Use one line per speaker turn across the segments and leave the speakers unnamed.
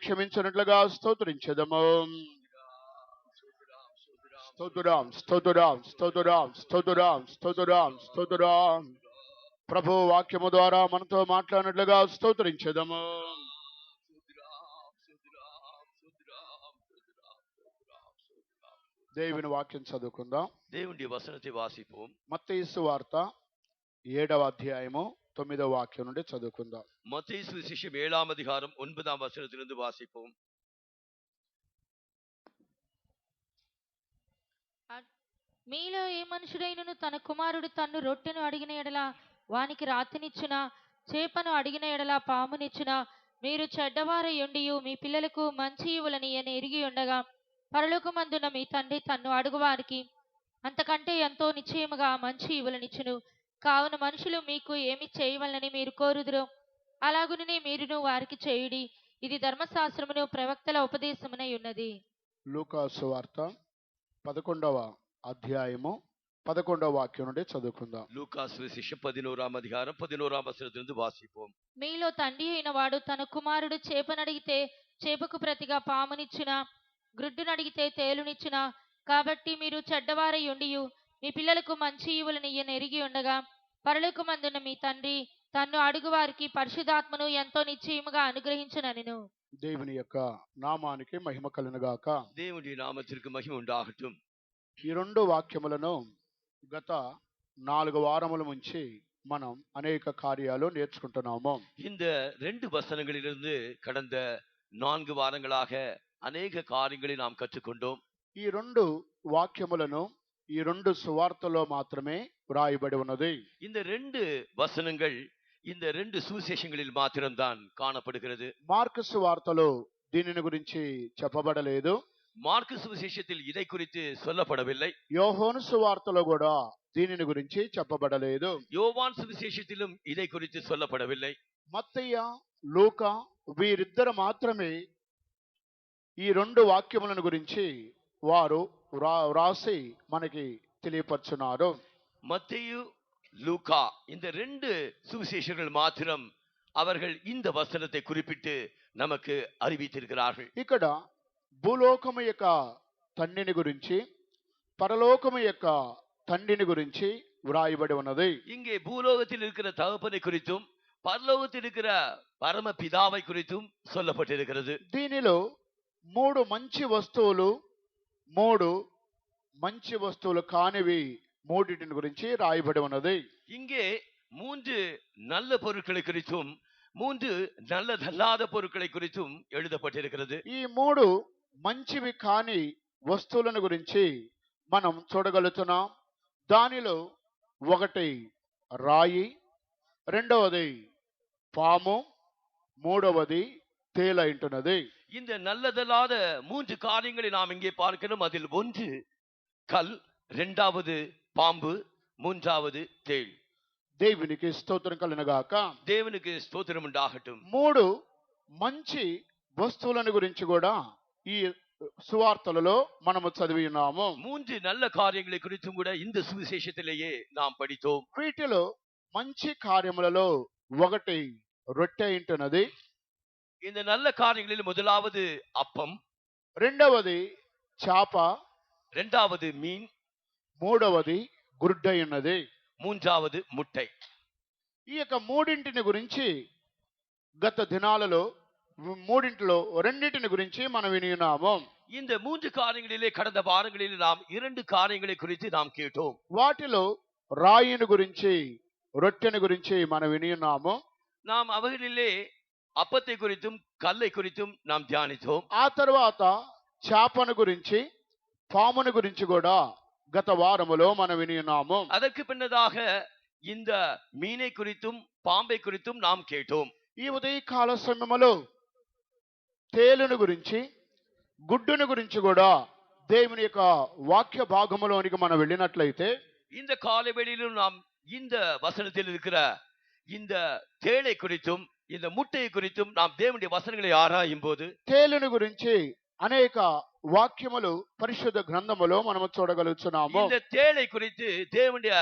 క్షమించినట్లుగా స్తోత్రించదము. స్తోత్రం స్తోత్రం స్తోత్రం స్తోత్రం స్తోత్రం స్తోత్రం. ప్రభు వాక్యము ద్వారా మనతో మాట్లాడినట్లుగా స్తోత్రించదము. దేవుని వాక్యం చదువుకుందాం.
దేవుని వచనத்தை వాసిపోం.
మత్తయి సువార్త 7వ అధ్యాయము 9వ వాక్యం నుండి చదువుకుందాం.
మత్తయి సువిశేషం 7వ అధ్యాయం 9వ వచనத்திலிருந்து వాసిపోం.
మీలో ఏ మనుషుడైనను తన కుమారుడు తన్ను రొట్టెను అడిగిన ఎడల వానికి రాతినిచ్చునా, చేపను అడిగిన ఎడల పామునిచ్చునా? మీరు చెడ్డవారై ఉండియు మీ పిల్లలకు మంచి ఇవ్వలని ఎరిగి ఉండగా పరలోకమందున మీ తండ్రి తన్ను అడుగువారికి అంతకంటే ఎంతో నిశ్చయముగా మంచి ఇవ్వలనిచ్చును. కావున మనుషులు మీకు ఏమి చేయవలనని మీరు కోరుదురో అలాగుననే మీరును వారికి చేయుడి. ఇది ధర్మశాస్త్రమును ప్రవక్తల ఉపదేశమునై ఉన్నది.
లూకా సువార్త 11వ అధ్యాయము 11వ వాక్యం నుండి చదువుకుందాం.
లూకా సువిశేషం 11వ అధ్యాయం 11వ వచనத்திலிருந்து వాసిపోం.
మీలో తండ్రి అయిన వాడు తన కుమారుడు చేపనడిగితే చేపకు ప్రతిగా పామునిచ్చునా, గ్రుడ్డునడిగితే తేలునిచ్చునా? కాబట్టి మీరు చెడ్డవారై ఉండియు మీ పిల్లలకు మంచి ఈవులను ఎరిగి ఉండగా పరలోకమందున్న మీ తండ్రి తన్ను అడుగు వారికి పరిశుద్ధాత్మను ఎంతో నిశ్చయముగా అనుగ్రహించుననెను.
దేవుని యొక్క నామానికి మహిమ కలుగుగాక.
దేవుని నామத்திற்கு మహిమ ఉండాగட்டும்.
ఈ రెండు వాక్యములను గత 4 వారముల నుంచి మనం అనేక కార్యాలు నేర్చుకుంటున్నాము.
இந்த 2 வசனங்களிலிருந்து கடந்த 4 வாரங்களாக అనేక కార్యங்களை நாம் కற்றுకొண்டோம்.
ఈ రెండు వాక్యములను ఈ రెండు సువార్తలో మాత్రమే వ్రాయబడి ఉన్నది.
இந்த 2 வசனங்கள் இந்த 2 సువిశేషங்களில் మాత్రమే కాణப்படுகிறது.
మార్కు సువార్తలో దీనిని గురించి చెప్పబడలేదు.
మార్కు సువిశేషத்தில் இதை குறித்து சொல்லப்படவில்லை.
యోహాను సువార్తలో కూడా దీనిని గురించి చెప్పబడలేదు.
யோவான் సువిశేషத்திலும் இதை குறித்து சொல்லப்படவில்லை.
మత్తయ్య, లూకా వీరిద్దరు మాత్రమే ఈ రెండు వాక్యములను గురించి వారు వ్రాసి మనకి తెలియపరుచున్నారు.
மத்தேயு, லூக்கா இந்த 2 சுவிசேஷர்கள் மாத்திரம் அவர்கள் இந்த வசனத்தை குறிப்பிட்டு நமக்கு அறிவித்திருக்கிறார்கள்.
ఇక్కడ భూలోకము యొక్క తండ్రిని గురించి పరలోకము యొక్క తండ్రిని గురించి వ్రాయబడి ఉన్నది.
இங்கே பூலோகத்தில் இருக்கிற தகப்பனை குறித்தும் பரலோகத்தில் இருக்கிற பரம பிதாவை குறித்தும் சொல்லப்பட்டிருக்கிறது.
దీనిలో 3 మంచి వస్తువులు 3 మంచి వస్తువులు కానివి మూడింటిని గురించి రాయబడి ఉన్నది.
இங்கே 3 நல்ல பொருட்களை குறித்தும் 3 நல்லதல்லாத பொருட்களை குறித்தும் எழுதப்பட்டிருக்கிறது.
ఈ 3 మంచివి కాని వస్తువులను గురించి మనం చూడగలుగుతున్నాం. దానిలో ఒకటి రాయి, రెండవది పాము, మూడవది తేలైంటున్నది.
இந்த நல்லதல்லாத 3 காரியங்களை நாம் இங்கே பார்க்கிறோம். அதில் ஒன்று கல், இரண்டாவது பாம்பு, மூன்றாவது தேள்.
దేవునికి స్తోత్రం కలుగుగాక.
దేవునికి స్తోత్రం ఉండాగட்டும்.
3 మంచి వస్తువులను గురించి కూడా ఈ సువార్తలలో మనము చదివి ఉన్నాము.
3 நல்ல காரியங்களை குறித்தும் கூட இந்த சுவிசேஷத்திலேயே நாம் படித்தோம்.
వీటిలో మంచి కార్యములలో ఒకటి రొట్టె ఇంటున్నది.
இந்த நல்ல காரியங்களில் முதலாவது அப்பம்,
రెండవది చాప,
இரண்டாவது மீன்,
మూడవది గుడ్డ ఉన్నది,
மூன்றாவது முட்டை.
ఈ యొక్క మూడింటిని గురించి గత దినాలలో మూడింటిలో రెండింటిని గురించి మనం విని ఉన్నాము.
இந்த 3 காரியங்களிலே கடந்த வாரங்களில் நாம் 2 காரியங்களை குறித்து நாம் கேட்டோம்.
వాటిలో రాయిని గురించి రొట్టెని గురించి మనం విని ఉన్నాము.
நாம் அவைகளிலே அப்பத்தை குறித்தும் கல்லை குறித்தும் நாம் தியானித்தோம்.
ఆ తర్వాత చేపను గురించి పాముని గురించి కూడా గత వారములో మనం విని ఉన్నాము.
அதற்கு பின்னதாக இந்த மீனை குறித்தும் பாம்பை குறித்தும் நாம் கேட்டோம்.
ఈ ఉదయకాల సమయంలో తేలుని గురించి గుడ్డుని గురించి కూడా దేవుని యొక్క వాక్య భాగములోనికి మనం వెళ్ళినట్లయితే
இந்த காலை வேளையிலும் நாம் இந்த வசனத்தில் இருக்கிற இந்த தேளை குறித்தும் இந்த முட்டையை குறித்தும் நாம் தேவனுடைய வசனங்களை ஆராயும் போது
తేలుని గురించి అనేక వాక్యములు పరిశుద్ధ గ్రంథములో మనము చూడగలుగుతున్నాము.
இந்த தேளை குறித்து தேவனுடைய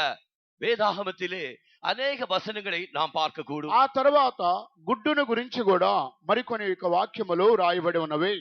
వేదాహమத்திலே అనేక వసనங்களை நாம் பார்க்கக்கூடும்.
ఆ తర్వాత గుడ్డును గురించి కూడా మరికొన్ని యొక్క వాక్యములు రాయబడి ఉన్నవి.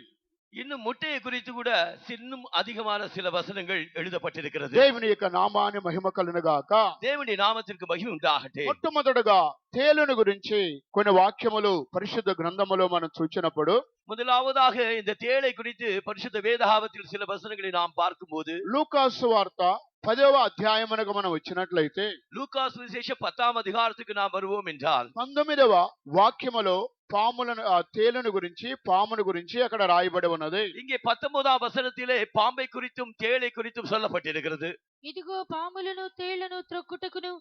இன்னும் முட்டையை குறித்து கூட இன்னும் அதிகமான சில வசனங்கள் எழுதப்பட்டிருக்கிறது.
దేవుని యొక్క నామాన్ని మహిమ కలుగును గాక.
தேவனுடைய நாமத்திற்கு மகிமை உண்டாகட்டும்.
మొట్టమొదటగా తేలును గురించి కొన్ని వాక్యములు పరిశుద్ధ గ్రంథములో మనం చూచినప్పుడు,
முதலாவதாக இந்த தேளை குறித்து பரிசுத்த வேதாகமத்தில் சில வசனங்களை நாம் பார்க்கும்போது,
లూకాసు వార్త 10వ అధ్యాయమునకు మనం వచ్చినట్లయితే
லூகாஸ் விசேஷம் 10ஆம் அதிகாரத்துக்கு நாம் வருவோம் என்றால்
19వ వాక్యములో పాములను తేలును గురించి పామును గురించి అక్కడ రాయబడి ఉన్నది.
இங்கே 19ஆம் వசனத்திலே பாம்பை குறித்தும் தேளை குறித்தும் சொல்லப்பட்டிருக்கிறது.
ఇదిగో పాములను తేళ్లను త్రొక్కుటకును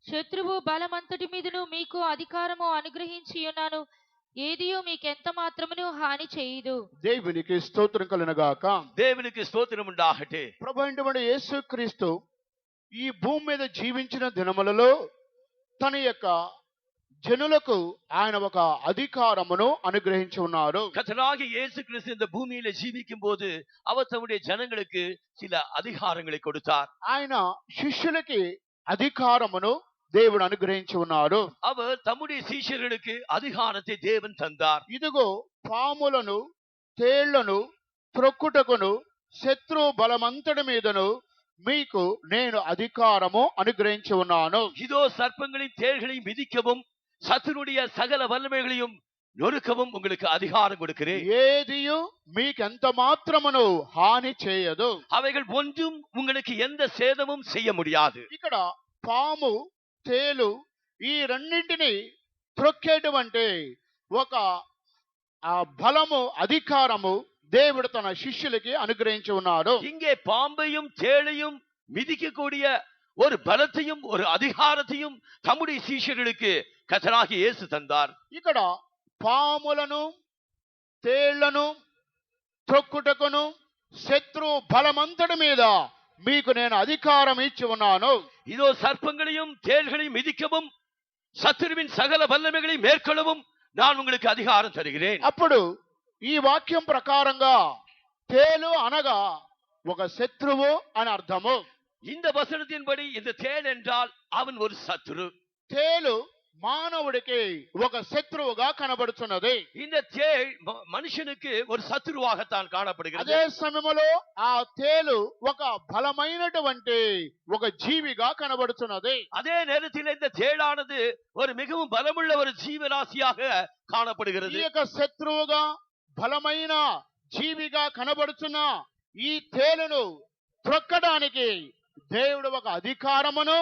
శత్రువు బలమంతటి మీదను మీకు అధికారము అనుగ్రహించి ఉన్నాను, ఏదియో మీకెంత మాత్రమును హాని చేయదు.
దేవునికి స్తోత్రం కలుగును గాక.
தேவனுக்கு ஸ்தோத்திரம் உண்டாகட்டும்.
ప్రభు అయినటువంటి యేసుక్రీస్తు ఈ భూమి మీద జీవించిన దినములలో తన యొక్క జనులకు ఆయన ఒక అధికారమును అనుగ్రహించి ఉన్నారు.
கர்த்தராகிய இயேசு கிறிஸ்து இந்த பூமியில ஜீவிக்கும் போது அவர் தம்முடைய ஜனங்களுக்கு சில அதிகாரங்களை கொடுத்தார்.
ఆయన శిష్యులకి అధికారమును దేవుడు అనుగ్రహించి ఉన్నారు.
அவர் தம்முடைய சீஷர்களுக்கு அதிகாரத்தை தேவன் தந்தார்.
ఇదిగో పాములను తేళ్లను త్రొక్కుటకును శత్రు బలమంతటి మీదను మీకు నేను అధికారము అనుగ్రహించి ఉన్నాను.
இதோ சர்ப்பங்களையும் தேள்களையும் மிதிக்கவும் சத்துருடைய சகல வல்லமைகளையும் நொறுக்கவும் உங்களுக்கு அதிகாரம் கொடுக்கிறேன்.
ఏదియు మీకెంత మాత్రమును హాని చేయదు.
அவைகள் ஒன்றும் உங்களுக்கு எந்த சேதமும் செய்ய முடியாது.
ఇక్కడ పాము తేలు ఈ రెండింటిని త్రొక్కేటువంటి ఒక బలము అధికారము దేవుడు తన శిష్యులకి అనుగ్రహించి ఉన్నాడు.
இங்கே பாம்பையும் தேளையும் மிதிக்கக்கூடிய ஒரு பலத்தையும் ஒரு அதிகாரத்தையும் தம்முடைய சீஷர்களுக்கு கர்த்தராகிய இயேசு தந்தார்.
ఇక్కడ పాములను తేళ్లను త్రొక్కుటకును శత్రు బలమంతటి మీద మీకు నేను అధికారం ఇచ్చి ఉన్నాను.
இதோ சர்ப்பங்களையும் தேள்களையும் மிதிக்கவும் சத்துருவின் சகல வல்லமைகளை மேற்கொள்ளவும் நான் உங்களுக்கு அதிகாரம் தருகிறேன்.
అప్పుడు ఈ వాక్యం ప్రకారంగా తేలు అనగా ఒక శత్రువు అని అర్థము.
இந்த வசனத்தின்படி இந்த தேள் என்றால் அவன் ஒரு சத்துரு.
తేలు మానవుడికి ఒక శత్రువుగా కనబడుతున్నది.
இந்த தேள் மனுஷனுக்கு ஒரு சத்துருவாகத்தான் காணப்படுகிறது.
అదే సమయంలో ఆ తేలు ఒక బలమైనటువంటి ఒక జీవిగా కనబడుతున్నది.
அதே நேரத்தில் இந்த தேளானது ஒரு மிகவும் பலமுள்ள ஒரு ஜீவராசியாக காணப்படுகிறது.
ఈ యొక్క శత్రువుగా బలమైన జీవిగా కనబడుతున్న ఈ తేలును త్రొక్కడానికి దేవుడు ఒక అధికారమును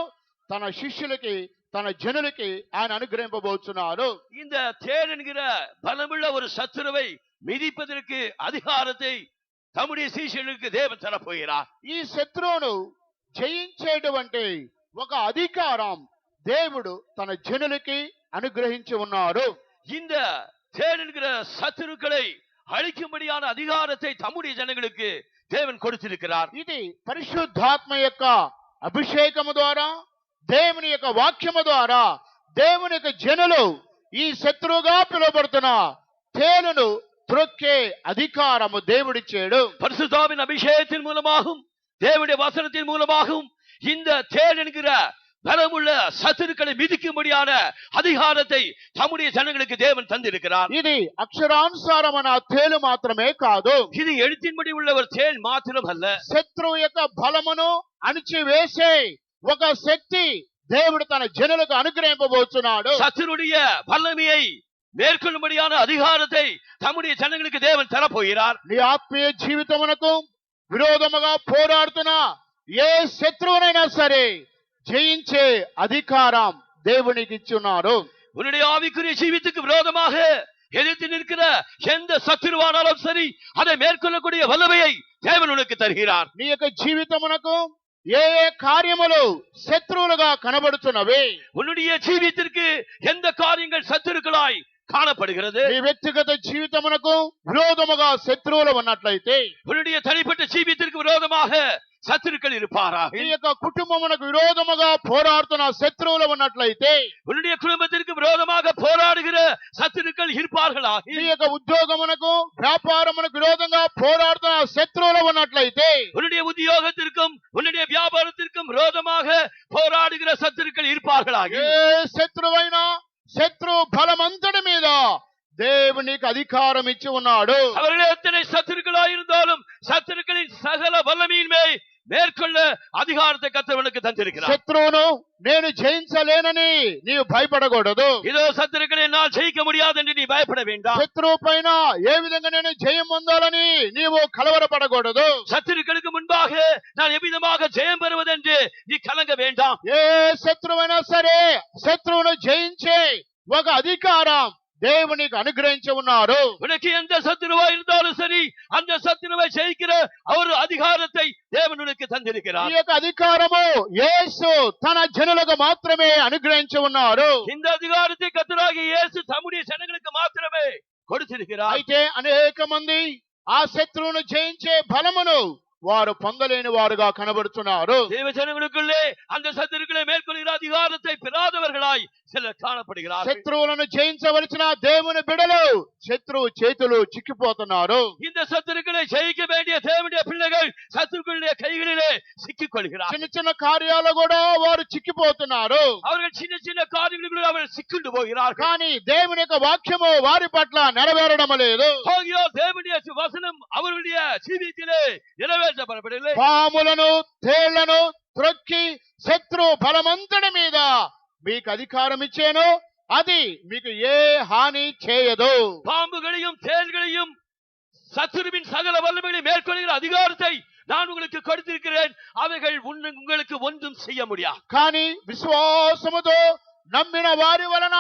తన శిష్యులకి తన జనులకి ఆయన అనుగ్రహింపబోతున్నారు.
இந்த தேள் என்கிற பலமுள்ள ஒரு சத்துருவை மிதிப்பதற்கு அதிகாரத்தை தம்முடைய சீஷர்களுக்கு தேவன் தரப்போகிறார்.
ఈ శత్రువును జయించేటువంటి ఒక అధికారం దేవుడు తన జనులకి అనుగ్రహించి ఉన్నారు.
இந்த தேள் என்கிற சத்துருக்களை அழிக்கும்படியான அதிகாரத்தை தம்முடைய ஜனங்களுக்கு தேவன் கொடுத்திருக்கிறார்.
ఇది పరిశుద్ధాత్మ యొక్క అభిషేకము ద్వారా దేవుని యొక్క వాక్యము ద్వారా దేవుని యొక్క జనులు ఈ శత్రువుగా పిలువబడుతున్న తేలును త్రొక్కే అధికారము దేవుడిచ్చాడు.
பரிசுத்தாவின் அபிஷேகத்தின் மூலமாகவும் தேவனுடைய வசனத்தின் மூலமாகவும் இந்த தேள் என்கிற பலமுள்ள சத்துருக்களை மிதிக்கும்படியான அதிகாரத்தை தம்முடைய ஜனங்களுக்கு தேவன் தந்திருக்கிறார்.
ఇది అక్షరానుసారమైన తేలు మాత్రమే కాదు,
இது எழுத்தின்படி உள்ள ஒரு தேள் மாத்திரம் அல்ல.
శత్రువు యొక్క బలమును అణిచివేసే ఒక శక్తి దేవుడు తన జనులకు అనుగ్రహింపబోతున్నాడు.
சத்துருடைய வல்லமையை மேற்கொள்ளும்படியான அதிகாரத்தை தம்முடைய ஜனங்களுக்கு தேவன் தரப்போகிறார்.
నీ ఆత్మీయ జీవితమునకు విరోధముగా పోరాడుతున్న ఏ శత్రువునైనా సరే జయించే అధికారం దేవునికి ఇచ్చున్నారు.
உன்னுடைய ஆவிக்குரிய ஜீவித்துக்கு விரோதமாக எதிர்த்து நிற்கிற எந்த சத்துருவானாலும் சரி அதை மேற்கொள்ளக்கூடிய வல்லமையை தேவன் உனக்கு தருகிறார்.
నీ యొక్క జీవితమునకు ఏ ఏ కార్యములు శత్రువులుగా కనబడుతున్నవి,
உன்னுடைய ஜீவித்திற்கு எந்த காரியங்கள் சத்துருக்களாய் காணப்படுகிறது,
నీ వ్యక్తిగత జీవితమునకు విరోధముగా శత్రువులు ఉన్నట్లయితే,
உன்னுடைய தனிப்பட்ட ஜீவித்திற்கு விரோதமாக சத்துருக்கள் இருப்பாராக,
నీ యొక్క కుటుంబమునకు విరోధముగా పోరాడుతున్న శత్రువులు ఉన్నట్లయితే,
உன்னுடைய குடும்பத்திற்கு விரோதமாக போராடுகிற சத்துருக்கள் இருப்பார்களாக,
నీ యొక్క ఉద్యోగమునకు వ్యాపారమునకు విరోధంగా పోరాడుతున్న శత్రువులు ఉన్నట్లయితే,
உன்னுடைய உத்தியோகத்திற்கும் உன்னுடைய வியாபாரத்திற்கும் விரோதமாக போராடுகிற சத்துருக்கள் தந்திருக்கிறார்கள்.
ఏ శత్రువైనా శత్రు బలమంతటి మీద దేవునికి అధికారం ఇచ్చి ఉన్నాడు.
அவர்கள் எத்தனை சத்துருக்களாய் இருந்தாலும் சத்துருக்களின் சகல வல்லமையின் மேல் மேற்கொள்ள அதிகாரத்தை கர்த்தர் தந்திருக்கிறார்.
శత్రువును నేను జయించలేనని నీవు భయపడకూడదు.
இதோ சத்துருக்களை நான் ஜெயிக்க முடியாது என்று நீ பயப்பட வேண்டாம்.
శత్రువు పైన ఏ విధంగా నేను జయం పొందాలని నీవు కలవరపడకూడదు.
சத்துருக்களுக்கு முன்பாக நான் எவ்விதமாக ஜெயம் பெறுவது என்று நீ கலங்க வேண்டாம்.
ఏ శత్రువైనా సరే శత్రువును జయించే ఒక అధికారం దేవునికి అనుగ్రహించి ఉన్నారు.
உனக்கு எந்த சத்துருவாய் இருந்தாலும் சரி அந்த சத்துருவை ஜெயிக்கிற ஒரு அதிகாரத்தை தேவன் உனக்கு தந்திருக்கிறார்.
ఈ యొక్క అధికారము యేసు తన జనులకు మాత్రమే అనుగ్రహించి ఉన్నారు.
இந்த அதிகாரத்தை கர்த்தராகிய இயேசு தம்முடைய ஜனங்களுக்கு மாத்திரமே கொடுத்திருக்கிறார்.
అయితే అనేక మంది ఆ శత్రువును జయించే బలమును వారు పొందలేని వారుగా కనబడుతున్నారు.
தேவ ஜனங்களுக்குள்ளே அந்த சத்துருக்களை மேற்கொள்கிற அதிகாரத்தை பெறாதவர்களாய் சிலர் காணப்படுகிறார்கள்.
శత్రువులను జయించవలసిన దేవుని బిడలు శత్రువు చేతులు చిక్కిపోతున్నారు.
இந்த சத்துருக்களை ஜெயிக்க வேண்டிய தேவனுடைய பிள்ளைகள் சத்துருக்களுடைய கைகளிலே சிக்கிக் கொள்கிறார்.
చిన్న చిన్న కార్యాలు కూడా వారు చిక్కిపోతున్నారు.
அவர்கள் சின்ன சின்ன காரியங்களுக்குள்ள அவர்கள் சிக்கிண்டு போகிறார்கள்.
కానీ దేవుని యొక్క వాక్యము వారి పట్ల నెరవేరడం లేదు.
தேவனுடைய வசனம் அவர்களுடைய ஜீவியத்திலே நிறைவேற்றப்படவில்லை.
పాములను తేళ్లను త్రొక్కి శత్రు బలమంతటి మీద మీకు అధికారం ఇచ్చాను, అది మీకు ఏ హాని చేయదు.
பாம்புகளையும் தேள்களையும் சத்துருவின் சகல வல்லமைகளை மேற்கொள்கிற அதிகாரத்தை நான் உங்களுக்கு கொடுத்திருக்கிறேன். அவைகள் உங்களுக்கு ஒன்றும் செய்ய முடியாது.
కానీ విశ్వాసముతో నమ్మిన వారి వలన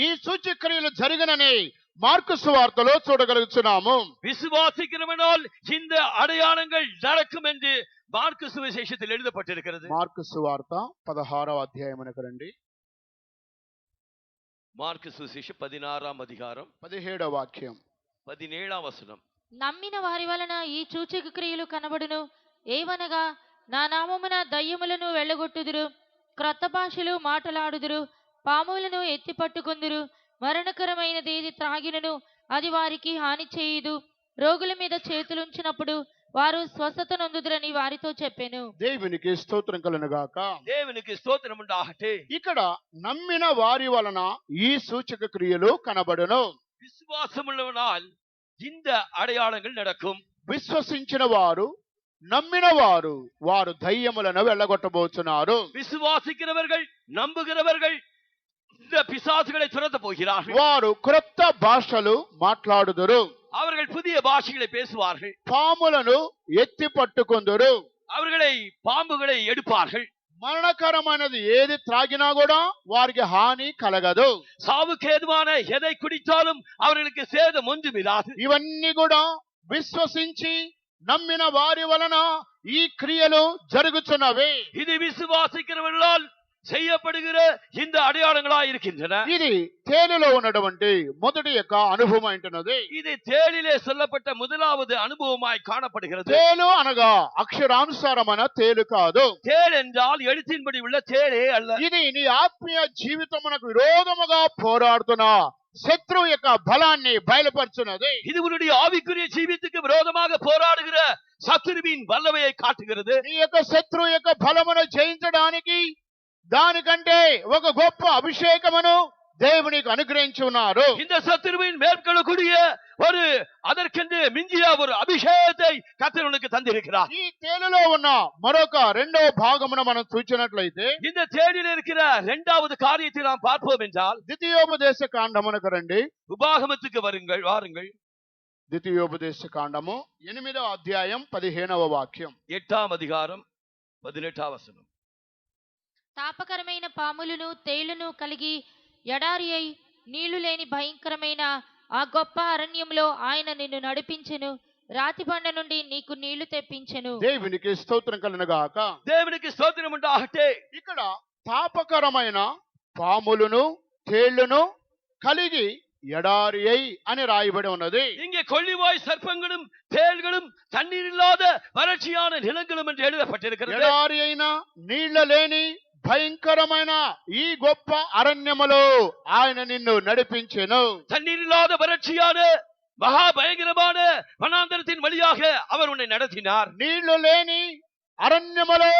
ఈ సూచక్రియలు జరిగినని మార్కు సువార్తలో చూడగలుగుతున్నాము.
விசுவாசிக்கிறவனால் இந்த அடையாளங்கள் நடக்கும் என்று మార్కు సువిశేషத்தில் எழுதப்பட்டிருக்கிறது.
మార్కు సువార్త 16వ అధ్యాయమునకు రండి.
మార్కు సువిశేషం 16వ అధ్యాయం
17వ వాక్యం
17వ వచనం.
నమ్మిన వారి వలన ఈ సూచక క్రియలు కనబడును. ఏవనగా నా నామమున దయ్యములను వెళ్ళగొట్టుదురు, క్రొత్త భాషలు మాటలాడుదురు, పాములను ఎత్తి పట్టుకొందురు, మరణకరమైనదేది త్రాగినను అది వారికి హాని చేయదు, రోగుల మీద చేతులుంచినప్పుడు వారు స్వస్థత నొందుదురని వారితో చెప్పెను.
దేవునికి స్తోత్రం కలుగుగాక.
దేవునికి స్తోత్రం ఉండాగటే.
ఇక్కడ నమ్మిన వారి వలన ఈ సూచక క్రియలు కనబడును.
விசுவாசமுள்ளவனால் இந்த அடையாளங்கள் நடக்கும்.
విశ్వసించిన వారు నమ్మిన వారు వారు దయ్యములను వెళ్ళగొట్టబోతున్నారు.
விசுவாசிக்கிறவர்கள் நம்புகிறவர்கள் இந்த பிசாசுகளை துரத்த போகிறார்கள்.
వారు క్రొత్త భాషలు మాట్లాడుదురు,
அவர்கள் புதிய பாஷைகளை பேசுவார்கள்.
పాములను ఎత్తి పట్టుకొందురు,
பாம்புகளை எடுப்பார்கள்.
మరణకరమైనది ఏది త్రాగినా కూడా వారికి హాని కలగదు.
சாவுக்கு ஏதுவான எதை குடித்தாலும் அவர்களுக்கு சேதம் ஒன்றுமிராது.
ఇవన్నీ కూడా విశ్వసించి నమ్మిన వారి వలన ఈ క్రియలు జరుగుతున్నవి.
இது விசுவாசிக்கிறவர்களால் செய்யப்படுகிற இந்த அடையாளங்களாய் இருக்கின்றன.
ఇది తేలులో ఉన్నటువంటి మొదటి యొక్క అనుభవం అంటున్నది.
இது తేలిலே சொல்லப்பட்ட முதலாவது அனுபவமாய் காணப்படுகிறது.
తేలు అనగా అక్షరానుసారమైన తేలు కాదు.
తేల్ என்றால் எழுத்தின்படி உள்ள తేலே அல்ல.
ఇది నీ ఆత్మీయ జీవితమునకు విరోధముగా పోరాడుతున్న శత్రువు యొక్క బలాన్ని బయలుపరుచున్నది.
இது உன்னுடைய ஆவிக்குரிய ஜீவித்துக்கு விரோதமாக போராடுகிற சத்துருவின் வல்லமையை காட்டுகிறது.
నీ యొక్క శత్రువు యొక్క బలమును జయించడానికి దానికంటే ఒక గొప్ప అభిషేకమును దేవునికి అనుగ్రహించి ఉన్నారు.
இந்த சத்துருவின் மேற்கொள்ளக்கூடிய ஒரு அதற்கென்று மிஞ்சிய ஒரு அபிஷேகத்தை கர்த்தர் உனக்கு தந்திருக்கிறார்.
ఈ తేలులో ఉన్న మరొక రెండో భాగమును మనం చూచినట్లయితే
இந்த தேடியில் இருக்கிற இரண்டாவது காரியத்தை நாம் பார்ப்போம் என்றால்
ద్వితీయోపదేశ కాండమునకు రండి.
உபாகமத்துக்கு வாருங்கள்.
ద్వితీయోపదేశ కాండము 8వ అధ్యాయం 15వ వాక్యం.
8వ అధ్యాయం 18వ వచనం.
తాపకరమైన పాములను తేళ్లను కలిగి ఎడారి అయి నీళ్లు లేని భయంకరమైన ఆ గొప్ప అరణ్యంలో ఆయన నిన్ను నడిపించెను, రాతి బండ నుండి నీకు నీళ్లు తెప్పించెను.
దేవునికి స్తోత్రం కలుగుగాక.
దేవునికి స్తోత్రం ఉండాగటే.
ఇక్కడ తాపకరమైన పాములను తేళ్లను కలిగి ఎడారి అయి అని రాయబడి ఉన్నది.
இங்கே கொள்ளிவாய் சர்ப்பங்களும் தேள்களும் தண்ணீர் இல்லாத வறட்சியான நிலங்களும் என்று எழுதப்பட்டிருக்கிறது.
ఎడారి అయిన నీళ్ల లేని భయంకరమైన ఈ గొప్ప అరణ్యములో ఆయన నిన్ను నడిపించెను.
தண்ணீர் இல்லாத வறட்சியான மகா பயங்கரமான வனாந்தரத்தின் வழியாக அவர் உன்னை நடத்தினார்.
నీళ్లు లేని అరణ్యములో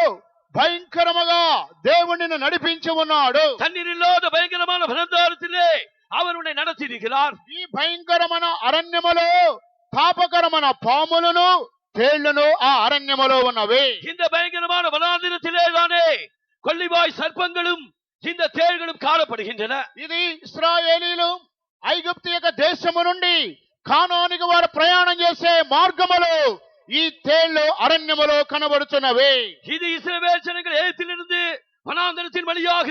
భయంకరముగా దేవుడిని నడిపించి ఉన్నాడు.
தண்ணீர் இல்லாத பயங்கரமான வனாந்தரத்திலே அவர் உன்னை நடத்தியிருக்கிறார்.
ఈ భయంకరమైన అరణ్యములో తాపకరమైన పాములను తేళ్లను ఆ అరణ్యములో ఉన్నవి.
இந்த பயங்கரமான வனாந்தரத்திலே தானே கொள்ளிவாய் சர்ப்பங்களும் இந்த தேள்களும் காணப்படுகின்றன.
ఇది ఇశ్రాయేలీలు ఐగుప్తు యొక్క దేశము నుండి కానానికి వారు ప్రయాణం చేసే మార్గములో ఈ తేళ్లు అరణ్యములో కనబడుతున్నవి.
இது இஸ்ரவேல் ஜனங்கள் எகிப்திலிருந்து வனாந்தரத்தின் வழியாக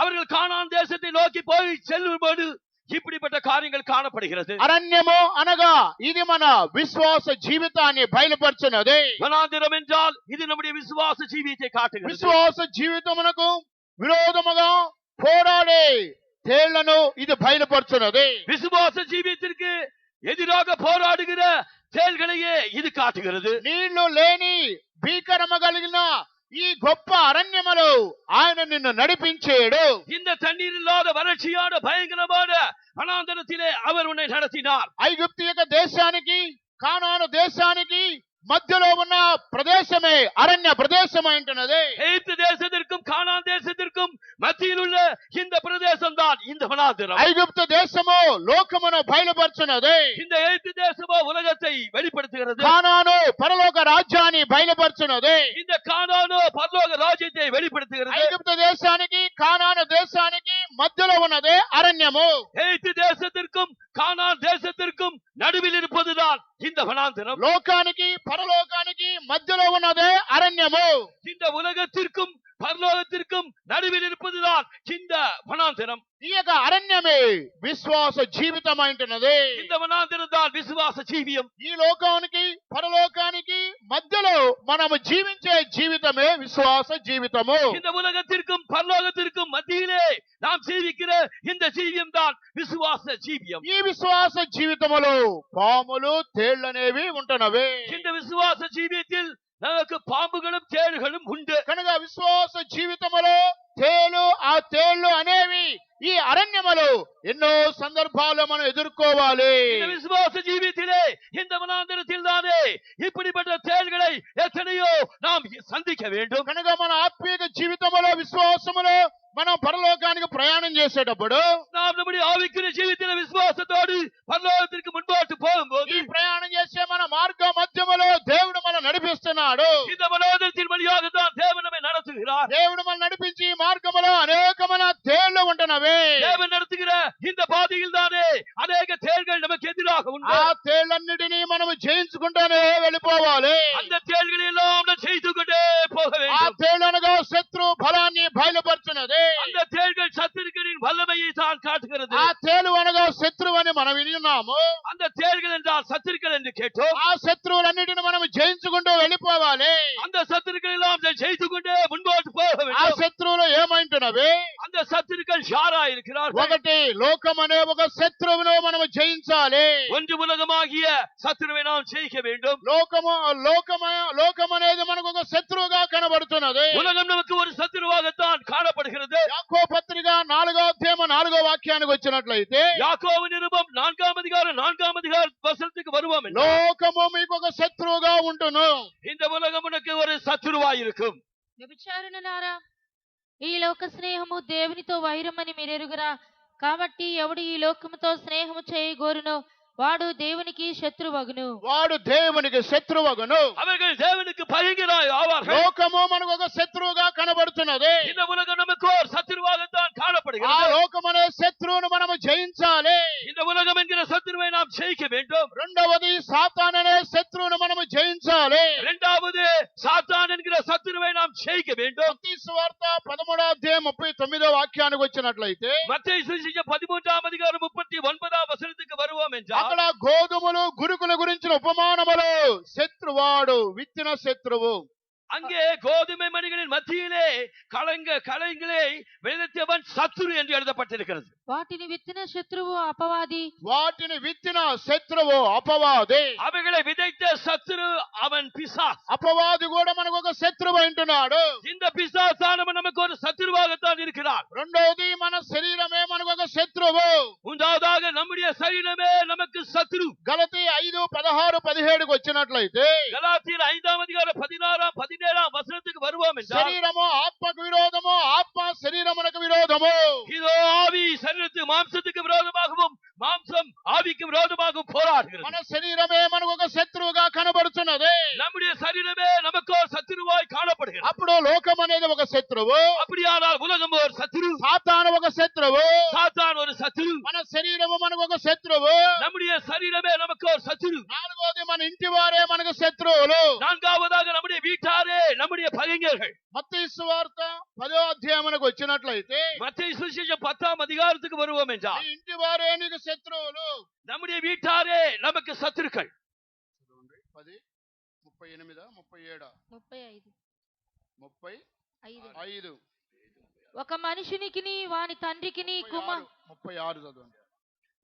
அவர்கள் கானான் தேசத்தை நோக்கி போய் செல்லும்போது இப்படிப்பட்ட காரியங்கள் காணப்படுகிறது.
అరణ్యము అనగా ఇది మన విశ్వాస జీవితాన్ని బయలుపరుచున్నది.
வனாந்தரம் என்றால் இது நம்முடைய விசுவாச ஜீவியத்தை காட்டுகிறது.
విశ్వాస జీవితమునకు విరోధముగా పోరాడే తేళ్లను ఇది బయలుపరుచున్నది.
விசுவாச ஜீவியத்திற்கு எதிராக போராடுகிற தேள்களையே இது காட்டுகிறது.
నీళ్లు లేని భీకరము కలిగిన ఈ గొప్ప అరణ్యములో ఆయన నిన్ను నడిపించాడు.
இந்த தண்ணீர் இல்லாத வறட்சியான பயங்கரமான வனாந்தரத்திலே அவர் உன்னை நடத்தினார்.
ఐగుప్తు యొక్క దేశానికి కానాను దేశానికి మధ్యలో ఉన్న ప్రదేశమే అరణ్య ప్రదేశం అంటున్నది.
எகிப்து தேசத்திற்கும் கானான் தேசத்திற்கும் மத்தியில் உள்ள இந்த பிரதேசம் தான் இந்த வனாந்தரம்.
ఐగుప్తు దేశము లోకమును బయలుపరుచున్నది.
இந்த எகிப்து தேசமோ உலகத்தை வெளிப்படுத்துகிறது.
కానాను పరలోక రాజ్యాన్ని బయలుపరుచున్నది.
இந்த கானானோ பரலோக ராஜ்யத்தை வெளிப்படுத்துகிறது.
ఐగుప్తు దేశానికి కానాను దేశానికి మధ్యలో ఉన్నదే అరణ్యము.
எகிப்து தேசத்திற்கும் கானான் தேசத்திற்கும் நடுவில் இருப்பதுதான் இந்த வனாந்தரம்.
లోకానికి పరలోకానికి మధ్యలో ఉన్నదే అరణ్యము.
இந்த உலகத்திற்கும் பரலோகத்திற்கும் நடுவில் இருப்பதுதான் இந்த வனாந்தரம்.
ఈ యొక్క అరణ్యమే విశ్వాస జీవితం అంటున్నది.
இந்த வனாந்தரம் தான் விசுவாச ஜீவியம்.
ఈ లోకానికి పరలోకానికి మధ్యలో మనము జీవించే జీవితమే విశ్వాస జీవితము.
இந்த உலகத்திற்கும் பரலோகத்திற்கும் மத்தியிலே நாம் ஜீவிக்கிற இந்த ஜீவியம் தான் விசுவாச ஜீவியம்.
ఈ విశ్వాస జీవితములో పాములు తేళ్లనేవి ఉంటున్నవి.
இந்த விசுவாச ஜீவியத்தில் நமக்கு பாம்புகளும் தேள்களும் உண்டு.
కనుక విశ్వాస జీవితములో ఆ తేళ్లు అనేవి ఈ అరణ్యములో ఎన్నో సందర్భాలు మనం ఎదుర్కోవాలి.
இந்த விசுவாச ஜீவியத்திலே இந்த வனாந்தரத்தில் தானே இப்படிப்பட்ட தேள்களை எத்தனையோ நாம் சந்திக்க வேண்டும்.
కనుక మన ఆత్మీయ జీవితములో విశ్వాసములో మనం పరలోకానికి ప్రయాణం చేసేటప్పుడు
நாம் நம்முடைய ஆவிக்குரிய ஜீவியத்திலே விசுவாசத்தோடு பரலோகத்திற்கு முன்பாட்டு போகும்போது
ఈ ప్రయాణం చేసే మన మార్గ మధ్యములో దేవుడు మనం నడిపిస్తున్నాడు.
இந்த வனாந்தரத்தின் வழியாக தான் தேவன் நம்மை நடத்துகிறார்.
దేవుడు మనం నడిపించి ఈ మార్గములో అనేకమైన తేళ్లు ఉంటున్నవి.
தேவன் நடத்துகிற இந்த பாதையில் தானே అనేక தேள்கள் நமக்கு எதிராக உண்டு.
ఆ తేళ్లన్నిటినీ మనం జయించుకుంటూనే వెళ్ళిపోవాలి.
அந்த தேள்களை எல்லாம் நாம் செய்து கொண்டே போக
ఆ
வேண்டும்.
తేళ్లు అనగా శత్రు బలాన్ని బయలుపరుచున్నది.
அந்த தேள்கள் சத்துருக்களின் வல்லமையை தான் காட்டுகிறது.
ఆ తేలు అనగా శత్రువు అని మనం విన్నాము.
அந்த தேள்கள் என்றால் சத்துருக்கள் என்று கேட்டோம்.
ఆ శత్రువులన్నిటిని మనం జయించుకుంటూ వెళ్ళిపోవాలి.
அந்த சத்துருக்கள் எல்லாம் செய்து கொண்டே முன்போட்டு போக
ఆ
வேண்டும்.
శత్రువులు ఏమంటున్నవి?
அந்த சத்துருக்கள் யாரா இருக்கிறார்கள்?
ఒకటి లోకం అనే ఒక శత్రువును మనం జయించాలి.
ஒன்று உலகமாகிய சத்துருவை நாம் ஜெயிக்க வேண்டும்.
లోకం అనేది మనకు ఒక శత్రువుగా కనబడుతున్నది.
உலகம் நமக்கு ஒரு சத்துருவாகத்தான் காணப்படுகிறது.
యాకోబు పత్రిక 4వ అధ్యాయం 4వ వాక్యానికి వచ్చినట్లయితే
யாக்கோபு நிருபம் 4ஆம் அதிகாரம் 4ஆம் வசனத்துக்கு வருவோம்.
లోకము మీకు ఒక శత్రువుగా ఉంటును.
இந்த உலகம் உனக்கு ஒரு சத்துருவாய் இருக்கும்.
వ్యభిచారులారా, ఈ లోక స్నేహము దేవునితో వైరమని మీరెరుగురా. కాబట్టి ఎవడు ఈ లోకముతో స్నేహము చేయగోరునో వాడు దేవునికి శత్రువగును.
వాడు దేవునికి శత్రువగును.
அவர்கள் தேவனுக்கு பயங்கராய் ஆவார்கள்.
లోకము మనకు ఒక శత్రువుగా కనబడుతున్నది.
இந்த உலகம் நமக்கு ஒரு சத்துருவாகத்தான்
ఆ
காணப்படுகிறது.
లోకం అనే శత్రువును మనము జయించాలి.
இந்த உலகம் என்கிற சத்துருவை நாம் ஜெயிக்க வேண்டும்.
రెండవది సాతాన్ అనే శత్రువును మనము జయించాలి.
இரண்டாவது சாத்தான் என்கிற சத்துருவை நாம் ஜெயிக்க வேண்டும்.
మత్తయి సువార్త 13వ అధ్యాయం 39వ వాక్యానికి వచ్చినట్లయితే
மத்தேயு சுவிசேஷம் 13ஆம் அதிகாரம் 39ஆம் வசனத்துக்கு வருவோம் என்றால்
అక్కడ గోధుమలు గురుకుల గురించిన ఉపమానములు శత్రువాడు విత్తిన శత్రువు.
அங்கே கோதுமை மணிகளின் மத்தியிலே களைங்களை விதைத்தவன் சத்துரு என்று எழுதப்பட்டிருக்கிறது.
వాటిని విత్తిన శత్రువు అపవాది.
వాటిని విత్తిన శత్రువు అపవాది.
அவைகளை விதைத்த சத்துரு அவன் பிசாஸ்.
అపవాది కూడా మనకు ఒక శత్రువు అంటున్నాడు.
இந்த பிசாசானவன் நமக்கு ஒரு சத்துருவாகத்தான் இருக்கிறார்.
రెండవది మన శరీరమే మనకు ఒక శత్రువు.
மூன்றாவதாக நம்முடைய சரீரமே நமக்கு சத்துரு.
గలతీ 5:16-17కు వచ్చినట్లయితే
கலாத்தியர் 5ஆம் அதிகாரம் 16ஆம் 17ஆம் வசனத்துக்கு வருவோம் என்றால்,
శరీరము ఆత్మకు విరోధము, ఆత్మ శరీరమునకు విరోధము.
இதோ ஆவி சரீரத்துக்கு மாம்சத்துக்கு விரோதமாகவும் மாம்சம் ஆவிக்கு விரோதமாகவும் போராடுகிறது.
మన శరీరమే మనకు ఒక శత్రువుగా కనబడుతున్నది.
நம்முடைய சரீரமே நமக்கு ஒரு சத்துருவாய் காணப்படுகிறது.
అప్పుడు లోకం అనేది ఒక శత్రువు,
அப்படியானால் உலகம் ஒரு சத்துரு,
సాతాను ఒక శత్రువు,
சாத்தான் ஒரு சத்துரு,
మన శరీరము మనకు ఒక శత్రువు.
நம்முடைய சரீரமே நமக்கு ஒரு சத்துரு.
నాలుగోది మన ఇంటి వారే మనకు శత్రువులు.
நான்காவதாக நம்முடைய வீட்டாரே நம்முடைய பகைஞர்கள்.
మత్తయి సువార్త 10వ అధ్యాయమునకు వచ్చినట్లయితే,
மத்தேயு சுவிசேஷம் 10ஆம் அதிகாரத்துக்கு வருவோம்
నీ
என்றால்,
ఇంటి వారే నీకు శత్రువులు.
நம்முடைய வீட்டாரே நமக்கு சத்துருக்கள்.
10, 38, 37,
35.
35.
ఒక మనిషినికిని వాని తండ్రికిని
36 చదవండి.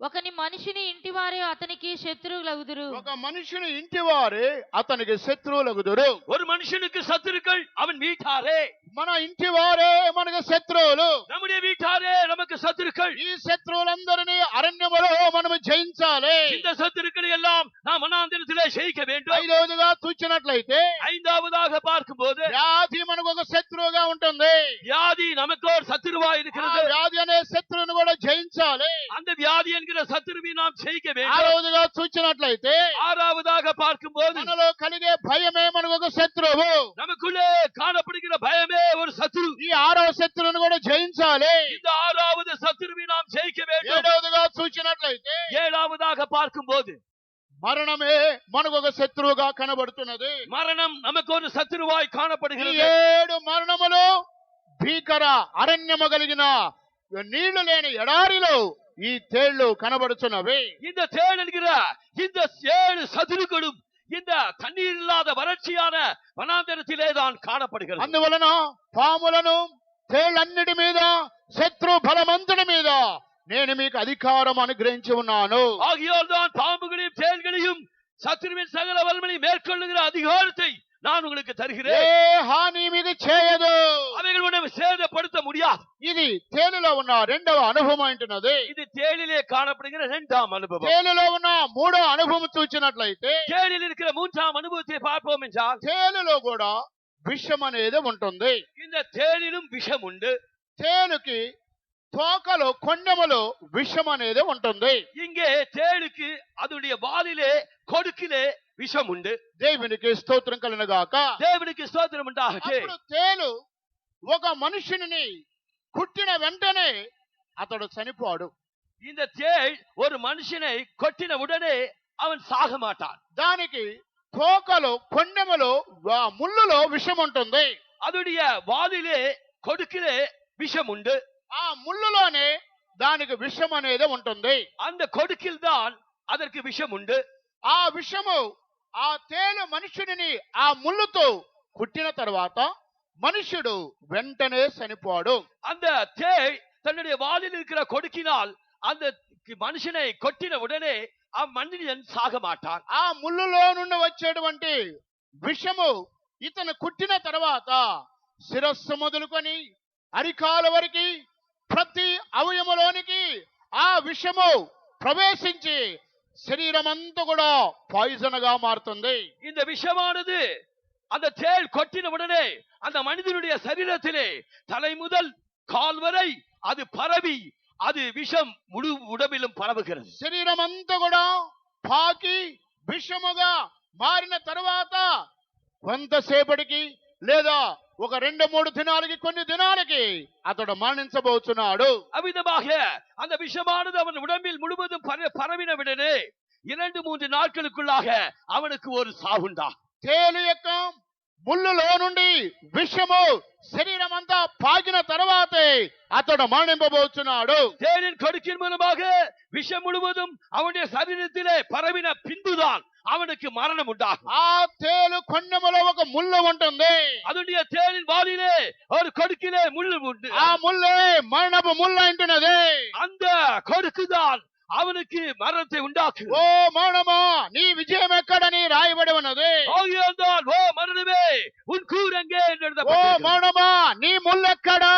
ఒకని మనిషిని ఇంటి వారే అతనికి శత్రువులగుదురు.
ఒక మనుషుని ఇంటి వారే అతనికి శత్రువులగుదురు.
ஒரு மனுஷனுக்கு சத்துருக்கள் அவன் வீட்டாரே.
మన ఇంటి వారే మనకు శత్రువులు.
நம்முடைய வீட்டாரே நமக்கு சத்துருக்கள்.
ఈ శత్రువులందరినీ అరణ్యములో మనము జయించాలి.
இந்த சத்துருக்களை எல்லாம் நாம் வனாந்திரத்திலே ஜெயிக்க வேண்டும்.
ఐదవదిగా చూచినట్లయితే,
ஐந்தாவதாக பார்க்கும்போது
వ్యాధి మనకు ఒక శత్రువుగా ఉంటుంది.
வியாதி நமக்கு ஒரு சத்துருவா
ఆ
இருக்கிறது.
వ్యాధి అనే శత్రువును కూడా జయించాలి.
அந்த வியாதி என்கிற சத்துருவை நாம் ஜெயிக்க வேண்டும்.
ఆరవదిగా చూచినట్లయితే,
ஆறாவதாக பார்க்கும்போது
మనలో కలిగే భయమే మనకు ఒక శత్రువు.
நமக்குள்ளே காணப்படுகிற பயமே ஒரு சத்துரு.
ఈ ఆరవ శత్రువును కూడా జయించాలి.
இந்த ஆறாவது சத்துருவை நாம் ஜெயிக்க வேண்டும்.
ఏడవదిగా చూచినట్లయితే,
ஏழாவதாக பார்க்கும்போது
మరణమే మనకు ఒక శత్రువుగా కనబడుతున్నది.
மரணம் நமக்கு ஒரு சத்துருவாய்
ఈ
காணப்படுகிறது.
7 మరణములు భీకర అరణ్యము కలిగిన నీళ్లు లేని ఎడారిలో ఈ తేళ్లు కనబడుతున్నవి.
இந்த தேள் என்கிற இந்த 7 சத்துருக்களும் இந்த தண்ணீர் இல்லாத வறட்சியான வனாந்தரத்திலே தான் காணப்படுகிறது.
అందువలన పాములను తేళ్లన్నిటి మీద, శత్రు బలమంతుడి మీద నేను మీకు అధికారం అనుగ్రహించి ఉన్నాను.
ஆகியோர் தான் பாம்புகளையும் தேள்களையும் சத்துருவின் சகல வல்லமையை மேற்கொள்ளுகிற அதிகாரத்தை நான் உங்களுக்கு
ఏ
தருகிறேன்.
హాని మీకు చేయదు.
அவைகள் உன்னை சேதப்படுத்த முடியாது.
ఇది తేలులో ఉన్న రెండవ అనుభవం అంటున్నది.
இது தேளிலே காணப்படுகிற இரண்டாம் அனுபவம்.
తేలులో ఉన్న మూడో అనుభవం చూచినట్లయితే,
தேளில் இருக்கிற மூன்றாம் அனுபவத்தை பார்ப்போம் என்றால்,
తేలులో కూడా విషం అనేది ఉంటుంది.
இந்த தேளிலும் விஷம் உண்டு.
తేలుకి తోకలో కొండెములో విషం అనేది ఉంటుంది.
இங்கே தேளுக்கு அதனுடைய வாலிலே கொடுக்கிலே விஷம் உண்டு.
దేవునికి స్తోత్రం కలుగుగాక.
தேவனுக்கு ஸ்தோத்திரம் உண்டாகட்டும்.
అప్పుడు తేలు ఒక మనుషుని కుట్టిన వెంటనే అతడు చనిపోడు.
இந்த தேள் ஒரு மனுஷனை கொட்டின உடனே அவன் சாக மாட்டான்.
దానికి తోకలో కొండెములో ముళ్ళులో విషం ఉంటుంది.
அதனுடைய வாலிலே கொடுக்கிலே விஷம் உண்டு.
ఆ ముళ్ళులోనే దానికి విషం అనేది ఉంటుంది.
அந்த கொடுக்கில் தான் அதற்கு விஷம் உண்டு.
ఆ విషము ఆ తేలు మనుషుడిని ఆ ముళ్ళుతో కుట్టిన తర్వాత మనుషుడు వెంటనే చనిపోడు.
அந்த தேள் தன்னுடைய வாலில் இருக்கிற கொடுக்கினால் அந்த மனுஷனை கொட்டின உடனே மனிதன் சாக மாட்டான்.
ఆ ముళ్ళులో నుండి వచ్చేటువంటి విషము ఇతను కుట్టిన తర్వాత శిరస్సు మొదలుకొని అరికాల వరకు ప్రతి అవయములోనికి ఆ విషము ప్రవేశించి శరీరం అంతా కూడా పాయిజన్ గా మారుతుంది.
இந்த விஷமானது அந்த தேள் கொட்டின உடனே அந்த மனிதனுடைய சரீரத்திலே தலை முதல் கால் வரை அது பரவி அது விஷம் முழு உடம்பிலும் பரவுகிறது.
శరీరం అంతా కూడా పాకి విషముగా మారిన తర్వాత కొంతసేపటికి లేదా ఒక 2-3 దినాలకి కొన్ని దినాలకి అతడు మరణించబోతున్నాడు.
அவ்விதமாக அந்த விஷமானது அவன் உடம்பில் முழுவதும் பரவின உடனே 2-3 நாட்களுக்குள்ளாக அவனுக்கு ஒரு சாவுண்டா.
తేలు యొక్క ముళ్ళులో నుండి విషము శరీరం అంతా పాకిన తర్వాతే అతడు మరణింపబోతున్నాడు.
தேளின் கொடுக்கின் மூலமாக விஷம் முழுவதும் அவனுடைய சரீரத்திலே பரவின பின்புதான் அவனுக்கு மரணம் உண்டாகும்.
ఆ తేలు కొండెములో ఒక ముళ్ళు ఉంటుంది.
அதனுடைய தேளின் வாலிலே ஒரு கொடுக்கிலே முள்ளு உண்டு.
ఆ ముళ్ళే మరణపు ముళ్ళు అంటున్నది.
அந்த கொடுக்குதான் அவனுக்கு மரணத்தை உண்டாக்கு.
ఓ మరణమా నీ విజయం ఎక్కడని రాయబడి ఉన్నది.
ஆகியோர்தான் ஓ மரணமே உன் கூரங்கே என்று
ఓ
எழுதப்பட்டிருக்கிறது.
మరణమా నీ ముళ్ళెక్కడా.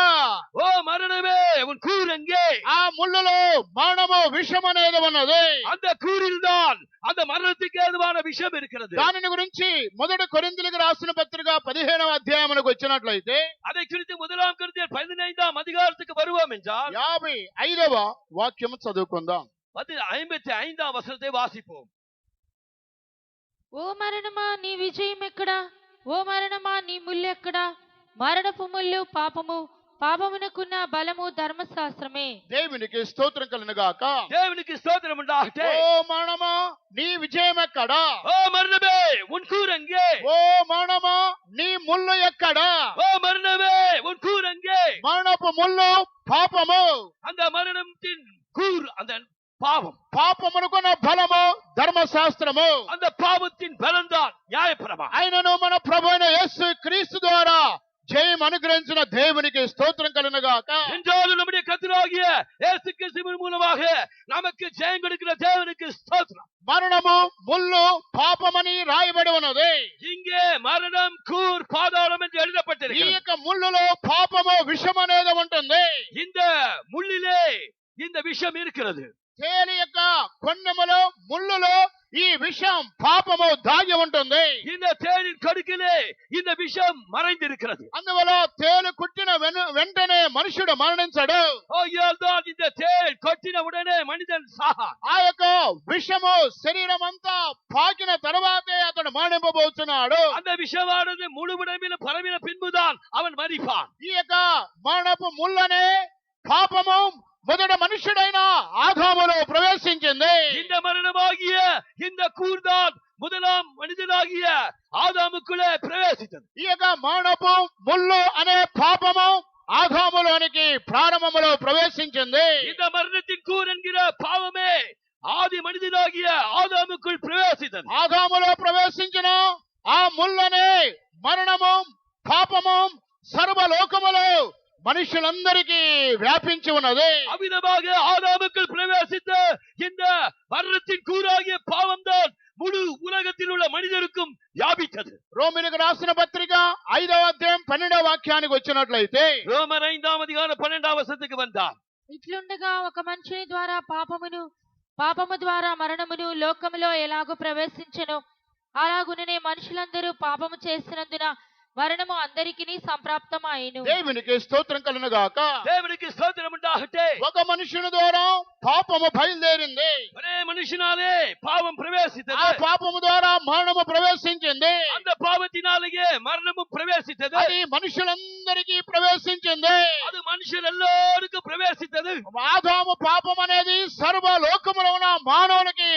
ஓ மரணமே உன் கூரங்கே.
ఆ ముళ్ళులో మరణము విషం అనేది ఉన్నది.
அந்த கூரில் தான் அந்த மரணத்துக்கு ஏதுவான விஷம் இருக்கிறது.
దానిని గురించి మొదటి కొరింథీయులకు రాసిన పత్రిక 15వ అధ్యాయమునకు వచ్చినట్లయితే
அதை குறித்து 1 கொரிந்தியர் 15ஆம் அதிகாரத்துக்கு வருவோம் என்றால்
55వ వాక్యము చదువుకుందాం.
55ஆம் வசனத்தை வாசிப்போம்.
ఓ మరణమా నీ విజయం ఎక్కడా? ఓ మరణమా నీ ముళ్ళు ఎక్కడా? మరణపు ముళ్ళు పాపము, పాపమునకున్న బలము ధర్మశాస్త్రమే.
దేవునికి స్తోత్రం కలుగును గాక.
தேவனுக்கு ஸ்தோத்திரம் உண்டாகட்ടെ.
ఓ మరణమా నీ విజయం ఎక్కడా?
ஓ மரணமே உன் கூர் எங்கே?
ఓ మరణమా నీ ముళ్ళు ఎక్కడా?
ஓ மரணமே உன் கூர் எங்கே?
మరణపు ముళ్ళు పాపము,
அந்த மரணத்தின் கூர் அந்த பாவம்,
పాపమునకున్న బలము ధర్మశాస్త్రము.
அந்த பாவத்தின் பலன்தான் நியாயப்பிரமாணம்.
ఆయనను మన ప్రభువైన యేసు క్రీస్తు ద్వారా జయం అనుగ్రహించిన దేవునికి స్తోత్రం కలుగును గాక.
என்றாலும் நம்முடைய கர்த்தராகிய இயேசு கிறிஸ்துவின் மூலமாக நமக்கு ஜெயம் கொடுக்கிற தேவனுக்கு ஸ்தோத்திரம்.
మరణము ముళ్ళు పాపమని రాయబడి ఉన్నది.
இங்கே மரணம் கூர் பாதாளம் என்று
ఈ
எழுதப்பட்டிருக்கிறது.
యొక్క ముళ్ళులో పాపము విషం అనేది ఉంటుంది.
இந்த முள்ளிலே இந்த விஷம் இருக்கிறது.
తేలి యొక్క కొన్నెములో ముళ్ళులో ఈ విషం పాపము దాగి ఉంటుంది.
இந்த தேனின் கடுக்கிலே இந்த விஷம் மறைந்திருக்கிறது.
అందువల్ల తేలు కుట్టిన వెంటనే మనుషుడు మరణించడు.
ஆகையால்தான் இந்த தேள் கொட்டின உடனே மனிதன் சாகான்.
ఆ యొక్క విషము శరీరం అంతా పాకిన తర్వాతే అతడు మరణింపబోతున్నాడు.
அந்த விஷமானது முழுவடமிலும் பரவின பின்புதான் அவன் மரிப்பான்.
ఈ యొక్క మరణపు ముళ్ళనే పాపము మొదటి మనుషుడైన ఆదాములో ప్రవేశించింది.
இந்த மரணமாகிய இந்த கூர்தான் முதலாம் மனிதனாகிய ஆதாமுக்குள்ளே பிரவேசித்தது.
ఈ యొక్క మరణపు ముళ్ళు అనే పాపము ఆదాములోనికి ప్రారంభములో ప్రవేశించింది.
இந்த மரணத்தின் கூர் என்கிற பாவமே ஆதி மனிதனாகிய ஆதாமுக்குள் பிரவேசித்தது.
ఆదాములో ప్రవేశించిన ఆ ముళ్ళనే మరణము పాపము సర్వలోకములో మనుషులందరికీ వ్యాపించి ఉన్నది.
அவ்விதமாக ஆதாமுக்குள் பிரவேசித்த இந்த மரணத்தின் கூறாகிய பாவம் தான் முழு உலகத்தில் உள்ள மனிதருக்கும் வியாபித்தது.
రోమిలకు రాసిన పత్రిక 5వ అధ్యాయం 12వ వాక్యానికి వచ్చినట్లయితే
ரோமர் 5ஆம் அதிகாரம் 12ஆம் வசனத்துக்கு வந்தார்.
ఇట్లుండగా ఒక మనుషుని ద్వారా పాపము ద్వారా మరణమును లోకములో ఎలాగూ ప్రవేశించెను, అలాగుననే మనుషులందరూ పాపము చేసినందున మరణము అందరికీ సంప్రాప్తమాయెను.
దేవునికి స్తోత్రం కలుగును గాక.
தேவனுக்கு ஸ்தோத்திரம் உண்டாகட்ടെ.
ఒక మనుషుని ద్వారా పాపము బయలుదేరింది.
ஒரே மனுஷனாலே பாவம் பிரவேசித்தது.
ఆ పాపము ద్వారా మరణము ప్రవేశించింది.
அந்த பாவத்தினாலேயே மரணமும் பிரவேசித்தது.
అది మనుషులందరికీ ప్రవేశించింది.
அது மனுஷர் எல்லாருக்கும் பிரவேசித்தது.
ఆదాము పాపం అనేది సర్వలోకములో ఉన్న మానవునికి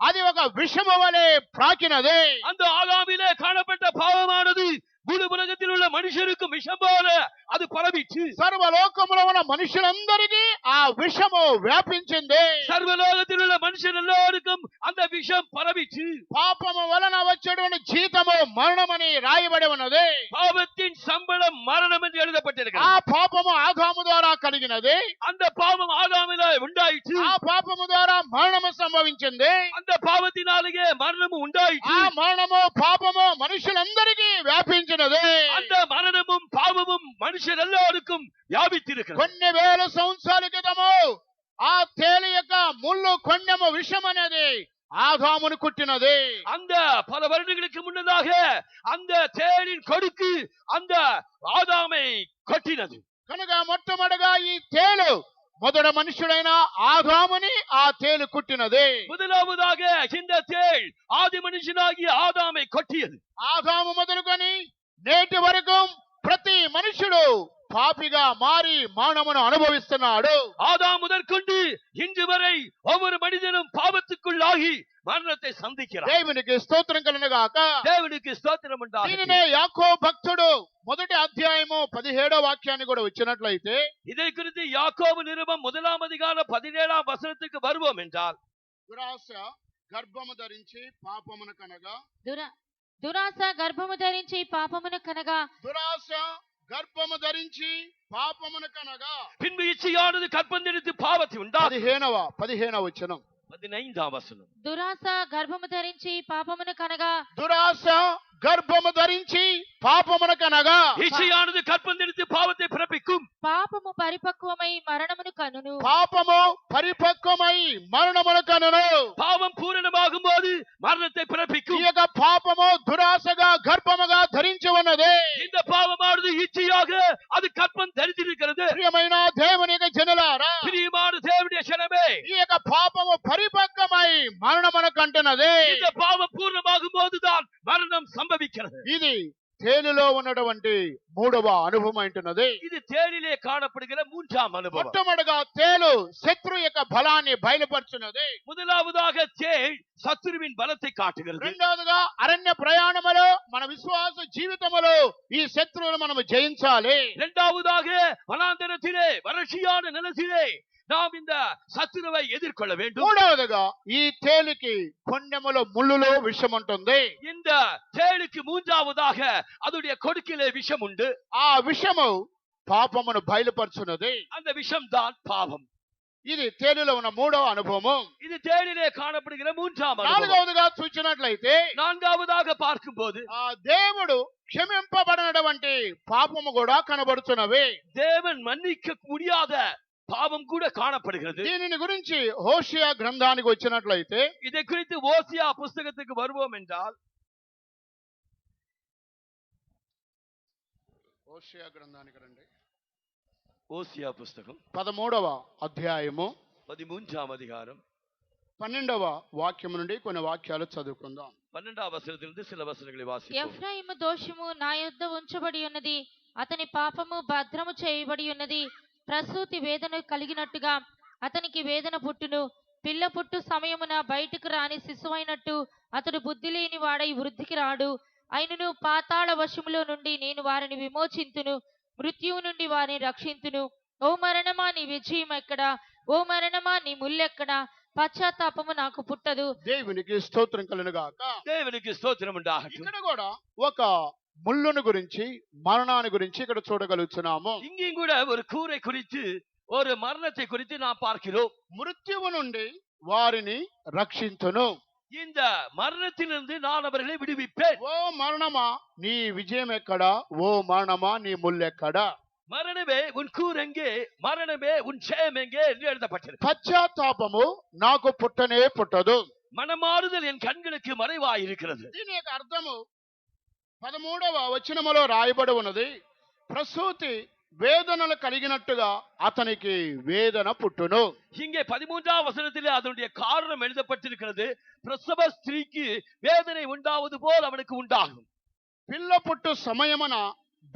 అది ఒక విషము వలె ప్రాకినది.
அந்த ஆதாமிலே காணப்பட்ட பாவமானது முழு உலகத்தில் உள்ள மனுஷருக்கும் விஷம் போல அது பரவிச்சு.
సర్వలోకములో ఉన్న మనుషులందరికీ ఆ విషము వ్యాపించింది.
சர்வலோகத்தில் உள்ள மனுஷர் எல்லாருக்கும் அந்த விஷம் பரவிச்சு.
పాపము వలన వచ్చేటువంటి జీతము మరణమని రాయబడి ఉన్నది.
பாவத்தின் சம்பளம் மரணம் என்று
ఆ
எழுதப்பட்டிருக்கிறது.
పాపము ఆదాము ద్వారా కలిగినది.
அந்த பாவம் ஆதாமிலே உண்டாயிற்று.
ఆ పాపము ద్వారా మరణము సంభవించింది.
அந்த பாவத்தினாலேயே மரணமும்
ఆ
உண்டாயிற்று.
మరణము పాపము మనుషులందరికీ వ్యాపించినది.
அந்த மரணமும் பாவமும் மனுஷர் எல்லாருக்கும் வியாபித்திருக்கிறது.
కొన్ని వేల సంవత్సరాల క్రితము ఆ తేలి యొక్క ముళ్ళు కొన్నెము విషం అనేది ఆదామును కుట్టినది.
அந்த பல வருடங்களுக்கு முன்னதாக அந்த தேனின் கொடுக்கு அந்த ஆதாமை கொட்டினது.
కనుక మొట్టమొదటిగా ఈ తేలు మొదటి మనుషుడైన ఆదాముని ఆ తేలు కుట్టినది.
முதலாவதாக இந்த தேள் ஆதி மனுஷனாகிய ஆதாமை கொட்டியது.
ఆదాము మొదలుకొని నేటి వరకు ప్రతి మనుషుడు పాపిగా మారి మరణమును అనుభవిస్తున్నాడు.
ஆதாம் முதற்கொண்டு இன்று வரை ஒவ்வொரு மனிதனும் பாவத்துக்குள்ளாகி மரணத்தை சந்திக்கிறார்.
దేవునికి స్తోత్రం కలుగును గాక.
தேவனுக்கு ஸ்தோத்திரம் உண்டாகட்டும்.
దీనినే యాకోబు భక్తుడు మొదటి అధ్యాయము 17వ వాక్యాన్ని కూడా వచ్చినట్లయితే
இதை குறித்து யாக்கோபு நிருபம் 1ஆம் அதிகாரம் 17ஆம் வசனத்துக்கு வருவோம் என்றால்,
దురాశ గర్భము ధరించి పాపమును కనగా
దురాశ గర్భము ధరించి పాపమును కనగా
దురాశ గర్భము ధరించి పాపమును కనగా
பின்பு இச்சையானது கற்பந்தெடுத்து பாவத்தை உண்டாது.
15వ వచనం
15ஆம் வசனம்.
దురాశ గర్భము ధరించి పాపమును కనగా
దురాశ గర్భము ధరించి పాపమును కనగా
இச்சையானது கற்பந்தெடுத்து பாவத்தை பிறப்பிக்கும்.
పాపము పరిపక్వమై మరణమును కనును.
పాపము పరిపక్వమై మరణమును కనును.
பாவம் பூரணமாகும் போது மரணத்தை
ఈ
பிறப்பிக்கும்.
యొక్క పాపము దురాశగా గర్భముగా ధరించి ఉన్నది.
இந்த பாவமானது இச்சையாக அது கற்பம் தரித்திருக்கிறது.
ప్రియమైన దేవుని యొక్క జనులారా,
பிரியமான தேவனுடைய ஜனமே,
ఈ యొక్క పాపము పరిపక్వమై మరణమునకు అంటున్నది.
இந்த பாவம் பூர்ணமாகும் போதுதான் மரணம் சம்பவிக்கிறது.
ఇది తేలులో ఉన్నటువంటి మూడవ అనుభవం అంటున్నది.
இது தேனிலே காணப்படுகிற மூன்றாம் அனுபவம்.
మొట్టమొదటిగా తేలు శత్రు యొక్క బలాన్ని బయలుపరుచున్నది.
முதலாவதாக தேள் சத்துருவின் பலத்தை காட்டுகிறது.
రెండవదిగా అరణ్య ప్రయాణములో మన విశ్వాస జీవితములో ఈ శత్రువును మనము జయించాలి.
இரண்டாவதாக வனாந்தரத்திலே வறட்சியான நிலத்திலே நாம் இந்த சத்துருவை எதிர்கொள்ள வேண்டும்.
మూడవదిగా ఈ తేలికి కొండెములో ముళ్ళులో విషం ఉంటుంది.
இந்த தேளுக்கு மூன்றாவதாக அதனுடைய கொடுக்கிலே விஷம் உண்டு.
ఆ విషము పాపమును బయలుపరుచున్నది.
அந்த விஷம் தான் பாவம்.
ఇది తేలులో ఉన్న మూడవ అనుభవము.
இது தேளிலே காணப்படுகிற மூன்றாம் அனுபவம்.
నాలుగవదిగా చూసినట్లయితే
நான்காவதாக பார்க்கும்போது
ఆ దేవుడు క్షమింపబడినటువంటి పాపము కూడా కనబడుతున్నవి.
தேவன் மன்னிக்க முடியாத பாவம் கூட காணப்படுகிறது.
దీనిని గురించి హోషియా గ్రంథానికి వచ్చినట్లయితే
இதை குறித்து ஓசியா புஸ்தகத்துக்கு வருவோம் என்றால்,
హోషియా గ్రంథానికి రండి.
ஓசியா புஸ்தகம்
13వ అధ్యాయము
13ஆம் அதிகாரம்
12వ వాక్యం నుండి కొన్ని వాక్యాలు చదువుకుందాం.
12ஆம் வசனத்திலிருந்து சில வசனங்களை வாசிப்போம்.
ఎఫ్రాయిము దోషము నా యొద్ద ఉంచబడి ఉన్నది, అతని పాపము భద్రము చేయబడి ఉన్నది. ప్రసూతి వేదన కలిగినట్టుగా అతనికి వేదన పుట్టును. పిల్ల పుట్టు సమయమున బయటకు రాని శిశువైనట్టు అతడు బుద్ధి లేని వాడై వృద్ధికి రాడు. అయినను పాతాళ వశములో నుండి నేను వారిని విమోచింతును, మృత్యువు నుండి వారిని రక్షింతును. ఓ మరణమా నీ విజయం ఎక్కడా? ఓ మరణమా నీ ముల్లెక్కడా? పశ్చాత్తాపము నాకు పుట్టదు.
దేవునికి స్తోత్రం కలుగును గాక.
தேவனுக்கு ஸ்தோத்திரம் உண்டாகட்டும்.
ఇక్కడ కూడా ఒక ముళ్ళును గురించి మరణాన్ని గురించి ఇక్కడ చూడగలుగుతున్నాము.
இங்கேயும் கூட ஒரு கூரை குறித்து ஒரு மரணத்தை குறித்து நாம் பார்க்கிறோம்.
మృత్యువు నుండి వారిని రక్షించును.
இந்த மரணத்திலிருந்து நான் அவர்களை விடுவிப்பேன்.
ఓ మరణమా నీ విజయం ఎక్కడా? ఓ మరణమా నీ ముల్లెక్కడా?
மரணமே உன் கூரெங்கே, மரணமே உன் ஜெயம் எங்கே என்று எழுதப்பட்டிருக்கு.
పశ్చాత్తాపము నాకు పుట్టనే పుట్టదు.
மனமாறுதல் என் கண்களுக்கு மறைவாயிருக்கிறது.
దీని యొక్క అర్థము 13వ వచనములో రాయబడి ఉన్నది. ప్రసూతి వేదనలు కలిగినట్టుగా అతనికి వేదన పుట్టును.
இங்கே 13ஆம் வசனத்திலே அதனுடைய காரணம் எழுதப்பட்டிருக்கிறது. பிரசவ ஸ்திரீக்கு வேதனை உண்டாவது போல் அவனுக்கு உண்டாகும்.
పిల్ల పుట్టు సమయమున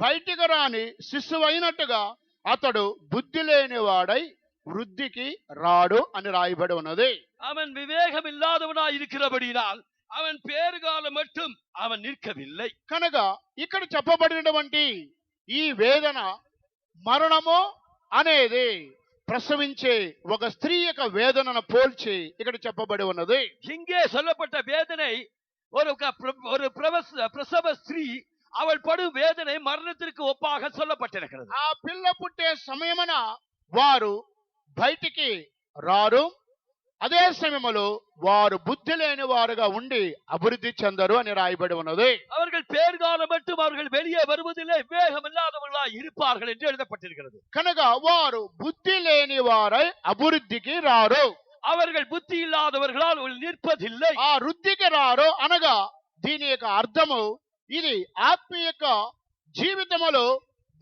బయటికి రాని శిశువు అయినట్టుగా అతడు బుద్ధి లేనివాడై వృద్ధికి రాడు అని రాయబడి ఉన్నది.
அவன் விவேகம் இல்லாதவனாய் இருக்கிறபடியால் அவன் பேறுகாலம் மட்டும் அவன் நிற்கவில்லை.
కనుక ఇక్కడ చెప్పబడినటువంటి ఈ వేదన మరణము అనేది ప్రసవించే ఒక స్త్రీ యొక్క వేదనను పోల్చి ఇక్కడ చెప్పబడి ఉన్నది.
இங்கே சொல்லப்பட்ட வேதனை ஒரு பிரசவ ஸ்திரீ அவள் படும் வேதனை மரணத்திற்கு ஒப்பாக சொல்லப்பட்டிருக்கிறது.
ఆ పిల్ల పుట్టే సమయమున వారు బయటికి రారు, అదే సమయంలో వారు బుద్ధి లేని వారుగా ఉండి అభివృద్ధి చెందరు అని రాయబడి ఉన్నది.
அவர்கள் பேர்காலம் மட்டும் அவர்கள் வெளியே வருவதில்லை, விவேகம் இல்லாதவர்களாய் இருப்பார்கள் என்று எழுதப்பட்டிருக்கிறது.
కనుక వారు బుద్ధి లేని వారై అభివృద్ధికి రారు.
அவர்கள் புத்தி இல்லாதவர்களால் நிற்பதில்லை.
ఆ వృద్ధికి రారు అనగా దీని యొక్క అర్థము ఇది ఆత్మీయ జీవితములో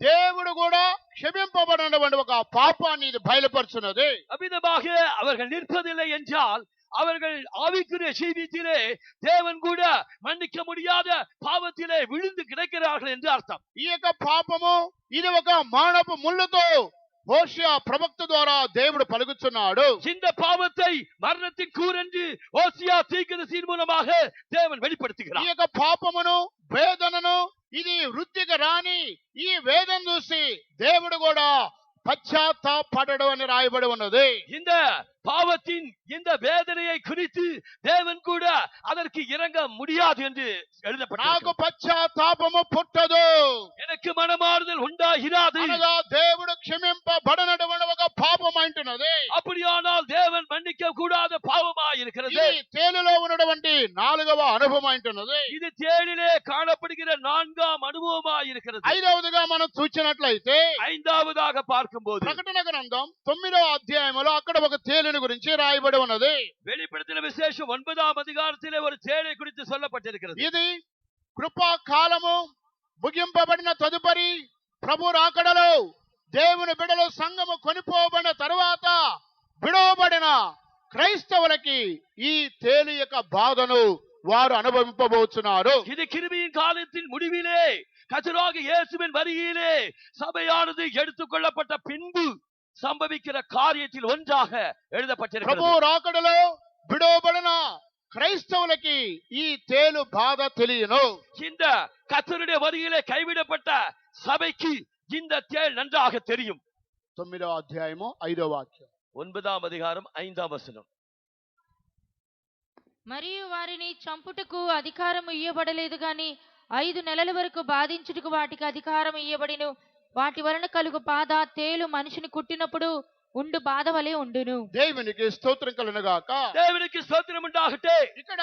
దేవుడు కూడా క్షమింపబడినటువంటి ఒక పాపాన్ని ఇది బయలుపరుచున్నది.
அவ்விதமாக அவர்கள் நிற்பதில்லை என்றால் அவர்கள் ஆவிக்குரிய ஜீவியத்திலே தேவன் கூட மன்னிக்க முடியாத பாவத்திலே விழுந்து கிடக்கிறார்கள் என்று அர்த்தம்.
ఈ యొక్క పాపము ఇది ఒక మానవ ముళ్ళుతో హోషియా ప్రవక్త ద్వారా దేవుడు పలుకుతున్నాడు.
இந்த பாவத்தை மரணத்தின் கூரென்று ஓசியா தீர்க்கதரிசியின் மூலமாக தேவன்
ఈ
வெளிப்படுத்துகிறார்.
యొక్క పాపమును వేదనను ఇది వృద్ధికి రాని ఈ వేదన చూసి దేవుడు కూడా పశ్చాత్తాపడడు అని రాయబడి ఉన్నది.
இந்த பாவத்தின் இந்த வேதனையை குறித்து தேவன் கூட அதற்கு இறங்க முடியாது என்று
నాకు
எழுதப்பட்டிருக்கிறது.
పశ్చాత్తాపము పుట్టదు
எனக்கு மனமாறுதல் உண்டாகிறாது.
అనగా దేవుడు క్షమింపబడనటువంటి ఒక పాపం అంటున్నది.
அப்படியானால் தேவன் மன்னிக்க கூடாத பாவமாய் இருக்கிறது.
ఈ తేలులో ఉన్నటువంటి నాలుగవ అనుభవం అంటున్నది.
இது தேளிலே காணப்படுகிற நான்காம் அனுபவமாய் இருக்கிறது.
ఐదవదిగా మనం చూచినట్లయితే
ஐந்தாவதாக பார்க்கும்போது
ప్రకటన గ్రంథం 9వ అధ్యాయంలో అక్కడ ఒక తేలుని గురించి రాయబడి ఉన్నది.
வெளிப்படுத்தின விசேஷம் 9ஆம் அதிகாரத்திலே ஒரு தேளை குறித்து சொல்லப்பட்டிருக்கிறது.
ఇది కృపా కాలము ముగింపబడిన తదుపరి ప్రభు రాకడలో దేవుని బిడ్డలు సంఘము కొనిపోబడిన తరువాత విడవబడిన క్రైస్తవులకి ఈ తేలు యొక్క బాధను వారు అనుభవింపబోతున్నారు.
இது கிருபையின் காலத்தின் முடிவிலே கர்த்தராகிய இயேசுவின் வருகையிலே சபையானது எடுத்துக்கொள்ளப்பட்ட பின்பு సంభవిக்கிற காரியத்தில் ஒன்றாக
ప్రభు
எழுதப்பட்டிருக்கிறது.
రాకడలో విడవబడిన క్రైస్తవులకి ఈ తేలు బాధ తెలియను.
இந்த கர்த்தருடைய வருகையிலே கைவிடப்பட்ட சபைக்கு இந்த தேள் நன்றாக தெரியும்.
9వ అధ్యాయము 5వ వాక్యం.
9ஆம் அதிகாரம் 5ஆம் வசனம்.
మరియు వారిని చంపుటకు అధికారం ఇయ్యబడలేదు గాని 5 నెలల వరకు బాధించుటకు వాటికి అధికారం ఇయ్యబడిను. వాటి వలన కలుగు బాధ తేలు మనిషిని కుట్టినప్పుడు ఉండు బాధ వలె ఉండును.
దేవునికి స్తోత్రం కలుగునుగాక.
தேவனுக்கு ஸ்தோத்திரம் உண்டாகட்ടെ.
ఇక్కడ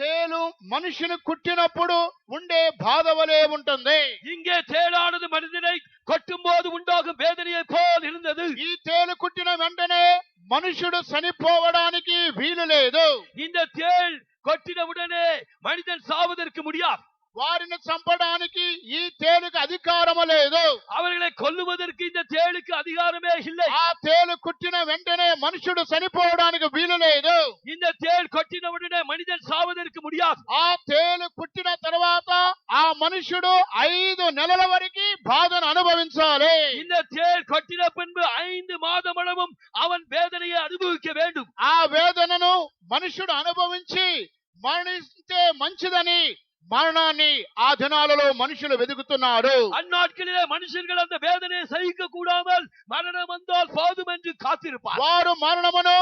తేలు మనిషిని కుట్టినప్పుడు ఉండే బాధ వలె ఉంటుంది.
இங்கே தேளானது மனிதனை கொட்டும் போது உண்டாகும் வேதனையை போல் இருந்தது.
ఈ తేలు కుట్టిన వెంటనే మనుషుడు చనిపోవడానికి వీలు లేదు.
இந்த தேள் கொட்டினவுடனே மனிதன் சாவதற்கு முடியாது.
వారిని చంపడానికి ఈ తేలుకు అధికారము లేదు.
அவர்களை கொல்லுவதற்கு இந்த தேளுக்கு அதிகாரமே இல்லை.
ఆ తేలు కుట్టిన వెంటనే మనుషుడు చనిపోవడానికి వీలు లేదు.
இந்த தேள் கொட்டினவுடனே மனிதன் சாவதற்கு முடியாது.
ఆ తేలు కుట్టిన తర్వాత ఆ మనుషుడు 5 నెలల వరకు బాధను అనుభవించాలి.
இந்த தேள் கொட்டின பின்பு 5 மாதமளவும் அவன் வேதனையை அனுபவிக்க வேண்டும்.
ఆ వేదనను మనుషుడు అనుభవించి మరణిస్తే మంచిదని మరణాన్ని ఆ దినాలలో మనుషులు వెతుకుతున్నారు.
அந்நாட்களிலே மனுஷர்கள் அந்த வேதனையை சகிக்க கூடாமல் மரணம் வந்தால் போதும் என்று காத்திருப்பார்.
వారు మరణమును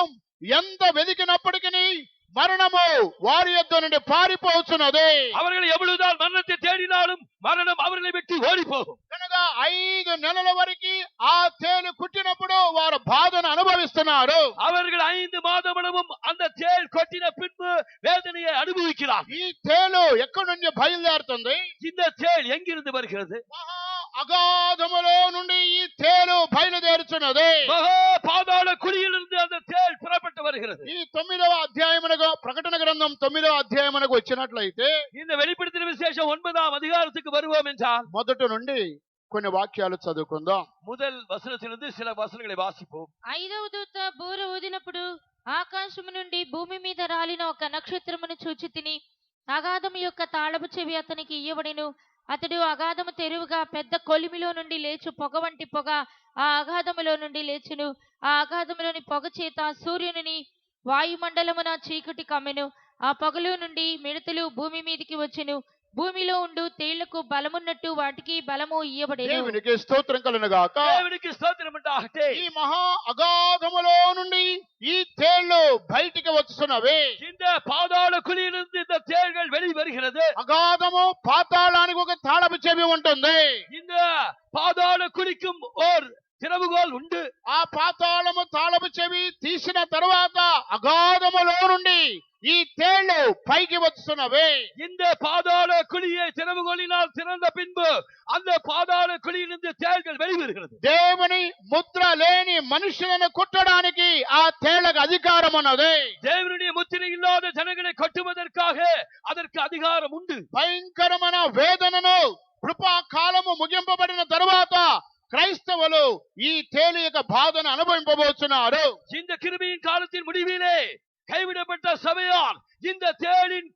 ఎంత వెతికినప్పటికీ మరణము వారి యొద్ద నుండి పారిపోతున్నది.
அவர்கள் எவ்வளவுதான் மரணத்தை தேடினாலும் மரணம் அவர்களை விட்டு ஓடி போகும்.
కనుక 5 నెలల వరకు ఆ తేలు కుట్టినప్పుడు వారు బాధను అనుభవిస్తున్నారు.
அவர்கள் 5 மாதமளவும் அந்த தேள் கொட்டின பின்பு வேதனையை அனுபவிக்கிறார்.
ఈ తేలు ఎక్కడి నుంచి బయలుదేరుతుంది?
இந்த தேள் எங்கிருந்து வருகிறது?
మహా అగాధములో నుండి ఈ తేలు బయలుదేరుతున్నది.
மகா பாதாள குழியிலிருந்து அந்த தேள் புறப்பட்டு வருகிறது.
ఈ 9వ అధ్యాయమునకు ప్రకటన గ్రంథం 9వ అధ్యాయమునకు వచ్చినట్లయితే
இந்த வெளிப்படுத்தின விசேஷம் 9ஆம் அதிகாரத்துக்கு வருவோம் என்றால்
మొదటి నుండి కొన్ని వాక్యాలు చదువుకుందాం.
முதல் வசனத்திலிருந்து சில வசனங்களை வாசிப்போம்.
5వ దూత బూర ఊదినప్పుడు ఆకాశము నుండి భూమి మీద రాలిన ఒక నక్షత్రమును చూచి తిని అగాధము యొక్క తాళపు చెవి అతనికి ఇయ్యబడిను. అతడు అగాధము తెరువుగా పెద్ద కొలిమిలో నుండి లేచు పొగ వంటి పొగ ఆ అగాధములో నుండి లేచును. ఆ అగాధములోని పొగ చేత సూర్యుని వాయుమండలమున చీకటి కమ్మెను. ఆ పొగలో నుండి మిడతలు భూమి మీదికి వచ్చెను. భూమిలో ఉండు తేళ్లకు బలమున్నట్టు వాటికి బలము ఇయ్యబడెను.
దేవునికి స్తోత్రం కలుగునుగాక.
தேவனுக்கு ஸ்தோத்திரம் உண்டாகட்ടെ.
ఈ మహా అగాధములో నుండి ఈ తేళ్లు బయటికి వస్తున్నవి.
இந்த பாதாள குழியிலிருந்து இந்த தேள்கள் வெளி வருகிறது.
అగాధము పాతాళానికి ఒక తాళపు చెవి ఉంటుంది.
இந்த பாதாள குழிக்கும் ஓர் திறவுகோல் உண்டு.
ఆ పాతాళము తాళపు చెవి తీసిన తరువాత అగాధములో నుండి ఈ తేళ్లు పైకి వస్తున్నవి.
இந்த பாதாள குழியை திறவுகோலினால் திறந்த பின்பு அந்த பாதாள குழியிலிருந்து தேள்கள் வெளிவருகிறது.
దేవుని ముద్ర లేని మనుషులను కుట్టడానికి ఆ తేళ్లకు అధికారం ఉన్నది.
தேவனுடைய முத்திரை இல்லாத ஜனங்களை கொட்டுவதற்காக அதற்கு அதிகாரம் உண்டு.
భయంకరమైన వేదనను కృపా కాలము ముగింపబడిన తరువాత క్రైస్తవులు ఈ తేలు యొక్క బాధను అనుభవింపబోతున్నారు.
இந்த கிருபையின் காலத்தின் முடிவிலே கைவிடப்பட்ட சபையால் இந்த தேளின்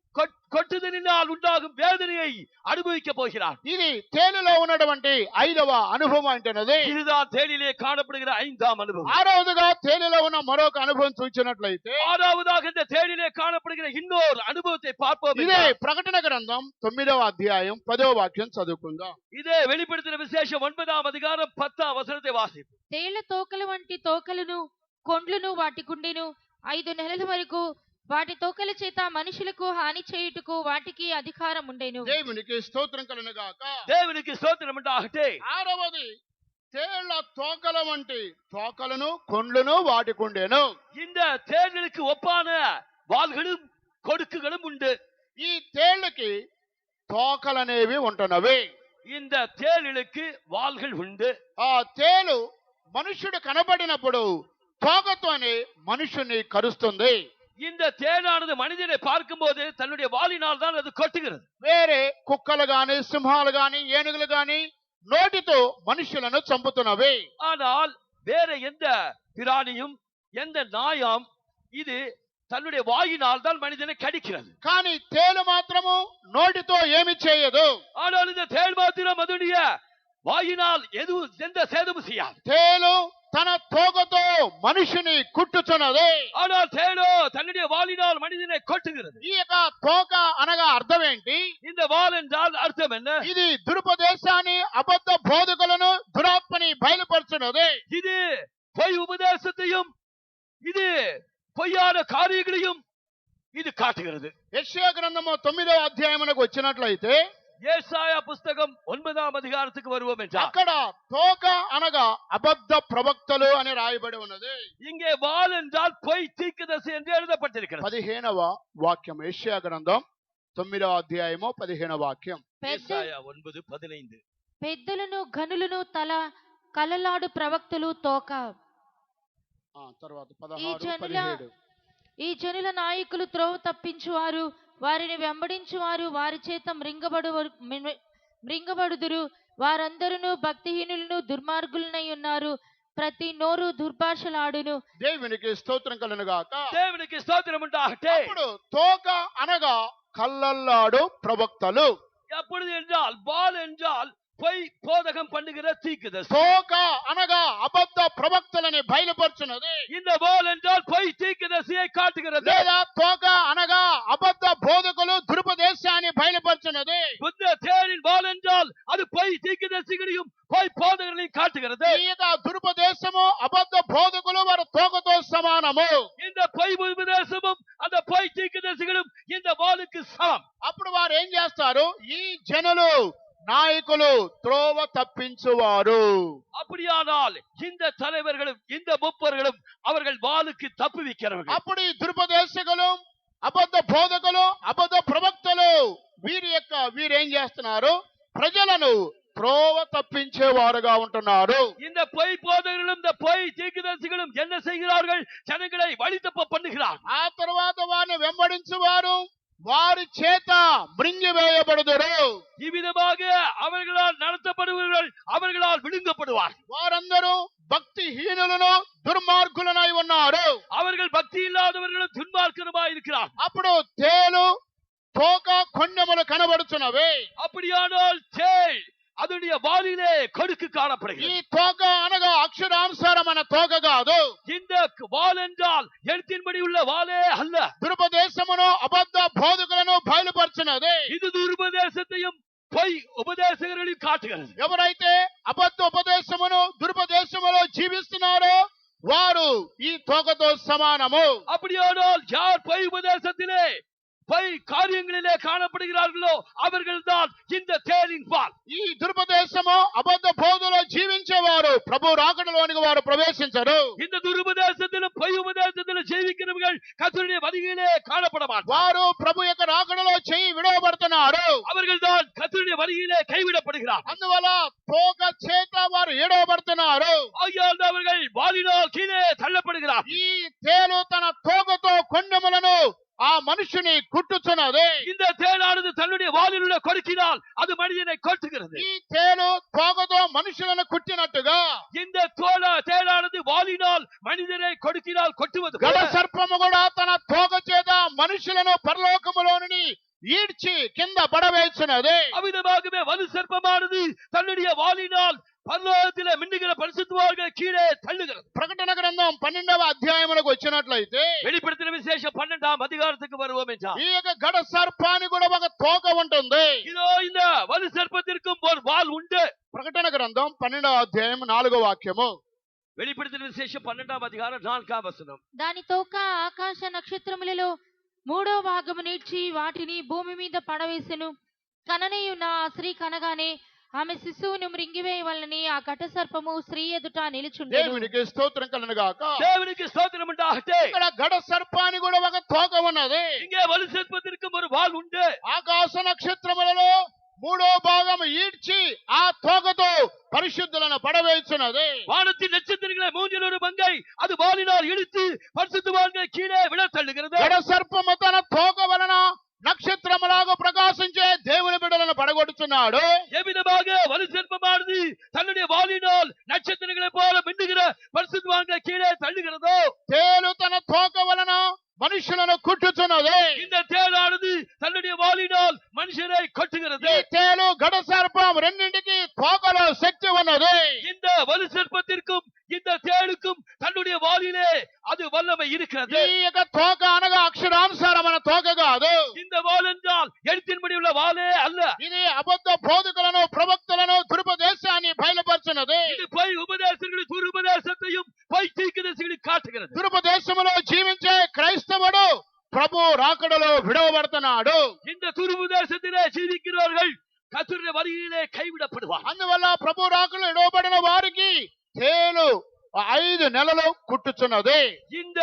கொட்டுதலினால் உண்டாகும் வேதனையை அனுபவிக்க போகிறார்.
ఇది తేలులో ఉన్నటువంటి 5వ అనుభవం అంటున్నది.
இதுதான் தேளிலே காணப்படுகிற 5ஆம் அனுபவம்.
6వదిగా తేలులో ఉన్న మరొక అనుభవం చూసినట్లయితే
6ஆவதாக இந்த தேளிலே காணப்படுகிற இன்னொரு அனுபவத்தை பார்ப்போம்.
ఇదే ప్రకటన గ్రంథం 9వ అధ్యాయం 10వ వాక్యం చదువుకుందాం.
இதே வெளிப்படுத்தின விசேஷம் 9ஆம் அதிகாரம் 10ஆம் வசனத்தை வாசிப்போம்.
తేళ్ల తోకల వంటి తోకలను కొండ్లును వాటికుండెను. 5 నెలల వరకు వాటి తోకల చేత మనుషులకు హాని చేయుటకు వాటికి అధికారం ఉండెను.
దేవునికి స్తోత్రం కలుగునుగాక.
தேவனுக்கு ஸ்தோத்திரம் உண்டாகட்ടെ.
6వది తేళ్ల తోకల వంటి తోకలను కొండ్లను వాటికుండెను.
இந்த தேள்களுக்கு ஒப்பான வாள்களும் கொடுக்குகளும் உண்டு.
ఈ తేళ్లకి తోకలనేవి ఉంటున్నవి.
இந்த தேளுக்கு வால்கள் உண்டு.
ఆ తేలు మనుషుడు కనబడినప్పుడు తోకతోనే మనుషుని కరుస్తుంది.
இந்த தேளானது மனிதனை பார்க்கும்போது தன்னுடைய வாலினால் தான் அது கொட்டுகிறது.
వేరే కుక్కలు గాని సింహాలు గాని ఏనుగులు గాని నోటితో మనుషులను చంపుతున్నవి.
ஆனால் வேற எந்த பிராணியும் எந்த நாயாம் இது தன்னுடைய வாயினால் தான் மனிதனை கடிக்கிறது.
కానీ తేలు మాత్రము నోటితో ఏమి చేయదు.
ஆனால் இந்த தேள் மாத்திரம் அதனுடைய வாயினால் எந்த சேதமும் செய்யாது.
తేలు తన తోకతో మనిషిని కుట్టుచున్నది.
ஆனால் தேளோ தன்னுடைய வாலினால் மனிதனை கொட்டுகிறது.
ఈ యొక్క తోక అనగా అర్థం ఏంటి?
இந்த வால் என்றால் அர்த்தம் என்ன?
ఇది దురుపదేశాన్ని అబద్ధ బోధకులను దురాత్మని బయలుపరుచున్నది.
இது பொய் உபதேசத்தையும் இது பொய்யான காரியங்களையும் இது காட்டுகிறது.
యెషయా గ్రంథము 9వ అధ్యాయమునకు వచ్చినట్లయితే
ஏசாயா புஸ்தகம் 9ஆம் அதிகாரத்துக்கு வருவோம் என்றால்
అక్కడ తోక అనగా అబద్ధ ప్రవక్తలు అని రాయబడి ఉన్నది.
இங்கே வால் என்றால் பொய் தீர்க்கதரிசி என்று எழுதப்பட்டிருக்கிறது.
15వ వాక్యం యెషయా గ్రంథం 9వ అధ్యాయము 15వ వాక్యం.
ஏசாயா 9:15.
పెద్దలను ఘనులను తల కలలాడు ప్రవక్తలు తోక.
తర్వాత
ఈ
16
జనుల
17.
ఈ జనుల నాయకులు త్రోవ తప్పించువారు, వారిని వెంబడించువారు వారి చేత మృంగబడుదురు. వారందరూ భక్తిహీనులను దుర్మార్గులనై ఉన్నారు. ప్రతి నోరు దుర్భాషలాడును.
దేవునికి స్తోత్రం కలుగును గాక.
தேவனுக்கு ஸ்தோத்திரம் உண்டாகட்டும்.
అప్పుడు తోక అనగా కళ్ళల్లాడు ప్రవక్తలు.
எப்பொழுது என்றால் வால் என்றால் பொய் போதகம் பண்ணுகிற தீர்க்கதரிசி.
తోక అనగా అబద్ధ ప్రవక్తలని బయలుపరుచున్నది.
இந்த வால் என்றால் பொய் தீர்க்கதரிசியை காட்டுகிறது.
లేదా తోక అనగా అబద్ధ బోధకులు దురుపదేశాన్ని బయలుపరుచున్నది.
இந்த தேளின் வால் என்றால் அது பொய் தீர்க்கதரிசிகளையும் பொய் போதகர்களையும் காட்டுகிறது.
ఈ యొక్క దురుపదేశము అబద్ధ బోధకులు వారి తోకతో సమానము.
இந்த பொய் உபதேசமும் அந்த பொய் தீர்க்கதரிசிகளும் இந்த வாளுக்கு சமம்.
అప్పుడు వారు ఏం చేస్తారు? ఈ జనులు నాయకులు త్రోవ తప్పించువారు.
அப்படியானால் இந்த தலைவர்களும் இந்த முப்பர்களும் அவர்கள் வாளுக்கு தப்புவிக்கிறவர்கள்.
అప్పుడు ఈ దురుపదేశకులు అబద్ధ బోధకులు అబద్ధ ప్రవక్తలు వీరేం చేస్తున్నారు? ప్రజలను త్రోవ తప్పించేవారుగా ఉంటున్నారు.
இந்த பொய் போதகர்களும் இந்த பொய் தீர்க்கதரிசிகளும் என்ன செய்கிறார்கள்? ஜனங்களை வழி தப்ப பண்ணுகிறார்.
ఆ తర్వాత వారిని వెంబడించువారు వారి చేత మృంగివేయబడుదురు.
இவ்விதமாக அவர்களால் நடத்தப்படுவார்கள், அவர்களால் விழுங்கப்படுவார்.
వారందరూ భక్తిహీనులను దుర్మార్గులనై ఉన్నారు.
அவர்கள் பக்தி இல்லாதவர்களும் துன்மார்க்கருமாய் இருக்கிறார்.
అప్పుడు తేలు తోక కొండములు కనబడుచున్నవి.
அப்படியானால் தேள் அதனுடைய வாலிலே கொடுக்கு
ఈ
காணப்படுகிறது.
తోక అనగా అక్షరానుసారమైన తోక కాదు.
இந்த வால் என்றால் எழுத்தின்படி உள்ள வாலே அல்ல.
దురుపదేశమును అబద్ధ బోధకులను బయలుపరుచున్నది.
இது துருபதேசத்தையும் பொய் உபதேசகர்களையும் காட்டுகிறது.
ఎవరైతే అబద్ధ ఉపదేశమును దురుపదేశములో జీవిస్తున్నారో వారు ఈ తోకతో సమానము.
அப்படியானால் யார் பொய் உபதேசத்திலே பொய் காரியங்களிலே காணப்படுகிறார்களோ அவர்கள் தான் இந்த தேளின் பால்.
ఈ దురుపదేశము అబద్ధ బోధలో జీవించేవారు ప్రభు రాకడలోనికి వారు ప్రవేశించరు.
இந்த துருபதேசத்திலும் பொய் உபதேசத்திலும் ஜீவிக்கிறவர்கள் கர்த்தருடைய வருகையிலே காணப்பட மாட்டார்கள்.
వారు ప్రభు యొక్క రాకడలో చెయ్యి విడవబడుతున్నారు.
அவர்கள் தான் கர்த்தருடைய வருகையிலே கைவிடப்படுகிறார்.
అందువల్ల తోక చేత వారు ఏడవబడుతున్నారు.
ஆகையால் அவர்கள் வாலினால் கீழே தள்ளப்படுகிறார்.
ఈ తేలు తన తోకతో కొండములను ఆ మనుషుని కుట్టుచున్నది.
இந்த தேளானது தன்னுடைய வாலில் உள்ள கொடுக்கினால் அது மனிதனை கொட்டுகிறது.
ఈ తేలు తోకతో మనుషులను కుట్టినట్టుగా
இந்த தேளானது வாலினால் மனிதனை கொடுக்கினால் கொட்டுவது
గడ
போல
సర్పము కూడా తన తోక చేత మనుషులను పరలోకములోని ఈడ్చి కింద పడవేస్తున్నది.
அவ்விதமாகவே வலு சர்ப்பமானது தன்னுடைய வாலினால் பரலோகத்திலே மின்னுகிற பரிசுத்தவான்களை கீழே தள்ளுகிறது.
ప్రకటన గ్రంథం 12వ అధ్యాయములకు వచ్చినట్లయితే
வெளிப்படுத்தின விசேஷம் 12ஆம் அதிகாரத்துக்கு வருவோம் என்றால்
ఈ యొక్క గడ సర్పానికి కూడా ఒక తోక ఉంటుంది.
இதோ இந்த வலு சர்ப்பத்திற்கும் ஒரு வால் உண்டு.
ప్రకటన గ్రంథం 12వ అధ్యాయం 4వ వాక్యము.
வெளிப்படுத்தின விசேஷம் 12ஆம் அதிகாரம் 4ஆம் வசனம்.
దాని తోక ఆకాశ నక్షత్రములలో 3వ భాగము నీడ్చి వాటిని భూమి మీద పడవేసెను. కననీయున్న ఆ స్త్రీ కనగానే ఆమె శిశువును మృంగివేయవలనని ఆ ఘట సర్పము స్త్రీ ఎదుట నిలుచుండెను.
దేవునికి స్తోత్రం కలుగును గాక.
தேவனுக்கு ஸ்தோத்திரம் உண்டாகட்ടെ.
ఇక్కడ ఘట సర్పాని కూడా ఒక తోక ఉన్నది.
இங்கே வலு சர்ப்பத்திற்கு ஒரு வால் உண்டு.
ఆకాశ నక్షత్రములలో 3వ భాగం ఈడ్చి ఆ తోకతో పరిశుద్ధులను పడవేయుచున్నది.
வானத்தின் நட்சத்திரங்களை மூன்றில் ஒரு பங்கை அது வாலினால் இழுத்து பரிசுத்தவான்களை கீழே விழ தள்ளுகிறது.
ఘట సర్పము తన తోక వలన నక్షత్రములాగా ప్రకాశించే దేవుని బిడ్డలను పడగొడుతున్నాడు.
எவ்விதமாக வலு சர்ப்பமானது தன்னுடைய வாலினால் நட்சத்திரங்களை போல மின்னுகிற பரிசுத்தவான்களை கீழே தள்ளுகிறதோ,
తేలు తన తోక వలన మనుషులను కుట్టుచున్నది.
இந்த தேளானது தன்னுடைய வாலினால் மனுஷரை கொட்டுகிறது.
ఈ తేలు ఘట సర్పం రెండింటికి తోకలో శక్తి ఉన్నది.
இந்த வலு சர்ப்பத்திற்கும் இந்த தேளுக்கும் தன்னுடைய வாலிலே அது வல்லமை இருக்கிறது.
ఈ యొక్క తోక అనగా అక్షరానుసారమైన తోక కాదు.
இந்த வால் என்றால் எழுத்தின்படி உள்ள வாலே அல்ல.
ఇది అబద్ధ బోధకులను ప్రవక్తలను దురుపదేశాన్ని బయలుపరుచున్నది.
இது பொய் உபதேசங்களை துருபதேசத்தையும் பொய் தீர்க்கதரிசிகளை காட்டுகிறது.
దురుపదేశములో జీవించే క్రైస్తవుడు ప్రభు రాకడలో విడవబడుతున్నాడు.
இந்த துருபதேசத்திலே ஜீவிக்கிறவர்கள் கர்த்தருடைய வருகையிலே கைவிடப்படுவார்.
అందువల్ల ప్రభు రాకడలో విడవబడిన వారికి తేలు 5 నెలలు కుట్టుచున్నది.
இந்த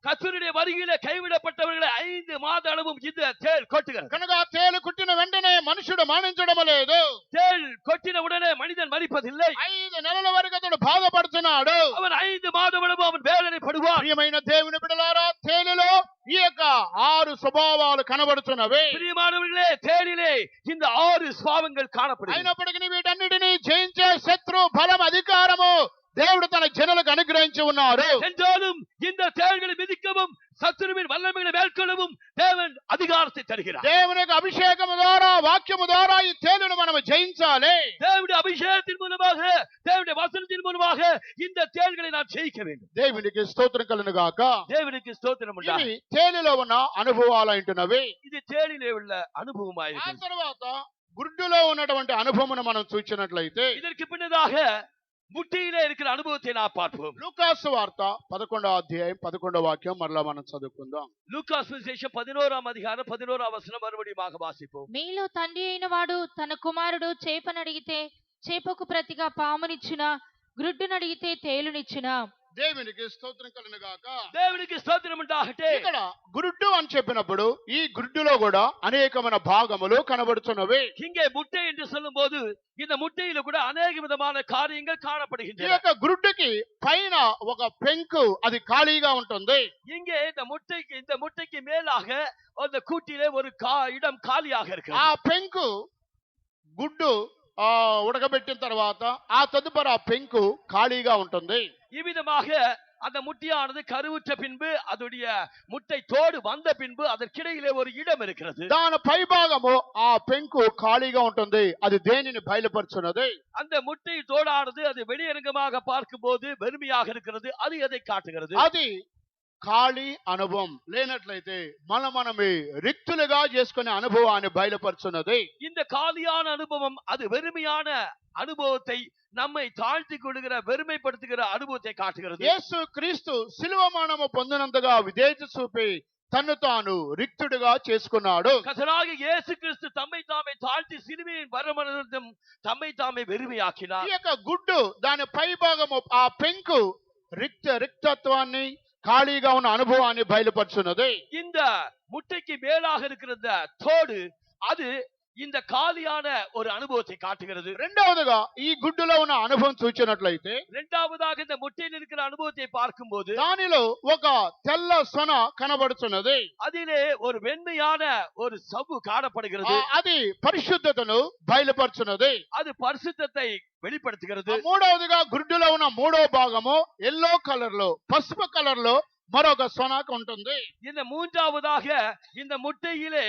கர்த்தருடைய வருகையிலே கைவிடப்பட்டவர்களை 5 மாத அளவும் இந்த தேள் கொட்டுகிறது.
కనుక ఆ తేలు కుట్టిన వెంటనే మనుషుడు మరణించడం లేదు.
தேள் கொட்டின உடனே மனிதன் மரிப்பதில்லை.
5 నెలల వరకు అతడు బాధపడుతున్నాడు.
அவன் 5 மாதம் அளவும் அவன் வேதனைப்படுவான்.
ప్రియమైన దేవుని బిడ్డలారా, తేలులో ఈ యొక్క 6 స్వభావాలు కనబడుతున్నవి.
பிரியமானவர்களே, தேளிலே இந்த 6 சுபாவங்கள் காணப்படுகிறது.
అయినప్పటికీ వీటన్నిటిని జయించే శత్రు బలం అధికారము దేవుడు తన జనులకు అనుగ్రహించి ఉన్నారు.
என்றாலும் இந்த தேள்களை மிதிக்கவும் சத்துருவின் வல்லமைகளை மேற்கொள்ளவும் தேவன் அதிகாரத்தை தருகிறார்.
దేవుని యొక్క అభిషేకము ద్వారా, వాక్యము ద్వారా ఈ తేలును మనం జయించాలి.
தேவனுடைய அபிஷேகத்தின் மூலமாக, தேவனுடைய வசனத்தின் மூலமாக இந்த தேள்களை நாம் ஜெயிக்க வேண்டும்.
దేవునికి స్తోత్రం కలుగును గాక.
தேவனுக்கு ஸ்தோத்திரம்
ఇవి
உண்டாக.
తేలులో ఉన్న అనుభవాలు అంటున్నవి.
இது தேளிலே உள்ள
ఆ
அனுபவமாயிருக்கிறது.
తర్వాత గుడ్డులో ఉన్నటువంటి అనుభవమును మనం చూసినట్లయితే
இதற்கு பின்னதாக முட்டியிலே இருக்கிற அனுபவத்தை நாம் பார்ப்போம்.
లూకాసు వార్త 11వ అధ్యాయం 11వ వాక్యం మరలా మనం చదువుకుందాం.
லூக்காஸ் விசேஷம் 11ஆம் அதிகாரம் 11ஆம் வசனம் மறுபடியும் வாசிப்போம்.
మీలో తండ్రి అయిన వాడు తన కుమారుడు చేపను అడిగితే చేపకు ప్రతిగా పామునిచ్చునా, గ్రుడ్డును అడిగితే తేలునిచ్చునా?
దేవునికి స్తోత్రం కలుగును గాక.
தேவனுக்கு ஸ்தோத்திரம் உண்டாகட்ടെ.
ఇక్కడ గురుడ్డు అని చెప్పినప్పుడు ఈ గుడ్డులో కూడా అనేకమైన భాగములు కనబడుతున్నవి.
இங்கே முட்டை என்று சொல்லும்போது இந்த முட்டையில கூட அநேக விதமான காரியங்கள்
ఈ
காணப்படுகின்றன.
యొక్క గురుడ్డుకి పైన ఒక పెంకు అది ఖాళీగా ఉంటుంది.
இங்கே இந்த முட்டைக்கு மேலாக அந்த கூட்டிலே ஒரு இடம் காலியாக
ఆ
இருக்கிறது.
పెంకు గుడ్డు ఉడకబెట్టిన తర్వాత ఆ తదుపరి ఆ పెంకు ఖాళీగా ఉంటుంది.
இவ்விதமாக அந்த முட்டையானது கருவுற்ற பின்பு அதோடைய முட்டை தோடு வந்த பின்பு அதற்கிடையிலே ஒரு இடம் இருக்கிறது.
దాని పై భాగము ఆ పెంకు ఖాళీగా ఉంటుంది. అది దేనిని బయలుపరుచున్నది?
அந்த முட்டை தோடானது அது வெளியரங்கமாக பார்க்கும் போது வெறுமையாக இருக்கிறது. அது எதை காட்டுகிறது?
అది ఖాళీ అనుభవం లేనట్లయితే మనమే రిక్తులుగా చేసుకునే అనుభవాన్ని బయలుపరుచున్నది.
இந்த காலியான அனுபவம் அது வெறுமையான அனுபவத்தை நம்மை தாழ்த்தி கொள்கிற வெறுமைப்படுத்துகிற அனுபவத்தை காட்டுகிறது.
యేసు క్రీస్తు శిలువ మరణము పొందినంతగా విధేయత చూపి తన్ను తాను రిక్తుడుగా చేసుకున్నాడు.
கர்த்தராகிய இயேசு கிறிஸ்து தம்மை தாமே தாழ்த்தி சிலுவையின் மரணம் தம்மை தாமே வெறுமையாக்கினார்.
ఈ యొక్క గుడ్డు దాని పై భాగము ఆ పెంకు రిక్తత్వాన్ని ఖాళీగా ఉన్న అనుభవాన్ని బయలుపరుచున్నది.
இந்த முட்டைக்கு மேலாக இருக்கிற இந்த தோடு அது இந்த காலியான ஒரு அனுபவத்தை காட்டுகிறது.
రెండవదిగా ఈ గుడ్డులో ఉన్న అనుభవం చూచినట్లయితే
இரண்டாவதாக இந்த முட்டையில் இருக்கிற அனுபவத்தை பார்க்கும்போது
దానిలో ఒక తెల్ల సొన కనబడుతున్నది.
அதிலே ஒரு வெண்மையான ஒரு சவ்வு காணப்படுகிறது.
అది పరిశుద్ధతను బయలుపరుచున్నది.
அது பரிசுத்தத்தை வெளிப்படுத்துகிறது.
మూడవదిగా గుడ్డులో ఉన్న మూడో భాగము ఎల్లో కలర్ లో, పసుపు కలర్ లో మరొక సొన ఉంటుంది.
இந்த மூன்றாவதாக இந்த முட்டையிலே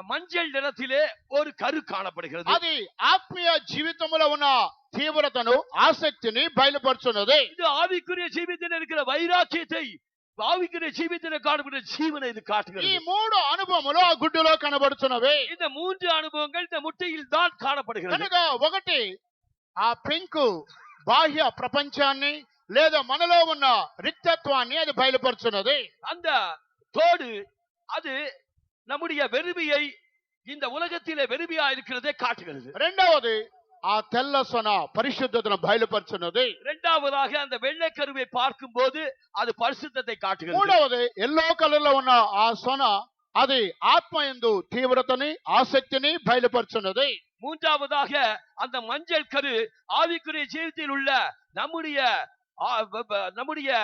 மஞ்சள் நிறத்திலே ஒரு கரு காணப்படுகிறது.
అది ఆత్మీయ జీవితంలో ఉన్న తీవ్రతను, ఆసక్తిని బయలుపరుచున్నది.
இது ஆவிக்குரிய ஜீவிதத்தில் இருக்கிற வைராக்கியத்தை, ஆவிக்குரிய ஜீவிதத்தில் காணப்படுகிற ஜீவனை இது
ఈ
காட்டுகிறது.
3 అనుభవములు ఆ గుడ్డులో కనబడుతున్నవి.
இந்த 3 அனுபவங்கள் இந்த முட்டையில் தான் காணப்படுகிறது.
కనుక ఒకటి ఆ పెంకు బాహ్య ప్రపంచాన్ని లేదా మనలో ఉన్న రిక్తత్వాన్ని అది బయలుపరుచున్నది.
அந்த தோடு அது நம்முடைய வெறுமையை, இந்த உலகத்திலே வெறுமையா இருக்கிறதை காட்டுகிறது.
రెండవది ఆ తెల్ల సొన పరిశుద్ధతను బయలుపరుచున్నది.
இரண்டாவதாக அந்த வெள்ளைக்கருவை பார்க்கும் போது அது பரிசுத்தத்தை காட்டுகிறது.
మూడవది ఎల్లో కలర్ లో ఉన్న ఆ సొన అది ఆత్మయందు తీవ్రతని ఆసక్తిని బయలుపరుచున్నది.
மூன்றாவதாக அந்த மஞ்சள் கரு ஆவிக்குரிய ஜீவிதத்தில் உள்ள நம்முடைய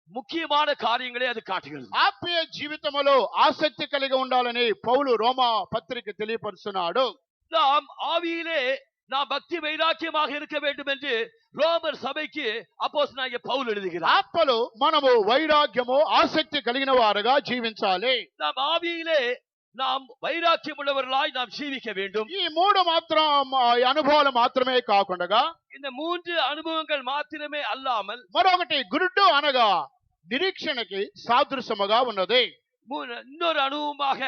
ముఖ్యమైన కార్యங்களே అది కాட்டுகிறது.
ఆత్మీయ జీవితంలో ఆసక్తి కలిగి ఉండాలని పౌలు రోమా పత్రిక తెలియపరుస్తున్నాడు.
நாம் ஆவியிலே நாம் பக்தி வைராக்கியமாக இருக்க வேண்டும் என்று ரோமர் சபைக்கு அப்போஸ்தலனாகிய பவுல் எழுதுகிறார்.
ఆత్మలో మనము వైరాగ్యము ఆసక్తి కలిగిన వారుగా జీవించాలి.
நாம் ఆవిயிலே நாம் வைராக்கியம் உள்ளவர்களாய் நாம் ஜீவிக்க வேண்டும்.
ఈ మూడు మాత్రం అనుభవాలు మాత్రమే కాకుండా
இந்த மூன்று அனுபவங்கள் மாத்திரமே அல்லாமல்
మరొకటి గురుడు అనగా నిరీక్షణకి సాదృశ్యముగా ఉన్నది.
இன்னொரு அனுபவமாக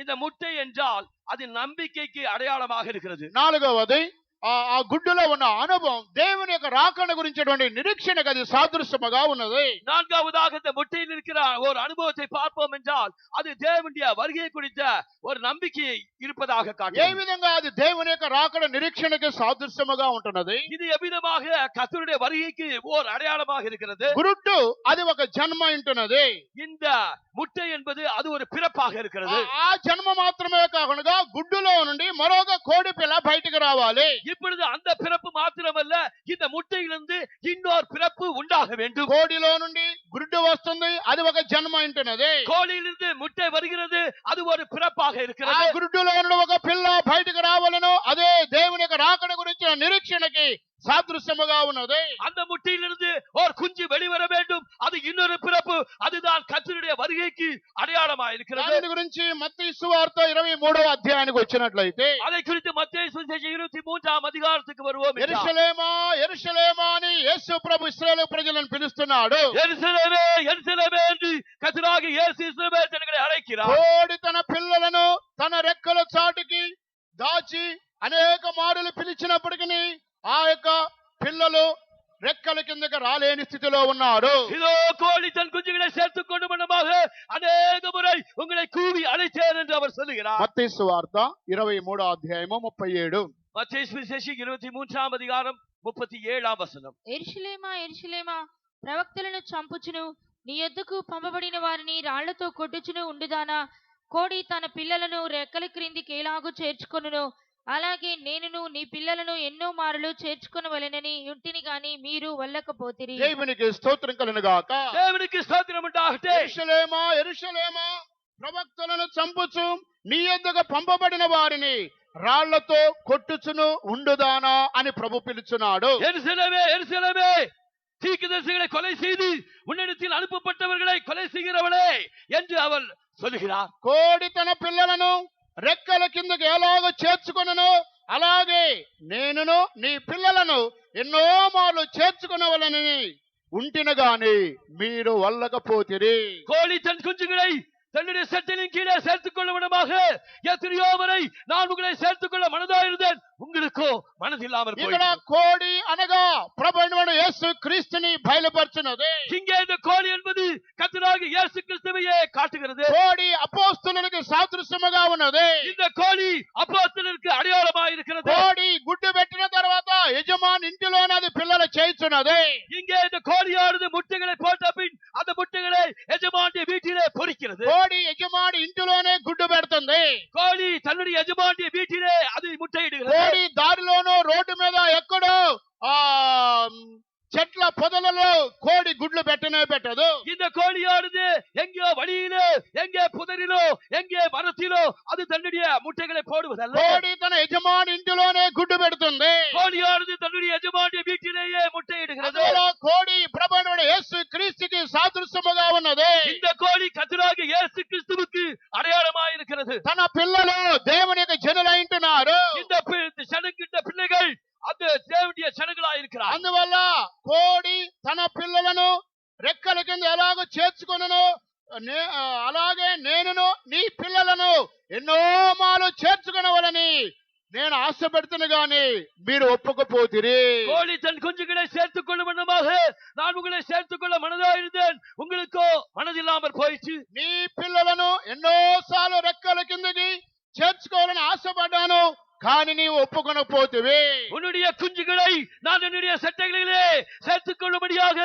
இந்த முட்டை என்றால் அது நம்பிக்கைக்கு அடையாளமாக இருக்கிறது.
నాలుగవది ఆ గుడ్డులో ఉన్న అనుభవం దేవుని యొక్క రాకడ గురించినటువంటి నిరీక్షణకు అది సాదృశ్యముగా ఉన్నది.
நான்காவதாக இந்த முட்டையில் இருக்கிற ஒரு அனுபவத்தை பார்ப்போம் என்றால் அது தேவனுடைய வருகை குறித்த ஒரு நம்பிக்கை இருப்பதாக
ఏ
காட்டுகிறது.
విధంగా అది దేవుని యొక్క రాకడ నిరీక్షణకి సాదృశ్యముగా ఉంటున్నది.
இது எவ்விதமாக கர்த்தருடைய வருகைக்கு ஒரு அடையாளமாக இருக்கிறது.
గురుడు అది ఒక జన్మ ఉంటున్నది.
இந்த முட்டை என்பது அது ஒரு பிறப்பாக இருக்கிறது.
ఆ జన్మ మాత్రమే కాకుండా గుడ్డులో నుండి మరొక కోడి పిల్ల బయటికి రావాలి.
இப்பொழுது அந்த பிறப்பு மாத்திரமல்ல, இந்த முட்டையிலிருந்து இன்னொரு பிறப்பு உண்டாக வேண்டும்.
కోడిలో నుండి గుడ్డు వస్తుంది, అది ఒక జన్మ ఉంటున్నది.
கோழியிலிருந்து முட்டை வருகிறது, அது ஒரு பிறப்பாக
ఆ
இருக்கிறது.
గుడ్డులో నుండి ఒక పిల్ల బయటికి రావాలను, అదే దేవుని యొక్క రాకడ గురించిన నిరీక్షణకి సాదృశ్యముగా ఉన్నది.
அந்த முட்டையிலிருந்து ஒரு குஞ்சு வெளிவர வேண்டும், அது இன்னொரு பிறப்பு, அதுதான் கர்த்தருடைய வருகைக்கு அடையாளமாக இருக்கிறது.
దాని గురించి మత్తయి సువార్త 23వ అధ్యాయానికి వచ్చినట్లయితే
அதை குறித்து மத்தேயு சுவிசேஷம் 23ஆம் அதிகாரத்துக்கு வருவோம்.
యెరూషలేమా యెరూషలేమా అని యేసు ప్రభు ఇశ్రాయేలు ప్రజలను పిలుస్తున్నాడు.
எருசலேமே எருசலேமே என்று கர்த்தராகிய இயேசு இஸ்ரவேல் ஜனங்களை அழைக்கிறார்.
కోడి తన పిల్లలను తన రెక్కల చాటుకి దాచి అనేక మారులు పిలిచినప్పటికీ ఆ యొక్క పిల్లలు రెక్కల కిందకి రాలేని స్థితిలో ఉన్నారు.
இதோ கோழி தன் குஞ்சுகளை சேர்த்துக் கொண்டு மனமாக அநேக முறை உங்களை கூவி அழைத்தேன் என்று அவர் சொல்லுகிறார்.
మత్తయి సువార్త 23వ అధ్యాయము 37.
மத்தேயு சுவிசேஷம் 23ஆம் அதிகாரம் 37ஆம் வசனம்.
యెరూషలేమా యెరూషలేమా, ప్రవక్తలను చంపుచును నీ యొద్దకు పంపబడిన వారిని రాళ్లతో కొట్టుచును ఉండుదానా? కోడి తన పిల్లలను రెక్కల క్రిందికి ఎలాగూ చేర్చుకొనును, అలాగే నేనును నీ పిల్లలను ఎన్నో మారులు చేర్చుకొనవలెనని యుంటిని గాని మీరు వెళ్ళకపోతిరి.
దేవునికి స్తోత్రం కలుగును గాక.
தேவனுக்கு ஸ்தோத்திரம் உண்டாகட்டும்.
యెరూషలేమా యెరూషలేమా, ప్రవక్తలను చంపుచు నీ యొద్దకు పంపబడిన వారిని రాళ్లతో కొట్టుచును ఉండుదానా అని ప్రభు పిలుచున్నాడు.
எருசலேமே எருசலேமே, தீர்க்கதரிசிகளை கொலை செய்து உன்னிடத்தில் அனுப்பப்பட்டவர்களை கொலை செய்கிறவளே என்று அவர் சொல்லுகிறார்.
కోడి తన పిల్లలను రెక్కల కిందకి ఎలాగో చేర్చుకొనను, అలాగే నేనును నీ పిల్లలను ఎన్నో మార్లు చేర్చుకునవలనని ఉంటిన గాని మీరు వల్లకపోతిరి.
கோழி தன் குஞ்சுகளை தன்னுடைய சட்டிலின் கீழே சேர்த்துக் கொள்ள விடமாக எத்தனையோ முறை நான் உங்களை சேர்த்துக் கொள்ள மனதாயிருந்தேன், உங்களுக்கோ மனதில்லாமல்
ఇక్కడ
போயிற்று.
కోడి అనగా ప్రభువైన యేసు క్రీస్తుని బయలుపరుచున్నది.
இங்கே இந்த கோழி என்பது கர்த்தராகிய இயேசு கிறிஸ்துவையே காட்டுகிறது.
కోడి అపోస్తలులకు సాదృశ్యముగా ఉన్నది.
இந்த கோழி அப்போஸ்தலருக்கு அடையாளமாக இருக்கிறது.
కోడి గుడ్డు పెట్టిన తర్వాత యజమాని ఇంటిలోనే అది పిల్లలు చేయించున్నది.
இங்கே இந்த கோழியானது முட்டைகளை போட்ட பின் அந்த முட்டைகளை எஜமானுடைய வீட்டிலே பொரிக்கிறது.
కోడి యజమాని ఇంటిలోనే గుడ్డు పెడుతుంది.
கோழி தன்னுடைய எஜமானுடைய வீட்டிலே அது முட்டையிடுகிறது.
కోడి దారిలోనో రోడ్డు మీద ఎక్కడో ఆ చెట్ల పొదలలో కోడి గుడ్లు పెట్టనే పెట్టదు.
இந்த கோழியானது எங்கே வழியிலோ எங்கே புதரிலோ எங்கே மரத்திலோ அது தன்னுடைய முட்டைகளை போடுவதல்ல.
కోడి తన యజమాని ఇంటిలోనే గుడ్డు పెడుతుంది.
கோழியானது தன்னுடைய எஜமானுடைய வீட்டிலேயே முட்டையிடுகிறது.
అందువల్ల కోడి ప్రభువైన యేసు క్రీస్తుకి సాదృశ్యముగా ఉన్నది.
இந்த கோழி கர்த்தராகிய இயேசு கிறிஸ்துவுக்கு அடையாளமாக இருக்கிறது.
తన పిల్లలు దేవుని యొక్క జనులైంటున్నారు.
இந்த சனங்கிட்ட பிள்ளைகள் அந்த தேவனுடைய சனங்களாக இருக்கிறார்.
అందువల్ల కోడి తన పిల్లలను రెక్కల కింద ఎలాగో చేర్చుకొనను, అలాగే నేనును నీ పిల్లలను ఎన్నో మాలు చేర్చుకొనవలని నేను ఆశపడుతున్నా గాని మీరు ఒప్పుకపోతిరి.
கோழி தன் குஞ்சுகளை சேர்த்துக் கொள்ளும் வண்ணமாக நான் உங்களை சேர்த்துக் கொள்ள மனதாயிருந்தேன், உங்களுக்கோ மனதில்லாமல் போயிற்று.
నీ పిల్లలను ఎన్నోసార్లు రెక్కల కిందకి చేర్చుకోవాలని ఆశపడ్డాను, కానీ నీవు ఒప్పుకొనకపోతివి.
உன்னுடைய குஞ்சுகளை நான் என்னுடைய சட்டைகளிலே சேர்த்துக் கொள்ளும்படியாக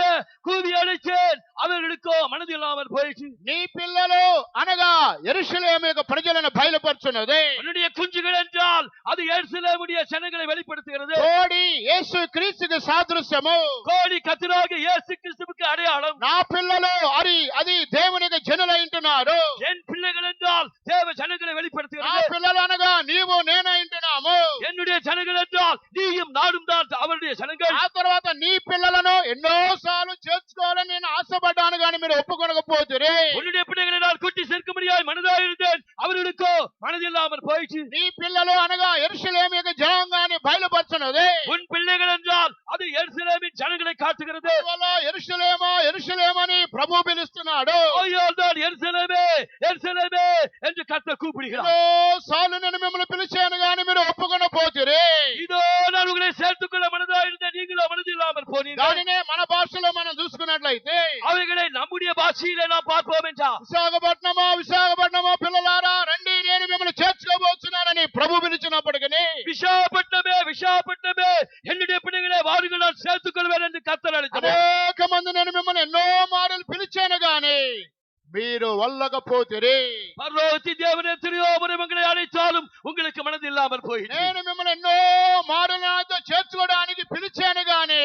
கூவி அழைத்தேன், அவர்களுக்கோ மனதில்லாமல் போயிற்று.
నీ పిల్లలు అనగా యెరూషలేము యొక్క ప్రజలను బయలుపరుచున్నది.
உன்னுடைய குஞ்சுகள் என்றால் அது எருசலேமுடைய ஜனங்களை வெளிப்படுத்துகிறது.
కోడి యేసు క్రీస్తుకు సాదృశ్యము.
கோடி கர்த்தராகிய இயேசு கிறிஸ்துவுக்கு அடையாளம்.
నా పిల్లలు అది దేవుని యొక్క జనులై ఉంటున్నారు.
என் பிள்ளைகள் என்றால் தேவ ஜனங்களை
నా
வெளிப்படுத்துகிறது.
పిల్లలు అనగా నీవు నేనై ఉంటున్నాము.
என்னுடைய ஜனங்கள் என்றால் நீயும் நானும் தான் அவருடைய ஜனங்கள்.
ఆ తర్వాత నీ పిల్లలను ఎన్నోసార్లు చేర్చుకోవాలని నేను ఆశపడ్డాను, కానీ మీరు ఒప్పుకొనకపోతురే.
உன்னுடைய பிள்ளைகளை நான் கூட்டி சேர்க்கும்படியாய் மனதாயிருந்தேன், அவர்களுக்கோ மனதில்லாமல் போயிற்று.
నీ పిల్లలు అనగా యెరూషలేము యొక్క జనాంగాన్ని బయలుపరచున్నది.
உன் பிள்ளைகள் என்றால் அது எருசலேமின் ஜனங்களை காட்டுகிறது.
యెరూషలేమా యెరూషలేమా అని ప్రభువు పిలుస్తున్నాడు.
ஐயோ நான் எருசலேமே எருசலேமே என்று கர்த்தர் கூப்பிடுகிறார்.
ఎన్నోసార్లు నేను మిమ్మల్ని పిలిచాను, కానీ మీరు ఒప్పుకొనకపోతురే.
இதோ நான் உங்களை சேர்த்துக் கொள்ள மனதாயிருந்தேன், நீங்களோ மனதில்லாமல் போனீர்கள்.
దానినే మన భాషలో మనం చూసుకున్నట్లయితే,
அவைகளை நம்முடைய பாஷையிலே நாம் பார்ப்போம் என்றால்,
విశాఖపట్నమో పిల్లలారా రండి, నేను మిమ్మల్ని చేర్చుకోబోతున్నానని ప్రభు పిలిచినప్పటికీ
விஷாப்பட்டமே என்னுடைய பிள்ளைகளை வாருங்கள், நான் சேர்த்துக் கொள்வேன் என்று கர்த்தர் அழைத்தார்.
అనేక మంది నేను మిమ్మల్ని ఎన్నో మాటలు పిలిచాను, గాని మీరు వల్లకపోతిరి.
பரலோகத்தின் தேவனே எத்தனையோ முறை உங்களை அழைத்தாலும் உங்களுக்கு மனதில்லாமல் போயிற்று.
నేను మిమ్మల్ని ఎన్నో మాటలు నాతో చేర్చుకోవడానికి పిలిచాను, గాని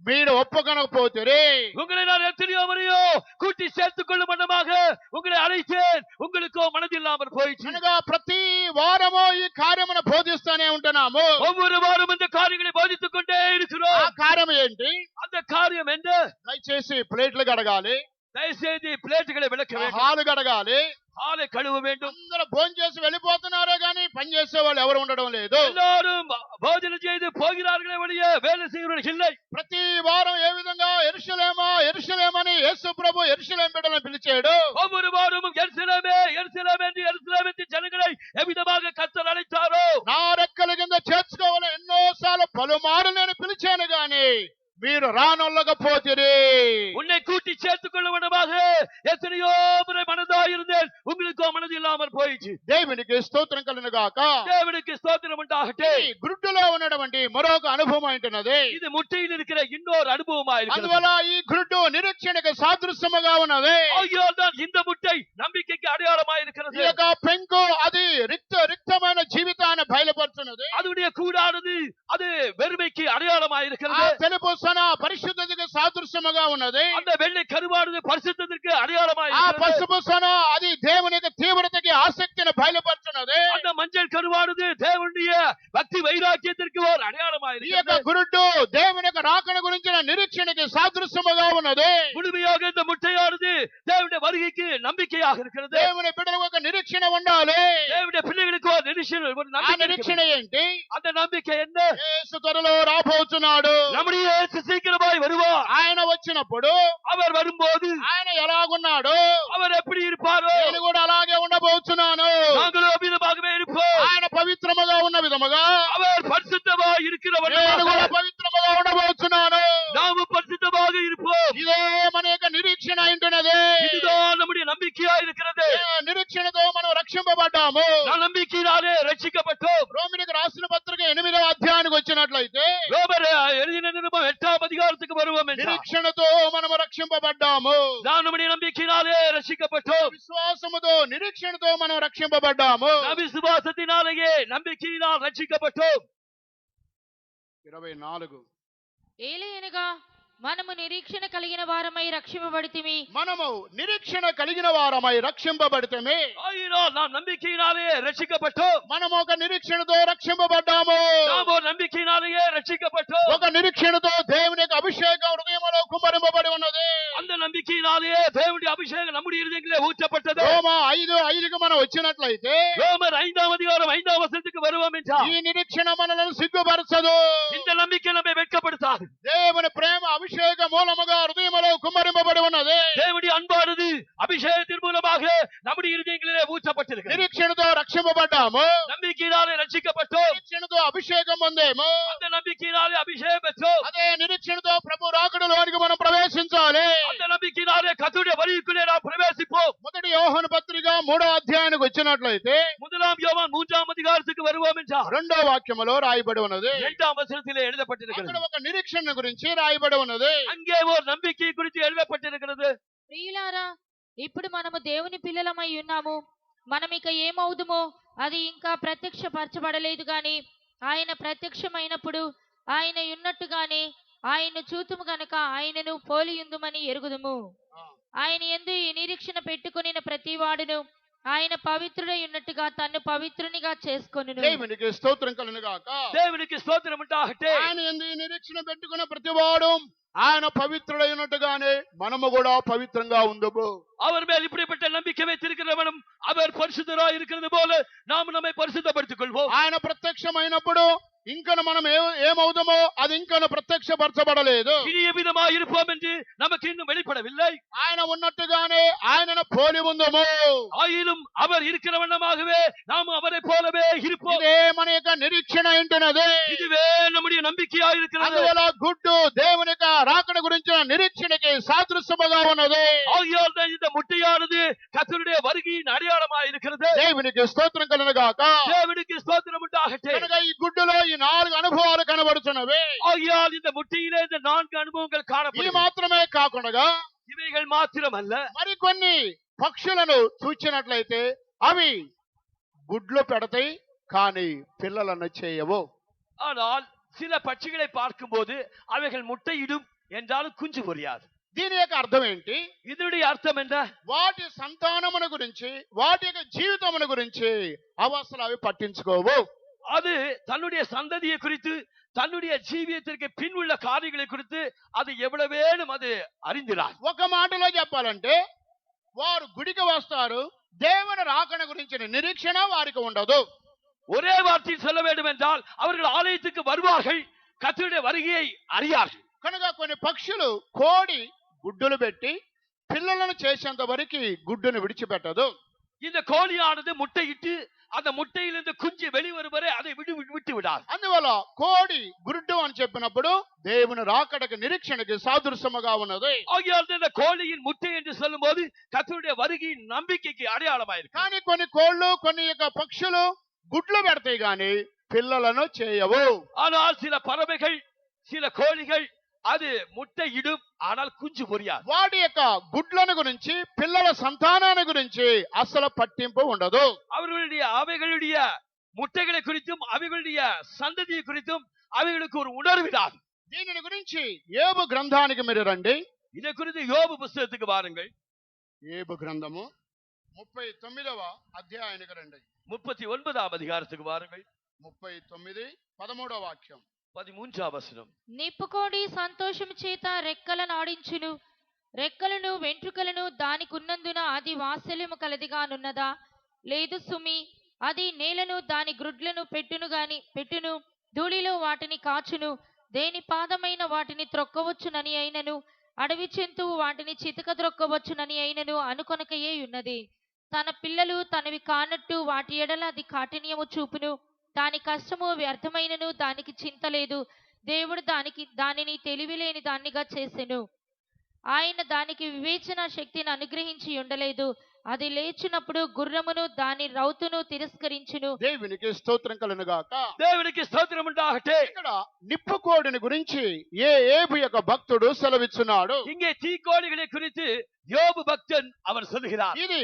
మీరు ఒప్పుకొనకపోతిరి.
உங்களை நான் எத்தனையோ முறையோ கூட்டி சேர்த்துக் கொள்ளும் வண்ணமாக உங்களை அழைத்தேன், உங்களுக்கோ மனதில்லாமல் போயிற்று.
అనగా ప్రతి వారము ఈ కార్యమును బోధిస్తూనే ఉంటున్నాము.
ஒவ்வொரு வாரம் இந்த காரியங்களை போதித்துக் கொண்டே
ఆ
இருக்கிறோம்.
కార్యం ఏంటి?
அந்த காரியம் என்ன?
దయచేసి ప్లేట్లు కడగాలి,
தயவுசெய்து பிளேட்டுகளை விளக்க வேண்டும்,
హాలు కడగాలి.
ஆளை கழுவ வேண்டும்.
అందరూ భోజనం చేసి వెళ్ళిపోతున్నారే, కానీ పని చేసే వాళ్ళు ఎవరు ఉండడం లేదు.
எல்லாரும் போஜனம் செய்து போகிறார்களே ஒழிய வேலை செய்கிறவர்கள் இல்லை.
ప్రతి వారం ఏ విధంగా యెరూషలేమని యేసు ప్రభు యెరూషలేము బిడ్డలను పిలిచాడు.
ஒவ்வொரு வாரமும் எருசலேமே எருசலேமே என்று எருசலேமின் ஜனங்களை எவ்விதமாக கர்த்தர் அழைத்தாரோ,
నా రెక్కల కింద చేర్చుకోవాలని ఎన్నోసార్లు పలుమార్లు నేను పిలిచాను, గాని మీరు రానొల్లకపోతిరి.
உன்னை கூட்டி சேர்த்துக் கொள்ள வேண்டுமாக எத்தனையோ முறை மனதாயிருந்தேன், உங்களுக்கோ மனது இல்லாமல் போயிடுச்சு.
దేవునికి స్తోత్రం కలుగును గాక.
தேவனுக்கு ஸ்தோத்திரம் உண்டாகட்டும்.
ఈ గురుడులో ఉన్నటువంటి మరొక అనుభవం ఏంటన్నది,
இது முட்டையில் இருக்கிற இன்னொரு அனுபவமா இருக்கிறது.
అందువల్ల ఈ గురుడు నిరీక్షణకు సాదృశ్యముగా ఉన్నది.
ஐயோ தான் இந்த முட்டை நம்பிக்கைக்கு அடையாளமா இருக்கிறது.
ఈ యొక్క పెంకు అది రిక్తమైన జీవితాన్ని బయలుపరుచున్నది.
அதனுடைய கூடானது அது வெறுமைக்கு அடையாளமா
ఆ
இருக்கிறது.
తెలుపు సన పరిశుద్ధతకు సాదృశ్యముగా ఉన్నది.
அந்த வெள்ளை கருவானது பரிசுத்தத்திற்கு அடையாளமா
ఆ
இருக்கிறது.
పసుపు సన అది దేవుని యొక్క తీవ్రతకి ఆసక్తిని బయలుపరుచున్నది.
அந்த மஞ்சள் கருவானது தேவனுடைய பக்தி வைராக்கியத்திற்கு ஒரு அடையாளமா
ఈ యొక్క
இருக்கிறது.
గురుడు దేవుని యొక్క రాకడ గురించిన నిరీక్షణకి సాదృశ్యముగా ఉన్నది.
முழுமையாக இந்த முட்டையானது தேவனுடைய வருகைக்கு நம்பிக்கையாக இருக்கிறது.
దేవుని బిడ్డలకు ఒక నిరీక్షణ ఉండాలి.
தேவனுடைய பிள்ளைகளுக்கு ஒரு
ఆ
நம்பிக்கை
నిరీక్షణ
இருக்கிறது.
ఏంటి?
அந்த நம்பிக்கை என்ன?
యేసు త్వరలో రాబోతున్నాడు.
நம்முடைய இயேசு சீக்கிரமாய் வருவார்.
ఆయన వచ్చినప్పుడు
அவர் வரும்போது
ఆయన ఎలాగున్నాడు?
அவர் எப்படி இருப்பாரோ
నేను కూడా అలాగే ఉండబోతున్నాను.
நாங்களும் அவ்விதமாகவே இருப்போம்.
ఆయన పవిత్రముగా ఉన్న విధముగా
அவர் பரிசுத்தமாய் இருக்கிறவர்.
నేను కూడా పవిత్రముగా ఉండబోతున్నాను.
நாமும் பரிசுத்தமாக இருப்போம்.
ఇదే మన యొక్క నిరీక్షణ ఉంటున్నది.
இதுதான் நம்முடைய நம்பிக்கையா இருக்கிறது.
నిరీక్షణతో మనం రక్షింపబడ్డాము.
நான் நம்பிக்கையினாலே ரட்சிக்கப்பட்டோம்.
రోమిలకు రాసిన పత్రిక 8వ అధ్యాయానికి వచ్చినట్లయితే,
ரோமர் எழுதின நிருபம் 8ஆம் அதிகாரத்துக்கு வருவோம் என்றார்.
నిరీక్షణతో మనము రక్షింపబడ్డాము.
நான் நம்முடைய நம்பிக்கையினாலே ரட்சிக்கப்பட்டோம்.
విశ్వాసముతో నిరీక్షణతో మనం రక్షింపబడ్డాము.
நாம் விசுவாசத்தினாலேயே நம்பிக்கையினால் ரட்சிக்கப்பட்டோம்.
24
ఏలయనగా మనము నిరీక్షణ కలిగిన వారమై రక్షింపబడితిమి.
మనము నిరీక్షణ కలిగిన వారమై రక్షింపబడితమే.
ஆயினால் நாம் நம்பிக்கையினாலேயே ரட்சிக்கப்பட்டோம்.
మనము ఒక నిరీక్షణతో రక్షింపబడ్డాము.
நாம் ஒரு நம்பிக்கையினாலேயே ரட்சிக்கப்பட்டோம்.
ఒక నిరీక్షణతో దేవుని యొక్క అభిషేకం హృదయములో కుమ్మరింపబడి ఉన్నది.
அந்த நம்பிக்கையினாலேயே தேவனுடைய அபிஷேகம் நம்முடைய இருதயங்களிலே ஊற்றப்பட்டது.
రోమా 5:5కి మనం వచ్చినట్లయితే,
ரோமர் 5ஆம் அதிகாரம் 5ஆம் வசனத்துக்கு வருவோம் என்றார்.
ఈ నిరీక్షణ మనలను సిగ్గుపరచదు.
இந்த நம்பிக்கை நம்மை வெட்கப்படுத்தாது.
దేవుని ప్రేమ అభిషేక మూలముగా హృదయములో కుమ్మరింపబడి ఉన్నది.
தேவனுடைய அன்பானது அபிஷேகத்தின் மூலமாக நம்முடைய இருதயங்களிலே ஊற்றப்பட்டிருக்கிறது.
నిరీక్షణతో రక్షింపబడ్డాము.
நம்பிக்கையினாலே ரட்சிக்கப்பட்டோம்.
నిరీక్షణతో అభిషేకం పొందేము.
அந்த நம்பிக்கையினாலே அபிஷேகம் பெற்றோம்.
అదే నిరీక్షణతో ప్రభు రాకడలోనికి మనం ప్రవేశించాలి.
அந்த நம்பிக்கையினாலே கர்த்தருடைய வருகைக்குள்ளே நாம் பிரவேசிப்போம்.
మొదటి యోహాను పత్రిక 3వ అధ్యాయానికి వచ్చినట్లయితే
முதலாம் யோவான் 3ஆம் அதிகாரத்துக்கு வருவோம் என்றால்
2వ వాక్యములో రాయబడి ఉన్నది.
2ஆம் வசனத்திலே
అక్కడ
எழுதப்பட்டிருக்கிறது.
ఒక నిరీక్షణ గురించి రాయబడి ఉన్నది.
அங்கே ஒரு நம்பிக்கை குறித்து எழுதப்பட்டிருக்கிறது.
ప్రియులారా, ఇప్పుడు మనము దేవుని పిల్లలమై ఉన్నాము. మనం ఇక ఏమవుదుమో అది ఇంకా ప్రత్యక్షపరచబడలేదు గాని ఆయన ప్రత్యక్షమైనప్పుడు ఆయన ఉన్నట్టుగానే ఆయన్ను చూతుము గనక ఆయనను పోలియుందుమని ఎరుగుదుము. ఆయన యందు ఈ నిరీక్షణ పెట్టుకొనిన ప్రతివాడును ఆయన పవిత్రుడై ఉన్నట్టుగా తన్ను పవిత్రునిగా చేసుకొనును.
దేవునికి స్తోత్రం కలుగును గాక.
தேவனுக்கு ஸ்தோத்திரம் உண்டாகட்ടെ.
ఆయన యందు ఈ నిరీక్షణ పెట్టుకున్న ప్రతివాడు ఆయన పవిత్రుడైనట్టుగానే మనము కూడా పవిత్రంగా ఉందము.
அவர் மேல் இப்படிப்பட்ட நம்பிக்கை வைத்திருக்கிறவனும் அவர் பரிசுத்தராய் இருக்கிறது போல நாம் நம்மை பரிசுத்தப்படுத்திக் கொள்வோம்.
ఆయన ప్రత్యక్షమైనప్పుడు ఇంకను మనం ఏమవుదామో అది ఇంకను ప్రత్యక్షపరచబడలేదు.
இனிய விதமாய் இருப்போம் என்று நமக்கு இன்னும் வெளிப்படவில்லை.
ఆయన ఉన్నట్టుగానే ఆయనను పోలి ఉందము.
ஆயினும் அவர் இருக்கிற வண்ணமாகவே நாம் அவரை போலவே இருப்போம்.
ఇదే మన యొక్క నిరీక్షణ ఏంటన్నది.
இதுவே நம்முடைய நம்பிக்கையாய் இருக்கிறது.
అందువల్ల గుడ్డు దేవుని యొక్క రాకడ గురించిన నిరీక్షణకి సాదృశ్యముగా ఉన్నది.
ஆகையால் தான் இந்த முட்டையானது கர்த்தருடைய வருகையின் அடையாளமாய் இருக்கிறது.
దేవునికి స్తోత్రం కలుగును గాక.
தேவனுக்கு ஸ்தோத்திரம் உண்டாகட்టే.
కనుక ఈ గుడ్డులో ఈ 4 అనుభవాలు కనబడుతున్నవి.
ஆகையால் இந்த முட்டையிலே இந்த 4 அனுபவங்கள்
ఇది
காணப்படுகிறது.
మాత్రమే కాకుండా
இவைகள் மாத்திரமல்ல,
మరికొన్ని పక్షులను చూచినట్లయితే అవి గుడ్లు పెడతాయి కానీ పిల్లలను చేయవు.
ஆனால் சில பட்சிகளை பார்க்கும்போது அவைகள் முட்டையிடும் என்றாலும் குஞ்சு பொரியாது.
దీని యొక్క అర్థం ఏంటి?
இதனுடைய அர்த்தம் என்ன?
వాటి సంతానమును గురించి వాటి యొక్క జీవితమును గురించి అసలు అవి పట్టించుకోవు.
அது தன்னுடைய சந்ததியை குறித்து தன்னுடைய ஜீவியத்திற்கு பின் உள்ள காரியங்களை குறித்து அது எவ்வளவேனும் அது அறிந்திரார்.
ఒక మాటలో చెప్పాలంటే వారు గుడికి వస్తారు, దేవుని రాకడ గురించిన నిరీక్షణ వారికి ఉండదు.
ஒரே வார்த்தையில் சொல்ல வேண்டும் என்றால் அவர்கள் ஆலயத்துக்கு வருவார்கள், கர்த்தருடைய வருகையை அறியார்கள்.
కనుక కొన్ని పక్షులు కోడి గుడ్డులు పెట్టి పిల్లలను చేసేంత వరకు గుడ్డును విడిచిపెట్టదు.
இந்த கோழியானது முட்டையிட்டு அந்த முட்டையிலிருந்து குஞ்சு வெளிவரும் வரை அதை விட்டு விடாது.
అందువల్ల కోడి గుడ్డు అని చెప్పినప్పుడు దేవుని రాకడకు నిరీక్షణకి సాదృశ్యముగా ఉన్నది.
ஆகையால் இந்த கோழியின் முட்டை என்று சொல்லும் போது கர்த்தருடைய வருகையின் நம்பிக்கைக்கு அடையாளமாயிருக்கு.
కానీ కొన్ని కోళ్ళు కొన్ని యొక్క పక్షులు గుడ్లు పెడతాయి గాని పిల్లలను చేయవు.
ஆனால் சில பறவைகள் சில கோழிகள் அது முட்டை இடும் ஆனால் குஞ்சு பொரியாது.
వాటి యొక్క గుడ్లను గురించి పిల్లల సంతానాన్ని గురించి అసలు పట్టింపు ఉండదు.
அவைகளுடைய முட்டைகளை குறித்தும் அவைகளுடைய சந்ததியை குறித்தும் அவைகளுக்கு ஒரு உணர்விடாது.
దీనిని గురించి యోబు గ్రంథానికి మీరు రండి.
இதை குறித்து யோபு புஸ்தகத்துக்கு வாருங்கள்.
యోబు గ్రంథము 39వ అధ్యాయానికి రండి.
39ஆம் அதிகாரத்துக்கு வாருங்கள்.
39 13వ వాక్యం.
13ஆம் வசனம்.
నిప్పుకోడి సంతోషము చేత రెక్కలను ఆడించును, రెక్కలను వెంట్రుకలను దానికున్నందున అది వాత్సల్యము కలదిగానున్నదా? లేదు సుమి, అది నేలను దాని గ్రుడ్లను పెట్టును, ధూళిలో వాటిని కాచును, దేని పాదమైన వాటిని త్రొక్కవచ్చునని అయినను, అడవి జంతువు వాటిని చితక త్రొక్కవచ్చునని అయినను అనుకొనకయే ఉన్నది. తన పిల్లలు తనవి కానట్టు వాటి ఎడల అది కాఠిన్యము చూపును, దాని కష్టము వ్యర్థమైనను దానికి చింత లేదు. దేవుడు దానిని తెలివిలేని దానిగా చేసెను, ఆయన దానికి వివేచన శక్తిని అనుగ్రహించి ఉండలేదు. అది లేచినప్పుడు గుర్రమును దాని రౌతును తిరస్కరించును.
దేవునికి స్తోత్రం కలుగును గాక.
దేవునికి స్తోత్రం ఉండాగట్టే.
ఇక్కడ నిప్పుకోడిని గురించి యోబు యొక్క భక్తుడు సెలవిస్తున్నాడు.
இங்கே தீக்கோழிகளை குறித்து யோபு பக்தன் அவர் சொல்கிறார்.
ఇది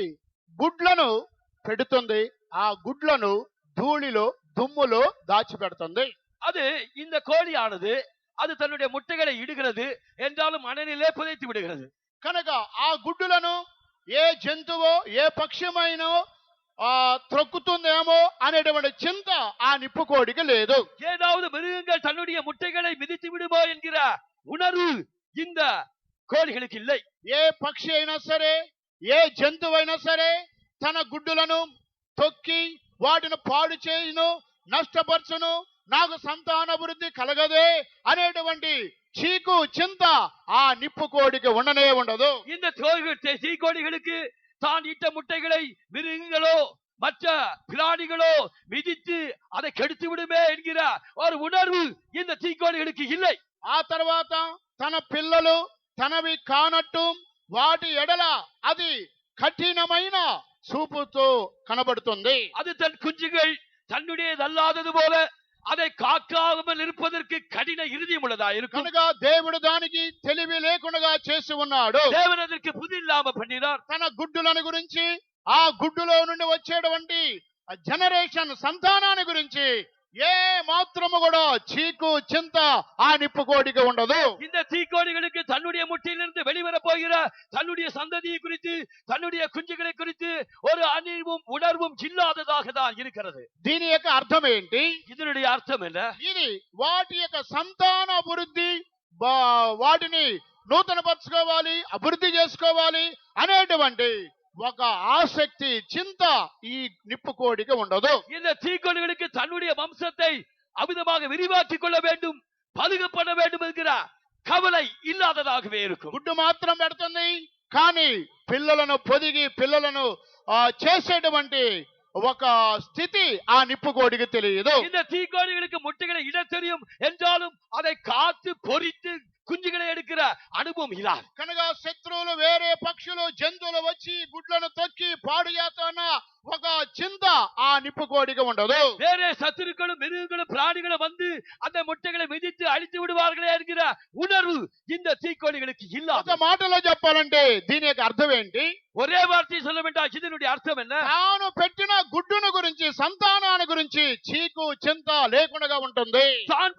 గుడ్లను పెడుతుంది, ఆ గుడ్లను ధూళిలో దుమ్ములో దాచిపెడుతుంది.
அது இந்த கோழியானது அது தன்னுடைய முட்டைகளை இடுகிறது என்றாலும் மணலிலே புதைத்து விடுகிறது.
కనుక ఆ గుడ్డులను ఏ జంతువో ఏ పక్షమైనో త్రొక్కుతుందేమో అనేటువంటి చింత ఆ నిప్పుకోడికి లేదు.
ஏதாவது மிருகங்கள் தன்னுடைய முட்டைகளை மிதித்து விடுமோ என்கிற உணர்வு இந்த கோழிகளுக்கு இல்லை.
ఏ పక్షి అయినా సరే ఏ జంతువైనా సరే తన గుడ్డులను తొక్కి వాటిని పాడు చేయును, నష్టపరచును, నాకు సంతానాభివృద్ధి కలగదే అనేటువంటి చీకు చింత ఆ నిప్పుకోడికి ఉండనే ఉండదు.
இந்த தீக்கோழிகளுக்கு தான் இட்ட முட்டைகளை மிருகங்களோ மற்ற பிராணிகளோ மிதித்து அதை கெடுத்து விடுமே என்கிற ஒரு உணர்வு இந்த தீக்கோழிகளுக்கு இல்லை.
ఆ తర్వాత తన పిల్లలు తనవి కానట్టు వాటి ఎడల అది కఠినమైన చూపుతో కనబడుతుంది.
அது தன் குஞ்சுகள் தன்னுடையதல்லாதது போல அதை காக்காமல் இருப்பதற்கு கடின இருதயம் உள்ளதா இருக்கும்.
కనుక దేవుడు దానికి తెలివి లేకుండా చేసి ఉన్నాడు.
தேவன் அதற்கு புதி இல்லாம பண்ணினார்.
తన గుడ్డులను గురించి, ఆ గుడ్డులో నుండి వచ్చేటువంటి జనరేషన్ సంతానాన్ని గురించి ఏ మాత్రము కూడా చీకు చింత ఆ నిప్పుకోడికి ఉండదు.
இந்த தீக்கோடிகளுக்கு தன்னுடைய முட்டையிலிருந்து வெளிவர போகிற தன்னுடைய சந்ததியை குறித்து, தன்னுடைய குஞ்சுகளை குறித்து ஒரு அணிவும் உணர்வும் இல்லாததாக தான் இருக்கிறது.
దీని యొక్క అర్థం ఏంటి?
இதனுடைய அர்த்தம் என்ன?
ఇది వాటి యొక్క సంతాన అభివృద్ధి, వాటిని నూతనపరచుకోవాలి, అభివృద్ధి చేసుకోవాలి అనేటువంటి ఒక ఆసక్తి, చింత ఈ నిప్పుకోడికి ఉండదు.
இந்த தீக்கோடிகளுக்கு தன்னுடைய வம்சத்தை அமிதமாக விரிவாக்கிக் கொள்ள வேண்டும், பதுக்கப்பட வேண்டும் என்கிற கவலை இல்லாததாகவே இருக்கும்.
గుడ్డు మాత్రం పెడుతుంది, కానీ పిల్లలను పొదిగి పిల్లలను చేసేటువంటి ఒక స్థితి ఆ నిప్పుకోడికి తెలియదు.
இந்த தீக்கோடிகளுக்கு முட்டைகளை இட தெரியும் என்றாலும் அதை காத்து பொறித்து குஞ்சுகளை எடுக்கிற అనుభవం ఇలా.
కనుక శత్రువులు, వేరే పక్షులు, జంతువులు వచ్చి గుడ్లను తొక్కి పాడు చేస్తున్న ఒక చింత ఆ నిప్పుకోడికి ఉండదు.
வேறே சத்துருக்களும் மிருகங்களும் பிராணிகளும் வந்து அந்த முட்டைகளை மிதித்து அழித்து விடுவார்களே என்கிற உணர்வு இந்த தீக்கோடிகளுக்கு
ఒక
இல்லாத.
మాటలో చెప్పాలంటే దీని యొక్క అర్థం ఏంటి?
ஒரே வார்த்தை சொல்ல வேண்டாம், இதனுடைய அர்த்தம் என்ன?
తాను పెట్టిన గుడ్డును గురించి, సంతానాన్ని గురించి చీకు చింత లేకుండా ఉంటుంది.
தான்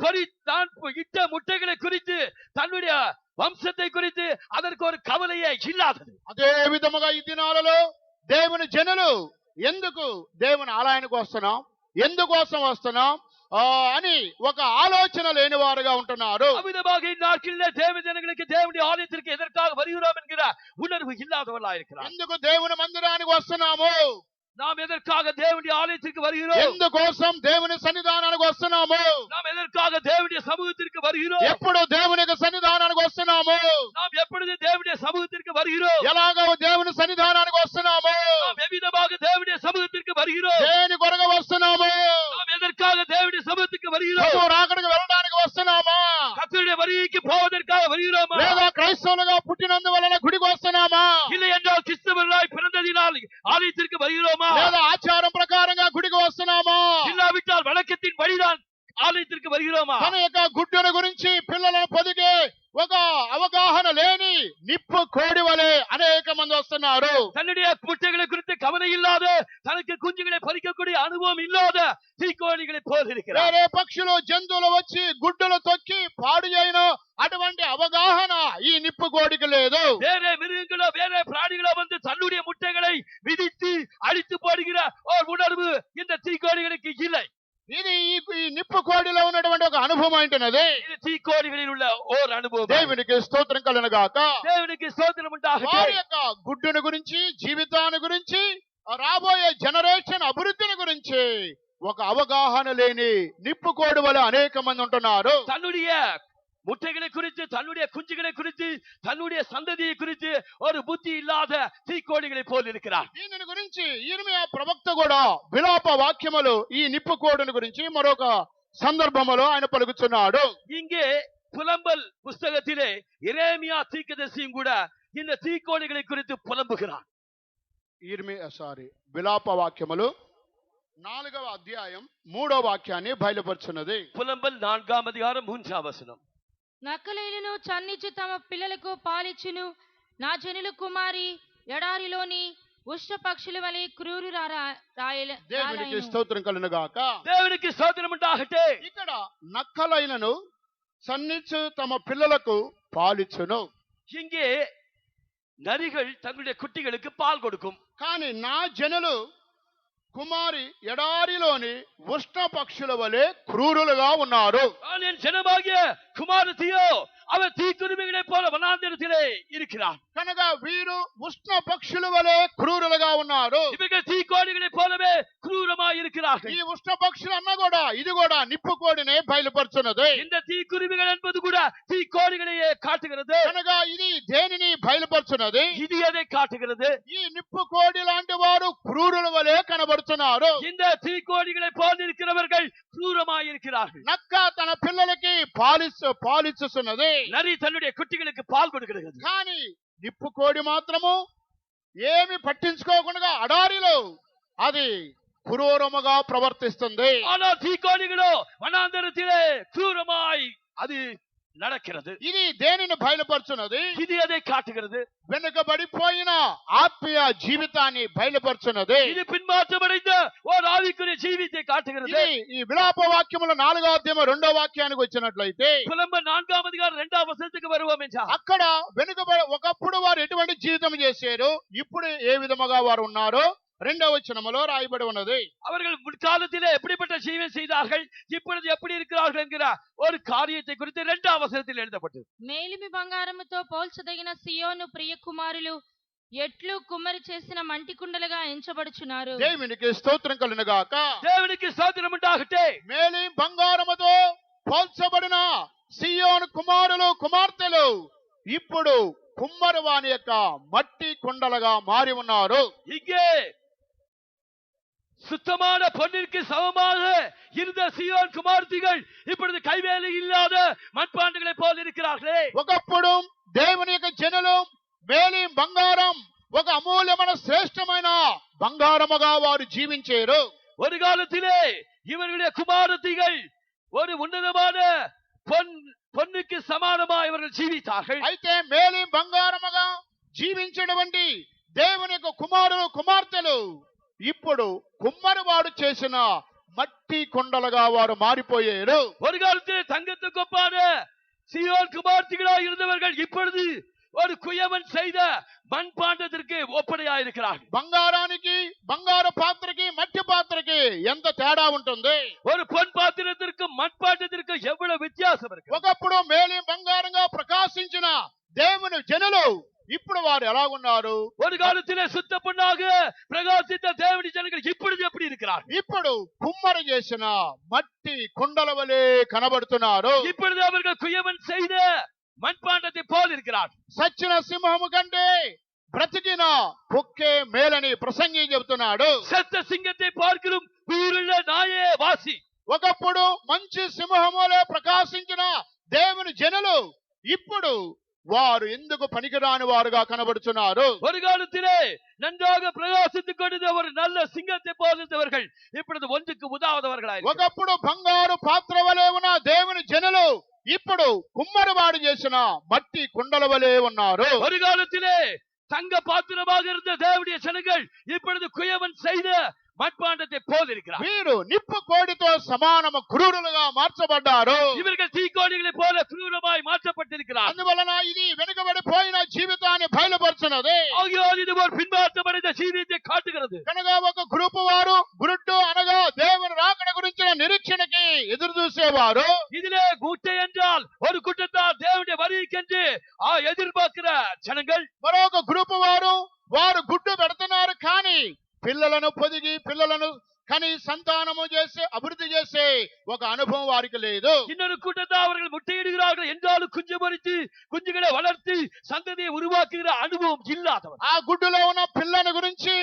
இட்ட முட்டைகளை குறித்து, தன்னுடைய வம்சத்தை குறித்து அதற்கு ஒரு கவலையே இல்லாதது.
అదే విధముగా ఈ దినాలలో దేవుని జనులు ఎందుకు దేవుని ఆలయానికి వస్తున్నాం, ఎందుకోసం వస్తున్నాం అని ఒక ఆలోచన లేని వారుగా ఉంటున్నారు.
அமிதமாக இந்நாட்களிலே தேவ ஜனங்களுக்கு தேவனுடைய ஆலயத்திற்கு எதற்காக வருகிறோம் என்கிற உணர்வு இல்லாதவர்களா இருக்கிறார்.
ఎందుకు దేవుని మందిరానికి వస్తున్నాము,
நாம் எதற்காக தேவனுடைய ஆலயத்திற்கு வருகிறோம்,
ఎందుకోసం దేవుని సన్నిధానానికి వస్తున్నాము,
நாம் எதற்காக தேவனுடைய சமூகத்திற்கு வருகிறோம்,
ఎప్పుడు దేవుని సన్నిధానానికి వస్తున్నాము,
நாம் எப்பொழுது தேவனுடைய சமூகத்திற்கு வருகிறோம்,
ఎలాగో దేవుని సన్నిధానానికి వస్తున్నాము,
நாம் எவ்விதமாக தேவனுடைய சமூகத்திற்கு வருகிறோம்,
దేని కొరకు వస్తున్నాము,
நாம் எதற்காக தேவனுடைய சமூகத்துக்கு வருகிறோம்,
రాకడికి వెళ్ళడానికి వస్తున్నామా,
கர்த்தருடைய வருகைக்கு போவதற்காக வருகிறோமா,
లేదా క్రైస్తవులుగా పుట్టినందువలన గుడికి వస్తున్నామా,
இல்லை என்றால் கிறிஸ்தவர்களாய் பிறந்ததினால் ஆலயத்திற்கு வருகிறோமா,
లేదా ఆచారం ప్రకారంగా గుడికి వస్తున్నామా,
இல்லாவிட்டால் வழக்கத்தின் வழிதான் ஆலயத்திற்கு வருகிறோமா.
తన యొక్క గుడ్డును గురించి పిల్లలను పొదిగే ఒక అవగాహన లేని నిప్పు కోడి వలె అనేక మంది వస్తున్నారు.
தன்னுடைய முட்டைகளை குறித்து கவலை இல்லாத, தனக்கு குஞ்சுகளை பறிக்கக்கூடிய அனுபவம் இல்லாத தீக்கோழிகளை போல் இருக்கிறார்.
వేరే పక్షులు, జంతువులు వచ్చి గుడ్డులు తొక్కి పాడు చేయను అటువంటి అవగాహన ఈ నిప్పు కోడికి లేదు.
வேற மிருகங்களோ வேற பிராணிகளோ வந்து தன்னுடைய முட்டைகளை விதித்து அழித்து போடுகிற ஒரு உணர்வு இந்த தீக்கோழிகளுக்கு இல்லை.
ఇది ఈ నిప్పు కోడిలో ఉన్నటువంటి ఒక అనుభవం ఏంటన్నది
இது தீக்கோழிகளில் உள்ள ஓர் அனுபவம்.
దేవునికి స్తోత్రం కలుగును గాక.
தேவனுக்கு ஸ்தோத்திரம்
వారి
உண்டாகட்டும்.
యొక్క గుడ్డును గురించి, జీవితాన్ని గురించి, రాబోయే జనరేషన్ అభివృద్ధిని గురించి ఒక అవగాహన లేని నిప్పు కోడి వలె అనేక మంది ఉంటున్నారు.
தன்னுடைய முட்டைகளை குறித்து, தன்னுடைய குஞ்சுகளை குறித்து, தன்னுடைய சந்ததியை குறித்து ஒரு புத்தி இல்லாத தீக்கோழிகளை போல் இருக்கிறார்.
దీనిని గురించి ఇర్మియా ప్రవక్త కూడా విలాప వాక్యములు ఈ నిప్పు కోడిని గురించి మరొక సందర్భములో ఆయన పలుకుతున్నాడు.
இங்கே புலம்பல் புஸ்தகத்திலே எரேமியா தீர்க்கதரிசியும் கூட இந்த தீக்கோழிகளை குறித்து புலம்புகிறார்.
విలాప వాక్యములు 4వ అధ్యాయం 3వ వాక్యాన్ని బయలుపరుచున్నది.
புலம்பல் 4వ அதிகாரம் 3వ వచనం.
నక్కలేలను చన్నిచ్చు తమ పిల్లలకు పాలిచ్చును, నా జనుల కుమారి ఎడారిలోని ఉష్ణ పక్షుల వలె క్రూరు
దేవునికి స్తోత్రం కలుగును గాక.
దేవునికి స్తోత్రం உண்டாகட்டும்.
ఇక్కడ నక్కలైనను సన్నిచ్చు తమ పిల్లలకు పాలిచ్చును.
இங்கே நரிகள் தங்களுடைய குட்டிகளுக்கு பால் கொடுக்கும்.
కానీ నా జనులు కుమారి ఎడారిలోని ఉష్ణ పక్షుల వలె క్రూరులుగా ఉన్నారు.
என் ஜனமாகிய குமாரத்தியோ அவர் தீக்குருவிகளை போல வனாந்திரத்திலே இருக்கிறார்.
కనుక వీరు ఉష్ణ పక్షుల వలె క్రూరులుగా ఉన్నారు.
இவர்கள் தீக்கோழிகளை போலவே క్రూరமாய் இருக்கிறார்கள்.
ఈ ఉష్ణ పక్షులు అన్న కూడా ఇది కూడా నిప్పు కోడినే బయలుపరుచున్నది.
இந்த தீக்குருவிகள் என்பது கூட தீக்கோழிகளையே காட்டுகிறது.
కనుక ఇది దేనిని బయలుపరుచున్నది?
இது எதை காட்டுகிறது?
ఈ నిప్పు కోడి లాంటి వారు క్రూరుల వలె కనబడుతున్నారు.
இந்த தீக்கோழிகளை போல் இருக்கிறவர்கள் క్రూరமாய் இருக்கிறார்கள்.
నక్క తన పిల్లలకి పాలిచ్చుతున్నది,
நரி தன்னுடைய குட்டிகளுக்கு பால் கொடுக்கிறது.
కానీ నిప్పు కోడి మాత్రము ఏమి పట్టించుకోకుండా అడారిలో అది క్రూరముగా ప్రవర్తిస్తుంది.
ஆனால் தீக்கோழிகளோ வனாந்தரத்திலே క్రూరமாய் அது நடக்கிறது.
ఇది దేనిని బయలుపరుచున్నది?
ఇది అదే కాட்டுகிறது.
వెనుకబడిపోయిన ఆత్మీయ జీవితాన్ని బయలుపరుచున్నది.
ఇది పిన్మాற்றமடைந்த ఓ ఆవికుని జీవితే కాட்டுகிறது.
ఇది ఈ విలాప వాక్యముల 4వ అధ్యాయం 2వ వాక్యానికి వచ్చినట్లయితే
புலம்ப 4వ அதிகாரம் 2వ వచనத்துக்கு வருவோம் என்றால்
అక్కడ ఒకప్పుడు వారు ఎటువంటి జీవితం చేశారు, ఇప్పుడు ఏ విధముగా వారు ఉన్నారో 2వ వచనములో రాయబడి ఉన్నది.
அவர்கள் முற்காலத்திலே எப்படிப்பட்ட ஜீவன் செய்தார்கள், இப்பொழுது எப்படி இருக்கிறார்கள் என்கிற ஒரு காரியத்தை குறித்து 2వ వచనத்தில் எழுதப்பட்டது.
మేలిమి బంగారముతో పోల్చదగిన సియోను ప్రియ కుమారులు ఎట్లు కుమ్మరి చేసిన మంటి కుండలుగా ఎంచబడుచున్నారు.
దేవునికి స్తోత్రం కలుగును గాక.
దేవునికి స్తోత్రం ఉండాగట్టే.
మేలి బంగారముతో పోల్చబడిన సియోను కుమారులు కుమార్తెలు ఇప్పుడు కుమ్మరి వాని యొక్క మట్టి కుండలుగా మారి ఉన్నారు.
இங்கே சுத்தமான பொன்னிற்கு சமமாக இருந்த சியோன் குமார்த்திகள் இப்பொழுது கைவேலை இல்லாத மண்பாண்டங்களை போல் இருக்கிறார்களே.
ఒకప్పుడు దేవుని యొక్క జనులు మేలి బంగారం ఒక అమూల్యమైన శ్రేష్టమైన బంగారముగా వారు జీవించారు.
ஒரு காலத்திலே இவர்களுடைய குமாரத்திகள் ஒரு உன்னதமான பொன்னுக்கு சமானமாக இவர்கள் ஜீவித்தார்கள்.
అయితే మేలి బంగారముగా జీవించినటువంటి దేవుని యొక్క కుమారులు కుమార్తెలు ఇప్పుడు కుమ్మరివాడు చేసిన మట్టి కుండలుగా వారు మారిపోయారు.
ஒரு காலத்திலே தங்கத்துக்கு ஒப்பான சியோன் குமார்த்திகளாக இருந்தவர்கள் இப்பொழுது ஒரு குயவன் செய்த மண்பாண்டத்திற்கு ஒப்படையாக இருக்கிறார்கள்.
బంగారానికి బంగారు పాత్రకి మట్టి పాత్రకి ఎంత తేడా ఉంటుంది?
ஒரு பொன் பாத்திரத்திற்கும் மண்பாண்டத்திற்கு எவ்வளவு வித்தியாசம் இருக்கு.
ఒకప్పుడు మేలి బంగారంగా ప్రకాశించిన దేవుని జనులు ఇప్పుడు వారు ఎలా ఉన్నారు?
ஒரு காலத்திலே சுத்த பொன்னாக பிரகாசித்த தேவனுடைய ஜனங்கள் இப்பொழுது எப்படி இருக்கிறார்கள்?
ఇప్పుడు కుమ్మరి చేసిన మట్టి కుండల వలె కనబడుతున్నారు.
இப்பொழுது அவர்கள் குயவன் செய்த మణ్పాండத்தை పోల్ இருக்கிறார்.
సచ్చిన సింహము కంటే బ్రతికిన కుక్కే మేలని ప్రసంగి చెబుతున్నాడు.
செத்த சிங்கத்தை பார்க்கிறோம் உயிருள்ள நாயே வாசி.
ఒకప్పుడు మంచి సింహములే ప్రకాశించిన దేవుని జనులు ఇప్పుడు వారు ఎందుకు పనికిరాని వారుగా కనబడుతున్నారు?
ஒரு காலத்திலே நன்றாக பிரகாசித்துக் கொண்டிருந்த ஒரு நல்ல சிங்கத்தை போல் இருந்தவர்கள் இப்பொழுது ஒன்றுக்கு உதாவதவர்களாய்.
ఒకప్పుడు బంగారు పాత్ర వలె ఉన్న దేవుని జనులు ఇప్పుడు కుమ్మరివాడు చేసిన మట్టి కుండల వలె ఉన్నారు.
ஒரு காலத்திலே தங்க பாத்திரமாக இருந்த தேவனுடைய ஜனங்கள் இப்பொழுது குயவன் செய்த மண்பாண்டத்தை போல் இருக்கிறார்.
వీరు నిప్పు కోడితో సమానము క్రూరులుగా మార్చబడ్డారు.
இவர்கள் தீக்கோழிகளை போல క్రూరமாய் மாற்றப்பட்டிருக்கிறார்.
అందువలన ఇది వెనుకబడిపోయిన జీవితాన్ని బయలుపరుచున్నది.
ஆகியோர் இது ஒரு பின்மாற்றமடைந்த ஜீவியத்தை காட்டுகிறது.
కనుక ఒక గ్రూపు వారు గురుట్టు అనగా దేవుని రాకడ గురించిన నిరీక్షణకి ఎదురు చూసేవారు.
இதிலே கூட்டை என்றால் ஒரு கூட்டத்தார் தேவனுடைய வருகைக்கென்று எதிர்பார்க்கிற ஜனங்கள்.
మరొక గ్రూపు వారు గుడ్డు పెడుతున్నారు, కానీ పిల్లలను పొదిగి పిల్లలను కని సంతానము చేసి అభివృద్ధి చేసే ఒక అనుభవం వారికి లేదు.
இன்னொரு கூட்டத்தார் அவர்கள் முட்டையிடுகிறார்கள் என்றாலும் குஞ்சு பொறித்து குஞ்சுகளை வளர்த்து சந்ததியை உருவாக்குகிற அனுபவம் இல்லாதவர்.
ఆ గుడ్డులో ఉన్న పిల్లని గురించి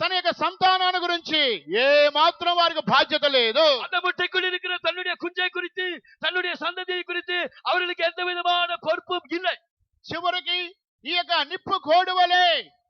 తన యొక్క సంతానాన్ని గురించి ఏ మాత్రం వారికి బాధ్యత లేదు.
அந்த முட்டைக்குள் இருக்கிற தன்னுடைய குஞ்சை குறித்து தன்னுடைய சந்ததியை குறித்து அவர்களுக்கு எந்த விதமான பொறுப்பும் இல்லை.
చివరికి ఈ యొక్క నిప్పు కోడి వలె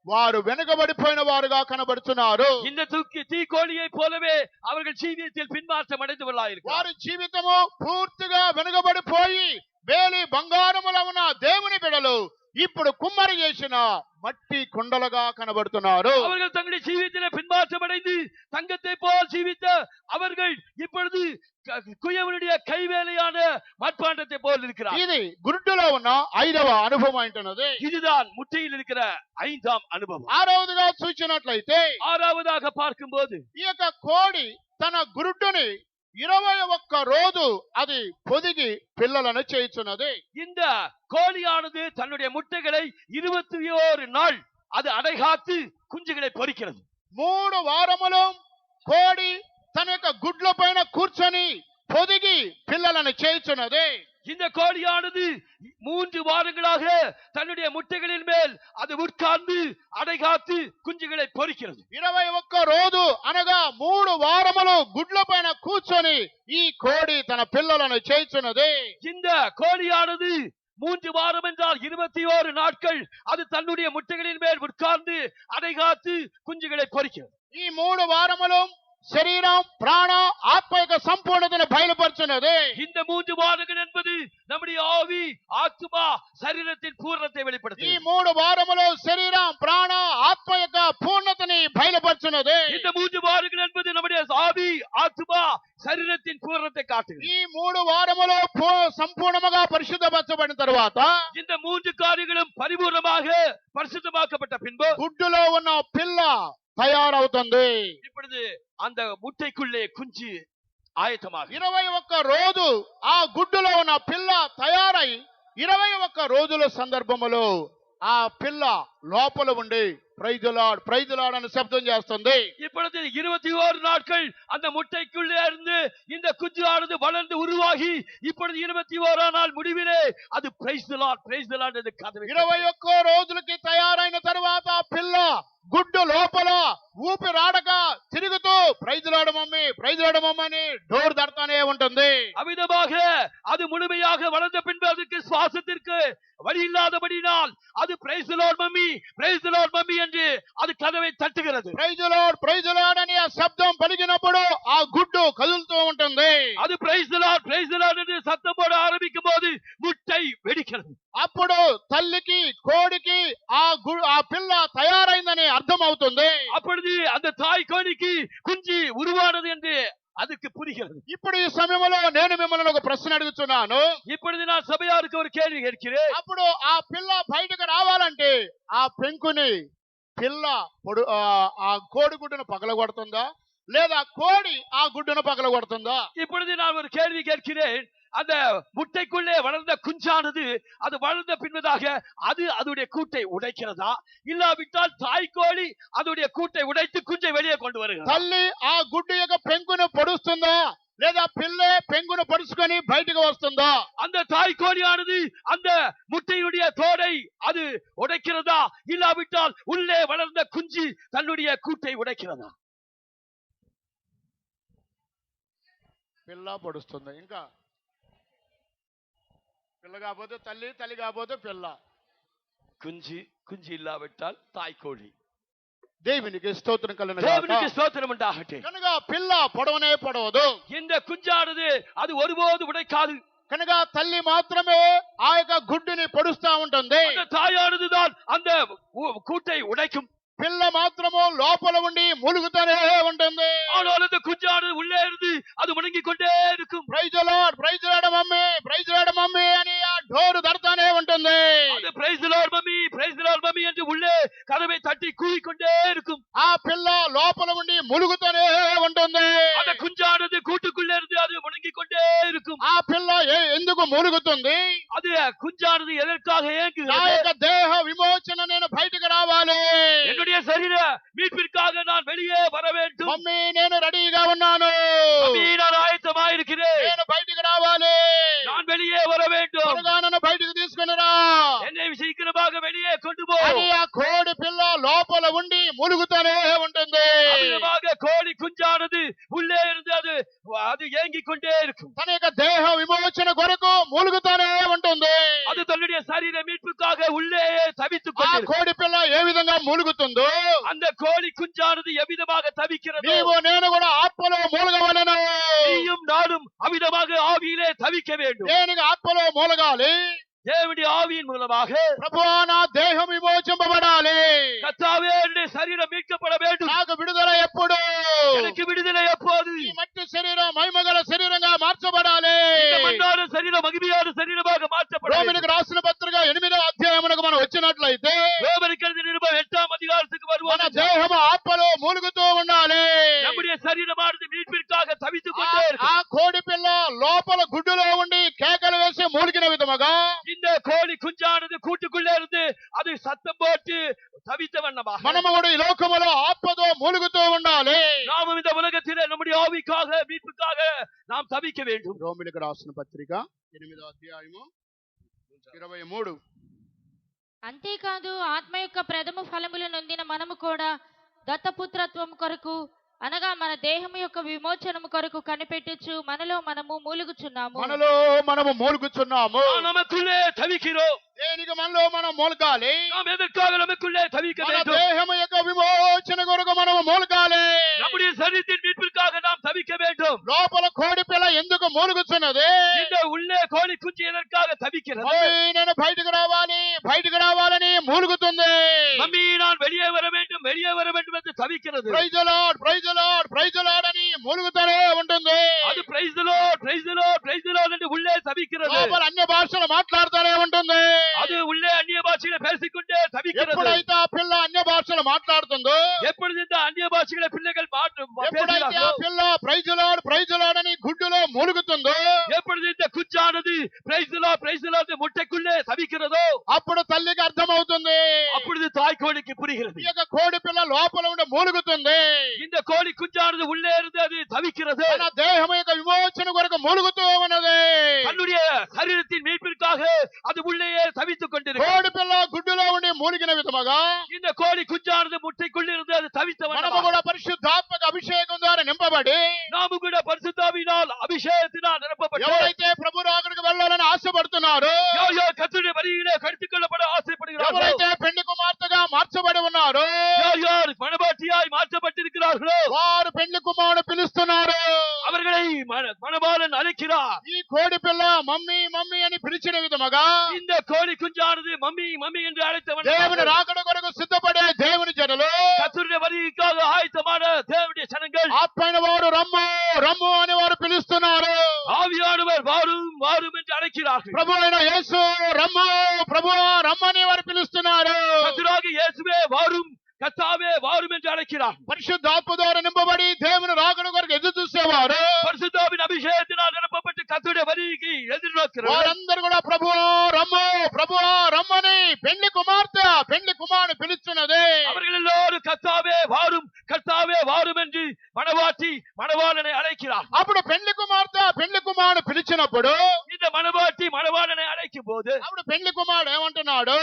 వారు వెనుకబడిపోయిన వారుగా కనబడుతున్నారు.
இந்த தீக்கோழியை போலவே அவர்கள் ஜீவியத்தில் பின்மாற்றம் அடைந்தவர்களாயிருக்கிறார்கள்.
వారి జీవితము పూర్తిగా వెనుకబడిపోయి వేలి బంగారములో ఉన్న దేవుని బిడ్డలు ఇప్పుడు కుమ్మరి చేసిన మట్టి కుండలుగా కనబడుతున్నారు.
அவர்கள் தங்களுடைய ஜீவியத்திலே பின்மாற்றம் அடைந்து தங்கத்தை போல் ஜீவித்த அவர்கள் இப்பொழுது కుయవనుடைய கைவேலையான மட்பாண்டத்தை போல் இருக்கிறார்.
ఇది గురుడులో ఉన్న 5వ అనుభవం అంటున్నది.
இதுதான் முட்டையில் இருக்கிற 5ஆம் அனுபవం.
6వదిగా చూచినట్లయితే
6వதாக பார்க்கும்போது
ఈ యొక్క కోడి తన గురుడుని 21 రోజు అది పొదిగి పిల్లలను చేయుచున్నది.
இந்த கோழியானது தன்னுடைய முட்டைகளை 21 நாள் அது அடைகாத்து குஞ்சுகளை பொரிக்கிறது.
3 వారములు కోడి తన యొక్క గుడ్ల పైన కూర్చొని పొదిగి పిల్లలను చేయుచున్నది.
இந்த கோழியானது 3 வாரங்களாக தன்னுடைய முட்டைகளின் மேல் அது உட்கார்ந்து அடைகாத்து குஞ்சுகளை பொரிக்கிறது.
21 రోజు అనగా 3 వారములు గుడ్ల పైన కూర్చొని ఈ కోడి తన పిల్లలను చేయుచున్నది.
இந்த கோழியானது 3 வாரம் என்றால் 21 நாட்கள் அது தன்னுடைய முட்டைகளின் மேல் உட்கார்ந்து அடைகாத்து குஞ்சுகளை பொரிக்கிறது.
ఈ 3 వారములు శరీరం ప్రాణ ఆత్మ యొక్క సంపూర్ణతను బయలుపరుచున్నది.
இந்த 3 வாரங்கள் என்பது நம்முடைய ஆவி ஆத்மா சரீரத்தின் பூரணத்தை
ఈ
வெளிப்படுத்துகிறது.
3 వారములు శరీరం ప్రాణ ఆత్మ యొక్క పూర్ణతని బయలుపరుచున్నది.
இந்த 3 வாரங்கள் என்பது நம்முடைய ஆவி ஆத்மா சரீரத்தின் பூரணத்தை காட்டுகிறது.
ఈ 3 వారములు సంపూర్ణముగా పరిశుద్ధపరచబడిన తరువాత
இந்த 3 காரியங்களும் பரிபூர்ணமாக பரிசுத்தமாக்கப்பட்ட பின்பு
గుడ్డులో ఉన్న పిల్ల తయారవుతుంది.
இப்பொழுது அந்த முட்டைக்குள்ளே குஞ்சு ఆయతமாக
21 రోజు ఆ గుడ్డులో ఉన్న పిల్ల తయారై 21 రోజుల సందర్భములో ఆ పిల్ల లోపల ఉండి ప్రైజ్ లార్డ్ అని శబ్దం చేస్తుంది.
இப்பொழுது 21 நாட்கள் அந்த முட்டைக்குள்ளே இருந்து இந்த குஞ்சு ஆனது வளர்ந்து உருவாகி இப்பொழுது 21ஆம் நாள் முடிவிலே அது பிரைஸ் தி லார்ட் என்று கதவை
21 రోజులకి తయారైన తరువాత ఆ పిల్ల గుడ్డు లోపల ఊపిరాడక తిరుగుతూ ప్రైజ్ లార్డ్ మమ్మీ అని డోర్ తడతానే ఉంటుంది.
அவ்விதமாக அது முழுமையாக வளர்ந்த பின்பு அதுக்கு சுவாசத்திற்கு வழி இல்லாதபடினால் அது பிரைஸ் தி லார்ட் மம்மி என்று அது கதவை தட்டுகிறது.
ప్రైజ్ లార్డ్ అని ఆ శబ్దం పలికినప్పుడు ఆ గుడ్డు కదులుతూ ఉంటుంది.
அது பிரைஸ் தி லார்ட் என்று சத்தம் போட ஆரம்பிக்கும் போது முட்டை வெடிக்கிறது.
అప్పుడు తల్లికి కోడికి ఆ పిల్ల తయారైందని అర్థం అవుతుంది.
அப்பொழுது அந்த தாய் கோழிக்கு குஞ்சு உருவானது என்று அதுக்கு புரிகிறது.
ఇప్పుడు ఈ సమయంలో నేను మిమ్మల్ని ఒక ప్రశ్న అడుగుతున్నాను.
இப்பொழுது நான் சபையாருக்கு ஒரு கேள்வி கேட்கிறேன்.
అప్పుడు ఆ పిల్ల బయటకు రావాలంటే ఆ పెంకుని పిల్ల ఆ కోడి గుడ్డును పగలగొడుతుందా లేదా కోడి ఆ గుడ్డును పగలగొడుతుందా?
இப்பொழுது நான் ஒரு கேள்வி கேட்கிறேன். அந்த முட்டைக்குள்ளே வளர்ந்த குஞ்சானது அது வளர்ந்த பின்பதாக அது அதோடைய கூட்டை உடைக்கிறதா இல்லாவிட்டால் தாய்க்கோழி அதோடைய கூட்டை உடைத்து குஞ்சை வெளியே கொண்டு வருகிறது?
తల్లి ఆ గుడ్డు యొక్క పెంకును పొడుస్తుందా లేదా పిల్లే పెంకును పొడుచుకొని బయటకు వస్తుందా?
அந்த தாய்க்கோழியானது அந்த முட்டையுடைய தோடை அது உடைக்கிறதா இல்லாவிட்டால் உள்ளே வளர்ந்த குஞ்சு தன்னுடைய கூட்டை உடைக்கிறதா?
పిల్ల పొడుస్తుంది. ఇంకా పిల్ల కాకపోతే తల్లి కాకపోతే పిల్ల.
குஞ்சு இல்லாவிட்டால் தாய்க்கோழி.
దేవునికి స్తోత్రం కలుగును
தேவனுக்கு
గాక.
ஸ்தோத்திரம் உண்டாகட்ടെ.
కనుక పిల్ల పొడవనే పొడవదు.
இந்த குஞ்சானது அது ஒருபோது உடைக்காது.
కనుక తల్లి మాత్రమే ఆ యొక్క గుడ్డుని పొడుస్తా ఉంటుంది.
அந்த தாயானதுதான் அந்த கூட்டை உடைக்கும்.
పిల్ల మాత్రము లోపల ఉండి మూలుగుతూనే ఉంటుంది.
ஆனால் அந்த குஞ்சானது உள்ளே இருந்து அது முடங்கிக் கொண்டே இருக்கும்.
ప్రైజ్ లార్డ్ మమ్మీ అని ఆ డోరు తడతానే ఉంటుంది.
அது பிரைஸ் தி லார்ட் மம்மி என்று உள்ளே கதவை தட்டி கூவிக்கொண்டே இருக்கும்.
ఆ పిల్ల లోపల ఉండి మూలుగుతూనే ఉంటుంది.
அந்த குஞ்சானது கூட்டுக்குள்ளே இருந்து அது முடங்கிக் கொண்டே இருக்கும்.
ఆ పిల్ల ఎందుకు మూలుగుతుంది?
அது குஞ்சானது எதற்காக
నా
ஏங்குகிறது?
యొక్క దేహ విమోచన నేను బయటకు రావాలి.
என்னுடைய சரீர மீட்பிற்காக நான் வெளியே வர வேண்டும்.
మమ్మీ నేను రెడీగా ఉన్నాను.
மம்மி, நான் ஆயத்தமாயிருக்கிறேன்.
నేను బయటకు రావాలి.
நான் வெளியே வர வேண்டும்.
త్వరగా నన్ను బయటకు తీసుకుని రా
என்னை சீக்கிரமாக வெளியே கொண்டு போ.
అని ఆ కోడి పిల్ల లోపల ఉండి ములుగుతూనే ఉంటుంది.
அவ்விதமாக கோழி குஞ்சானது உள்ளே இருந்து அது ஏங்கிக் கொண்டே இருக்கும்.
తన యొక్క దేహ విమోచన కొరకు మూలుగుతూనే ఉంటుంది.
அது தன்னுடைய சரீர மீட்புக்காக உள்ளே தவித்துக்
ఆ
கொண்டிருக்கும்.
కోడి పిల్ల ఏ విధంగా మూలుగుతుందో
அந்த கோழி குஞ்சானது எவ்விதமாக தவிக்கிறது,
నీవు నేను కూడా ఆత్మలో మూలగవలెను.
நீயும் நானும் அவ்விதமாக ஆவியிலே தவிக்க வேண்டும்.
దేనికి ఆత్మలో మూలగాలి?
தேவனுடைய ஆவியின் மூலமாக
ప్రభువా నా దేహం విమోచింపబడాలి.
கர்த்தாவே, என்னுடைய சரீரம் மீட்கப்பட வேண்டும்.
నాకు విడుదల ఎప్పుడు?
எனக்கு விடுதலை எப்போது?
ఈ మట్టి శరీరం మహిమగల శరీరంగా మార్చబడాలి.
இந்த மண்ணான சரீரம் மகிமையான சரீரமாக மாற்றப்பட வேண்டும்.
రోమిలకు రాసిన పత్రిక 8వ అధ్యాయమునకు మనం వచ్చినట్లయితే
ரோமருக்கு எழுதின நிருபம் 8ஆம் அதிகாரத்துக்கு
మన
வருவோம்.
దేహము ఆత్మలో మూలుగుతూ ఉండాలి.
நம்முடைய சரீரமானது மீட்பிற்காக தவித்துக் கொண்டே
ఆ
இருக்கும்.
కోడి పిల్ల లోపల గుడ్డులో ఉండి కేకలు వేసి మూలిగిన విధముగా
இந்த கோழி குஞ்சானது கூட்டுக்குள்ளே இருந்து அது சத்தம் போட்டு தவித்த வண்ணமாக
మనము కూడా ఈ లోకములో ఆత్మతో మూలుగుతూ ఉండాలి.
நாமும் இந்த உலகத்திலே நம்முடைய ஆவிக்காக மீட்புக்காக நாம் தவிக்க வேண்டும்.
రోమిలకు రాసిన పత్రిక 8వ అధ్యాయము 23.
అంతేకాదు ఆత్మ యొక్క ప్రథమ ఫలములు నొందిన మనము కూడా దత్తపుత్రత్వం కొరకు అనగా మన దేహము యొక్క విమోచనము కొరకు కనిపెట్టుచు మనలో మనము మూలుగుచున్నాము.
మనము మూలుగుచున్నాము.
நமக்குள்ளே தவிக்கிறோம்.
దేనికి మనలో మనం మూలగాలి?
நாம் எதற்காக நமக்குள்ளே தவிக்க
మన
வேண்டும்?
దేహము యొక్క విమోచన కొరకు మనము మూలగాలి.
நம்முடைய சரீரத்தின் மீட்பிற்காக நாம் தவிக்க வேண்டும்.
లోపల కోడి పిల్ల ఎందుకు మూలుగుచున్నది?
இந்த உள்ளே கோழி குஞ்சு எதற்காக தவிக்கிறது?
మమ్మీ నేను బయటకు రావాలని మూలుగుతుంది.
மம்மி நான் வெளியே வர வேண்டும் என்று தவிக்கிறது.
Praise the lord, praise the lord, praise the lord అని మూలుగుతూనే ఉంటుంది.
அது praise the lord, praise the lord, praise the lord என்று உள்ளே தவிக்கிறது.
లోపల అన్య భాషలు మాట్లాడుతూనే ఉంటుంది.
அது உள்ளே అన్య భాషகளை பேசிக்கொண்டே தவிக்கிறது.
ఎప్పుడైతే ఆ పిల్ల అన్య భాషలు మాట్లాడుతుందో,
எப்பொழுது இந்த అన్య భాషகளை పిల్లகள்
ఎప్పుడైతే ఆ పిల్ల praise the lord, praise the lord అని గుడ్డులో మూలుగుతుందో,
எப்பொழுது இந்த குஞ்சானது praise the lord, praise the lord முட்டைக்குள்ளே தவிக்கிறதோ,
అప్పుడు తల్లికి అర్థమవుతుంది.
அப்பொழுது தாய் கோழிக்கு புரிகிறது.
ఈ యొక్క కోడి పిల్ల లోపల ఉండి మూలుగుతుంది.
இந்த கோழி குஞ்சானது உள்ளே இருந்து அது தவிக்கிறது.
తన దేహం యొక్క విమోచన కొరకు మూలుగుతూ ఉన్నది.
தன்னுடைய சரீரத்தின் மீட்பிற்காக அது உள்ளேயே தவித்துக் கொண்டிருக்கிறது.
కోడి పిల్ల గుడ్డులో ఉండి మూలిగిన విధముగా
இந்த கோழி குஞ்சானது முட்டைக்குள்ளே இருந்து அது தவித்தவன்.
మనము కూడా పరిశుద్ధాత్మక అభిషేకం ద్వారా నింపబడి,
நாம கூட பரிசுத்தாவியினால் அபிஷேகத்தினால் நிரப்பப்பட்டு,
ఎవరైతే ప్రభు రాకడకు వెళ్ళాలని ఆశపడుతున్నారో,
யார் யார் கர்த்தருடைய வருகையிலே கடித்துக் கொள்ளப்பட ஆசைப்படுகிறார்களோ,
ఎవరైతే పెండి కుమార్తెగా మార్చబడి ఉన్నారో,
யார் யார் மணவாட்டியாய் மாற்றப்பட்டிருக்கிறார்களோ,
వారు పెండి కుమారుడు పిలుస్తున్నారు.
அவர்களை மணவாளன் அழைக்கிறார்.
ఈ కోడి పిల్ల మమ్మీ మమ్మీ అని పిలిచిన విధముగా
இந்த கோழி குஞ்சானது மம்மி மம்மி என்று அழைத்தவன்.
దేవుని రాకడ కొరకు సిద్ధపడే దేవుని జనులు,
கர்த்தருடைய வருகைக்காக ஆயத்தமான தேவனுடைய ஜனங்கள்,
ఆత్మైన వారు రమ్ము రమ్ము అని వారు పిలుస్తున్నారు.
ஆவியானவர் வாரும் வாரும் என்று அழைக்கிறார்கள்.
ప్రభు అయిన యేసు రమ్ము ప్రభు రమ్మని వారు పిలుస్తున్నారు.
கர்த்தராகிய இயேசுவே வாரும், கர்த்தாவே வாரும் என்று அழைக்கிறார்.
పరిశుద్ధాత్మ ద్వారా నింపబడి దేవుని రాకడ కొరకు ఎదురు చూసేవారు,
பரிசுத்தாவின் அபிஷேகத்தினால் நிரப்பப்பட்டு கர்த்தருடைய வருகைக்கு எதிர்நோக்கிறார்.
వారందరూ కూడా ప్రభు రమ్మని పెండి కుమారుడు పిలుస్తున్నది.
அவர்கள் எல்லோரும் கர்த்தாவே வாரும் என்று மணவாளனை அழைக்கிறார்.
అప్పుడు పెండి కుమారుడు పిలిచినప్పుడు,
இந்த மணவாளனை அழைக்கும் போது,
అప్పుడు పెండి కుమారుడు ఏమంటున్నాడు?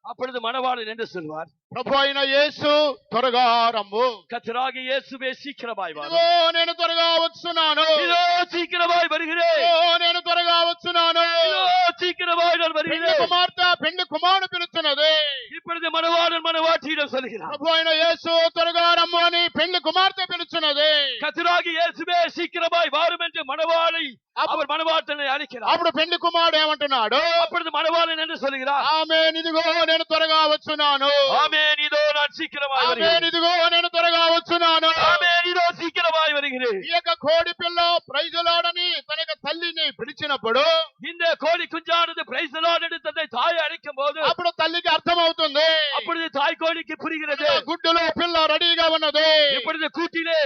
அப்பொழுது மணவாளன் என்று சொல்வார்,
ప్రభు అయిన యేసు త్వరగా రమ్ము.
கர்த்தராகிய இயேசுவே சீக்கிரமாய் வாரும்.
ఇదిగో నేను త్వరగా వస్తున్నాను.
இதோ சீக்கிரமாய் வருகிறேன்.
ఇదిగో నేను త్వరగా వస్తున్నాను.
இதோ சீக்கிரமாய் நான்
పెండి
வருகிறேன்.
కుమారుడు పిలుస్తున్నది.
இப்பொழுது மணவாளன் மணவாட்டியிடம் சொல்கிறார்,
ప్రభు అయిన యేసు త్వరగా రమ్ము అని పెండి కుమార్తె పిలుస్తున్నది.
கர்த்தராகிய இயேசுவே சீக்கிரமாய் வாரும் என்று மணவாளை அவர் மணவாட்டனை அழைக்கிறார்.
అప్పుడు పెండి కుమారుడు ఏమంటున్నాడు?
அப்பொழுது மணவாளன் என்று சொல்கிறார்,
ఆమేన్, ఇదిగో నేను త్వరగా వచ్చున్నాను.
ஆமென், இதோ நான் சீக்கிரமாய்
ఆమేన్,
வருகிறேன்.
ఇదిగో నేను త్వరగా వచ్చున్నాను.
ஆமென், இதோ சீக்கிரமாய் வருகிறேன்.
ఈ యొక్క కోడి పిల్ల ప్రైజులాడని తన యొక్క తల్లిని పిలిచినప్పుడు,
இந்த கோழி குஞ்சானது பிரைஸ் தி லார்ட் என்று தன்னை தாயை அழைக்கும் போது,
అప్పుడు తల్లికి అర్థమవుతుంది.
அப்பொழுது தாய் கோழிக்கு புரிகிறது,
గుడ్డులో పిల్ల రెడీగా ఉన్నది.
இப்பொழுது கூட்டிலே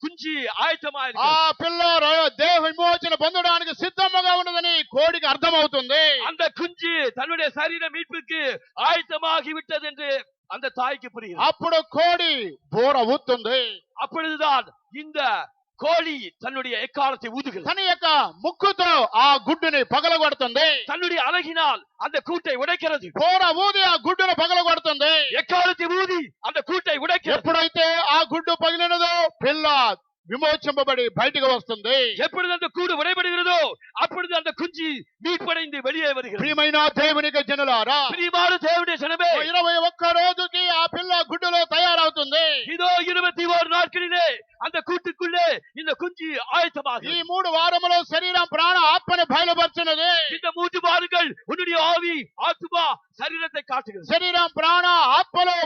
குஞ்சு ஆயத்தமாய்
ఆ పిల్ల దేహ విమోచన పొందడానికి సిద్ధంగా ఉన్నదని కోడికి అర్థమవుతుంది.
அந்த குஞ்சு தன்னுடைய சரீர மீட்புக்கு ஆயத்தமாகி விட்டது என்று அந்த தாய்க்கு புரிகிறது.
అప్పుడు కోడి బోర ఊతుంది.
அப்பொழுதுதான் இந்த கோழி தன்னுடைய எக்காலத்தை ஊதுகிறது.
తన యొక్క ముక్కుతో ఆ గుడ్డుని పగలగొడుతుంది.
தன்னுடைய அழகினால் அந்த கூட்டை உடைக்கிறது.
బోర ఊది ఆ గుడ్డును పగలగొడుతుంది.
எக்காலத்தை ஊதி அந்த கூட்டை உடைக்கிறது.
ఎప్పుడైతే ఆ గుడ్డు పగిలినదో పిల్ల విమోచింపబడి బయటకు వస్తుంది.
எப்பொழுது அந்த கூடு உடைபடுகிறதோ அப்பொழுது அந்த குஞ்சு மீட்படைந்து வெளியே வருகிறது.
ప్రియమైన దేవునికి జనులారా,
பிரியமான தேவனுடைய ஜனமே,
21 రోజుకి ఆ పిల్ల గుడ్డులో తయారవుతుంది.
இதோ 21 நாட்களிலே அந்த கூட்டுக்குள்ளே இந்த குஞ்சு
ఈ
ஆயத்தமாகிறது.
3 వారములో శరీరం ప్రాణ ఆత్మని బయలుపరిచినది.
இந்த 3 வாரங்கள் உன்னுடைய ஆவி ஆத்துமா சரீரத்தை காட்டுகிறது.
శరీరం ప్రాణ ఆత్మలో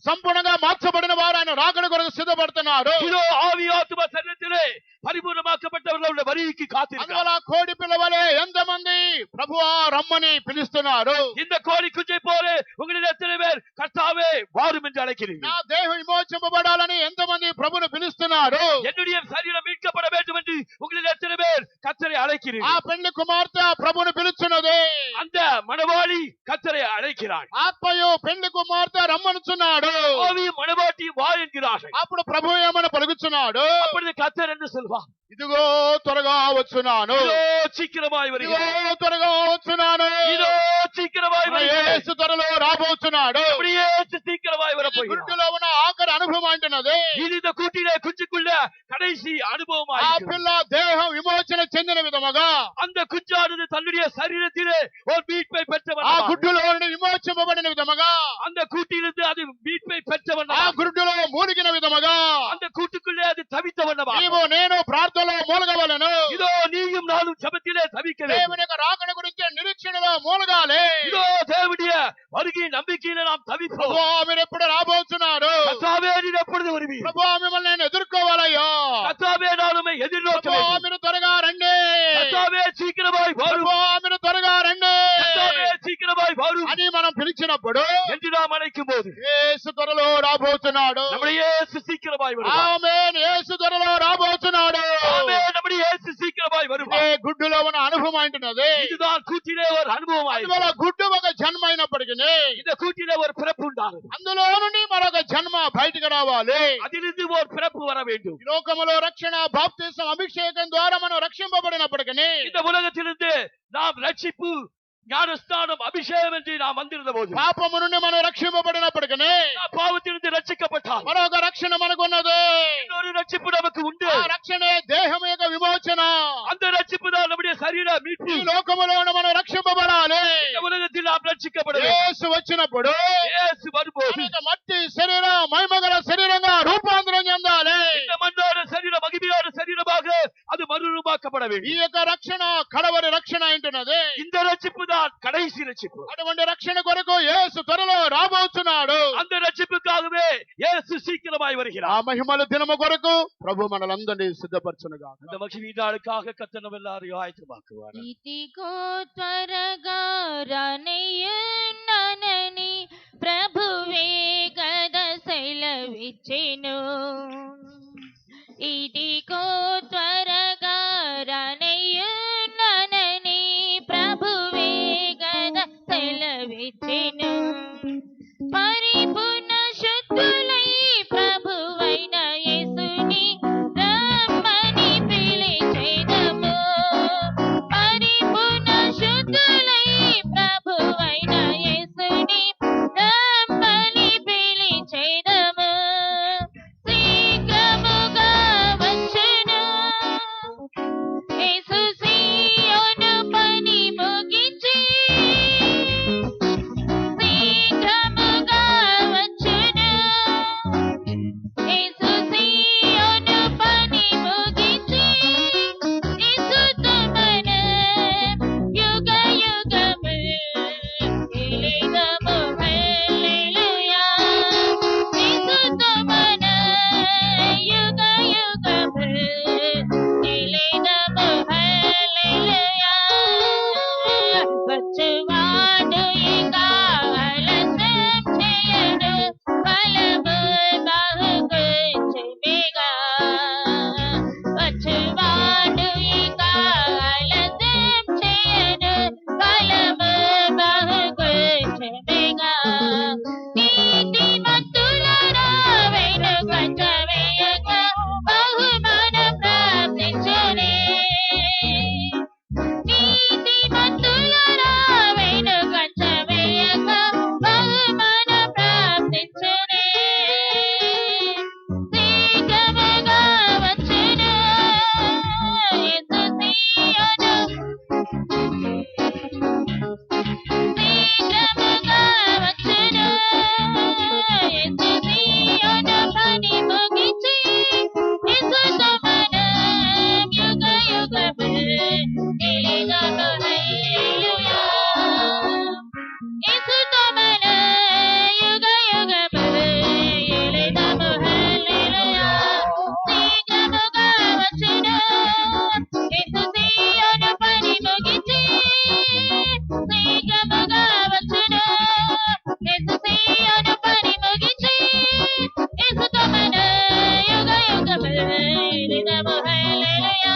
సంపూర్ణంగా మార్చబడిన వారు ఆయన రాకడ కొరకు సిద్ధపడుతున్నారు.
இதோ ஆவி ஆத்துமா சரீரத்திலே பரிபூர்ணமாக்கப்பட்டவர்களுடைய வருகைக்கு காத்திருக்கிறார்.
అందువల్ల కోడి పిల్ల వలె ఎంతమంది ప్రభువా రమ్మని పిలుస్తున్నారు.
இந்த கோழி குஞ்சை போல உங்களில் எத்தனை பேர் கர்த்தாவே வாரும் என்று அழைக்கிறீர்கள்?
నా దేహం విమోచింపబడాలని ఎంతమంది ప్రభుని పిలుస్తున్నారు.
என்னுடைய சரீரம் மீட்கப்பட வேண்டும் என்று உங்களில் எத்தனை பேர் கர்த்தரை
ఆ
அழைக்கிறீர்கள்?
పెళ్లి కుమార్తె ప్రభుని పిలుస్తున్నది.
அந்த மணவாளி கர்த்தரை அழைக்கிறாள்.
ఆత్మయు పెళ్లి కుమార్తె రమ్మనుచున్నాడు.
ஆவியும் மணவாட்டியும் வா என்கிறார்கள்.
అప్పుడు ప్రభు ఏమని పలుకుచున్నాడు?
அப்பொழுது கர்த்தர் என்று சொல்வார்,
ఇదిగో త్వరగా వచ్చున్నాను.
இதோ சீக்கிரமாய்
ఇదిగో
வருகிறேன்.
త్వరగా వచ్చున్నాను.
இதோ சீக்கிரமாய்
మన యేసు త్వరలో రాబోతున్నాడు.
சீக்கிரமாய் வரப்போகிறார்.
గుడ్డులో ఉన్న ఆఖరి అనుభవం అంటున్నది.
இது இந்த கூட்டிலே குஞ்சுக்குள்ள கடைசி அனுபவமாய்
ఆ పిల్ల దేహం విమోచన చెందిన విధముగా
அந்த குஞ்சானது தன்னுடைய சரீரத்திலே ஒரு மீட்பை
ఆ
பெற்றவன்.
గుడ్డులో నుండి విమోచింపబడిన విధముగా
அந்த கூட்டிலிருந்து அது மீட்பை பெற்றவன்.
ఆ గుడ్డులో మూలిగిన విధముగా
அந்த கூட்டுக்குள்ளே அது தவித்தவனவா.
నీవు నేను ప్రార్థనలో మూలగవలను.
இதோ நீயும் நானும் ஜெபத்திலே தவிக்க வேண்டும்.
దేవుని యొక్క రాకడ గురించి నిరీక్షణలో మూలగాలి.
இதோ தேவனுடைய வருகை நம்பிக்கையில நாம் தவிப்போம்.
ప్రభువా మీరు ఎప్పుడు రాబోతున్నారు?
கர்த்தாவே நீர் எப்பொழுது வருவீர்?
ప్రభువా మిమ్మల్ని నేను ఎదుర్కోవాలయ్యా.
கர்த்தாவே நான் உம்மை எதிர்நோக்க
ప్రభువా
வேண்டும்.
మీరు త్వరగా రండి.
கர்த்தாவே சீக்கிரமாய் வாரும்.
ప్రభువా మీరు త్వరగా రండి
கர்த்தாவே சீக்கிரமாய் வாரும்
అని మనం పిలిచినప్పుడు
என்று நாம் அழைக்கும் போது
యేసు త్వరలో రాబోతున్నాడు.
நம்முடைய இயேசு சீக்கிரமாய் வருவார்.
ఆమేన్. యేసు త్వరలో రాబోతున్నాడు.
ஆமென். நம்முடைய இயேசு சீக்கிரமாய்
ఇదే
வருவார்.
గుడ్డులో ఉన్న అనుభవం అంటున్నది.
இதுதான் கூட்டிலே ஒரு அனுபவமாய்.
అందువల్ల గుడ్డు ఒక జన్మ అయినప్పటికీ
இந்த கூட்டிலே ஒரு பிறப்பு உண்டாகும்.
అందులో నుండి మరొక జన్మ బయటికి రావాలి.
அதிலிருந்து ஒரு பிறப்பு வர வேண்டும்.
ఈ లోకములో రక్షణ బాప్తిసం అభిషేకం ద్వారా మనం రక్షింపబడినప్పటికీ
இந்த உலகத்திலிருந்து நாம் ரட்சிப்பு ஞானஸ்தானம் அபிஷேகம் என்று நாம் வந்திருந்த போது
పాపము నుండి మనం రక్షింపబడినప్పటికీ
பாவத்திலிருந்து ரட்சிக்கப்பட்டால்
మరొక రక్షణ మనకున్నది.
இன்னொரு ரட்சிப்பு நமக்கு உண்டு.
ఆ రక్షణే దేహం యొక్క విమోచన.
அந்த ரட்சிப்பு தான் நம்முடைய சரீர மீட்பு.
ఈ లోకములో మనం రక్షింపబడాలి.
இந்த உலகத்தில் நாம் ரட்சிக்கப்பட வேண்டும்.
యేసు వచ్చినప్పుడు
இயேசு வரும்போது
మనకు మట్టి శరీరం మహిమగల శరీరంగా రూపాంతరం చెందాలి.
இந்த மண்ணான சரீரம் மகிமையான சரீரமாக அது மறுரூபாக்கப்பட
ఈ
வேண்டும்.
యొక్క రక్షణ కడవరి రక్షణ అంటున్నది.
இந்த ரட்சிப்பு தான் கடைசி ரட்சிப்பு.
అటువంటి రక్షణ కొరకు యేసు త్వరలో రాబోతున్నాడు.
அந்த ரட்சிப்புக்காகவே இயேசு சீக்கிரமாய்
ఆ
வருகிறார்.
మహిమల దినము కొరకు ప్రభు మనలందరినీ సిద్ధపరచునుగా.
அந்த மகிமை நாளுக்காக கர்த்தர் நம்ம எல்லாரையும் ஆயத்தமாக்குவார்.
ఇదిగో త్వరగా రానయ్యున్నానని ప్రభువే గద సెలవిచ్చెను. ఇదిగో త్వరగా రానయ్యున్నానని ప్రభువే గద సెలవిచ్చెను. పరిపూర్ణ శుద్ధులై ప్రభువైన యేసుని రమ్మని పిలిచెదము. పరిపూర్ణ శుద్ధులై ప్రభువైన యేసుని రమ్మని పిలిచెదము. శీఘ్రముగా వచ్చును యేసు సీయోను పని ముగించి. శీఘ్రముగా వచ్చును యేసు సీయోను పని ముగించి. యేసుతో మనం యుగ యుగము ఎలిదము హల్లెలూయా. యేసుతో మనం యుగ యుగము ఎలిదము హల్లెలూయా. వచ్చువాడు ఇక ఆలస్యం చేయడు, బలము బహుకొంచెమేగా. వచ్చువాడు ఇక ఆలస్యం చేయడు, బలము బహుకొంచెమేగా. నీతిమంతులారా వెనుకంజ వేయక బహుమానం ప్రాప్తించునే. నీతిమంతులారా వెనుకంజ వేయక బహుమానం ప్రాప్తించునే. శీఘ్రముగా వచ్చును యేసు సీయోను. శీఘ్రముగా వచ్చును యేసు సీయోను పని ముగించి. యేసుతో మనం యుగ యుగము ఎలిదము హల్లెలూయా. యేసుతో మనం యుగ యుగము ఎలిదము హల్లెలూయా. శీఘ్రముగా వచ్చును యేసు సీయోను పని ముగించి. శీఘ్రముగా వచ్చును యేసు సీయోను పని ముగించి. యేసుతో మనం యుగ యుగము ఎలిదము హల్లెలూయా.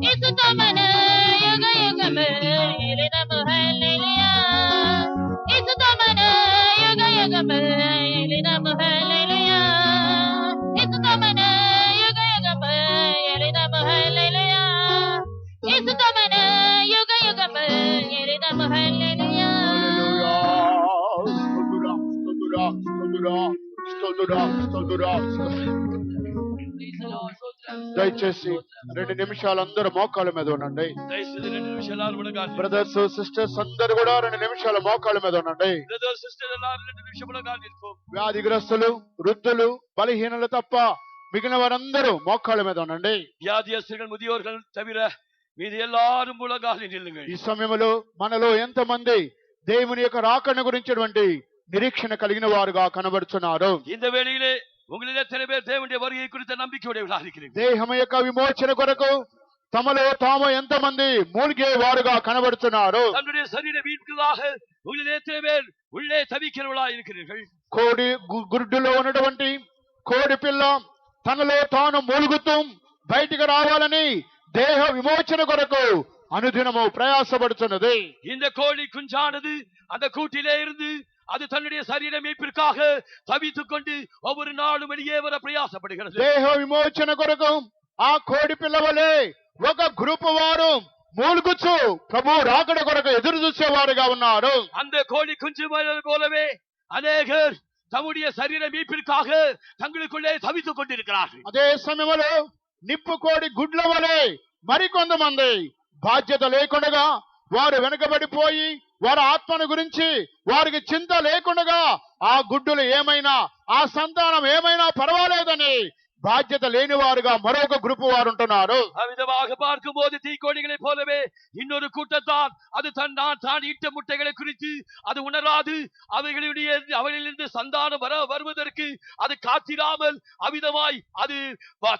యేసుతో మనం యుగ యుగము ఎలిదము హల్లెలూయా. యేసుతో మనం యుగ యుగము ఎలిదము హల్లెలూయా. యేసుతో మనం యుగ యుగము ఎలిదము హల్లెలూయా. యేసుతో మనం యుగ యుగము ఎలిదము హల్లెలూయా.
దయచేసి 2 నిమిషాలు అందరూ మోకాళ్ళ మీద ఉండండి. బ్రదర్స్ సిస్టర్స్ అందరూ కూడా 2 నిమిషాలు మోకాళ్ళ మీద ఉండండి. వ్యాధిగ్రస్తులు, వృద్ధులు, బలహీనులు తప్ప మిగిలిన వారందరూ మోకాళ్ళ మీద ఉండండి.
வியாதியஸ்தர்கள் முதியோர்கள் தவிர மீதி எல்லாரும் முழங்காலில் நில்லுங்கள்.
ఈ సమయంలో మనలో ఎంతమంది దేవుని యొక్క రాకడ గురించినటువంటి నిరీక్షణ కలిగిన వారుగా కనబడుతున్నారు?
இந்த வேளையிலே உங்களில் எத்தனை பேர் தேவனுடைய வருகை குறித்த நம்பிக்கையுடையவர்களாக இருக்கிறீர்கள்?
దేహం యొక్క విమోచన కొరకు తమలో తాము ఎంతమంది మూలిగే వారుగా కనబడుతున్నారు?
தன்னுடைய சரீர வீட்டுக்காக உங்களில் எத்தனை பேர் உள்ளே தவிக்கிறவர்களாக இருக்கிறீர்கள்?
కోడి గుడ్డులో ఉన్నటువంటి కోడి పిల్ల తనలో తాను మూలుగుతూ బయటికి రావాలని దేహ విమోచన కొరకు అనుదినము ప్రయాసపడుతున్నది.
இந்த கோழி குஞ்சானது அந்த கூட்டிலே இருந்து அது தன்னுடைய சரீர மீட்பிற்காக தவித்துக் கொண்டு ஒவ்வொரு நாளும் வெளியே வர பிரயாசப்படுகிறது.
దేహ విమోచన కొరకు ఆ కోడి పిల్ల వలె ఒక గ్రూప్ వారు మూలుగుచు ప్రభు రాకడ కొరకు ఎదురు చూసేవారుగా ఉన్నారు.
அந்த கோழி குஞ்சு போலவே அநேகர் தம்முடைய சரீர மீட்பிற்காக தங்களுக்குள்ளே தவித்துக் கொண்டிருக்கிறார்கள்.
అదే సమయంలో నిప్పు కోడి గుడ్ల వలె మరికొంతమంది బాధ్యత లేకుండా వారు వెనుకబడిపోయి వారి ఆత్మను గురించి వారికి చింత లేకుండా ఆ గుడ్డులు ఏమైనా ఆ సంతానం ఏమైనా పర్వాలేదని బాధ్యత లేని వారుగా మరొక గ్రూప్ వారు ఉంటున్నారు.
அவ்விதமாக பார்க்கும்போது தீக்கோழிகளை போலவே இன்னொரு கூட்டத்தார் அது தான் இட்ட முட்டைகளை குறித்து அது உணராது அவைகளிலிருந்து சந்தானம் வருவதற்கு அது காத்திராமல் அவ்விதமாய் அது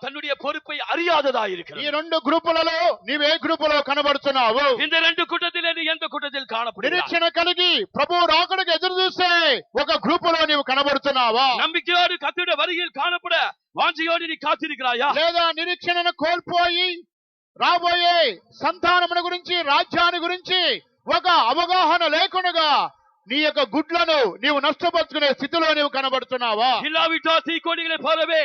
தன்னுடைய பொறுப்பை அறியாததாய் இருக்கிறது.
ఈ 2 గ్రూపులలో నీవే గ్రూపులో కనబడుతున్నావు?
இந்த 2 కూட்டத்தில் நீ எந்த கூட்டத்தில் காணப்படுகிறாய்?
నిరీక్షణ కలిగి ప్రభు రాకడకు ఎదురు చూసే ఒక గ్రూపులో నీవు కనబడుతున్నావా?
நம்பிக்கையோடு கர்த்தருடைய வருகையில் காணப்பட வாஞ்சையோடு நீ காத்திருக்கிறாயா?
లేదా నిరీక్షణను కోల్పోయి రాబోయే సంతానముల గురించి రాజ్యాన్ని గురించి ఒక అవగాహన లేకుండా నీ యొక్క గుడ్లను నీవు నష్టపరుచుకునే స్థితిలో నీవు కనబడుతున్నావా?
இல்லாவிட்டால் தீக்கோழிகளை போலவே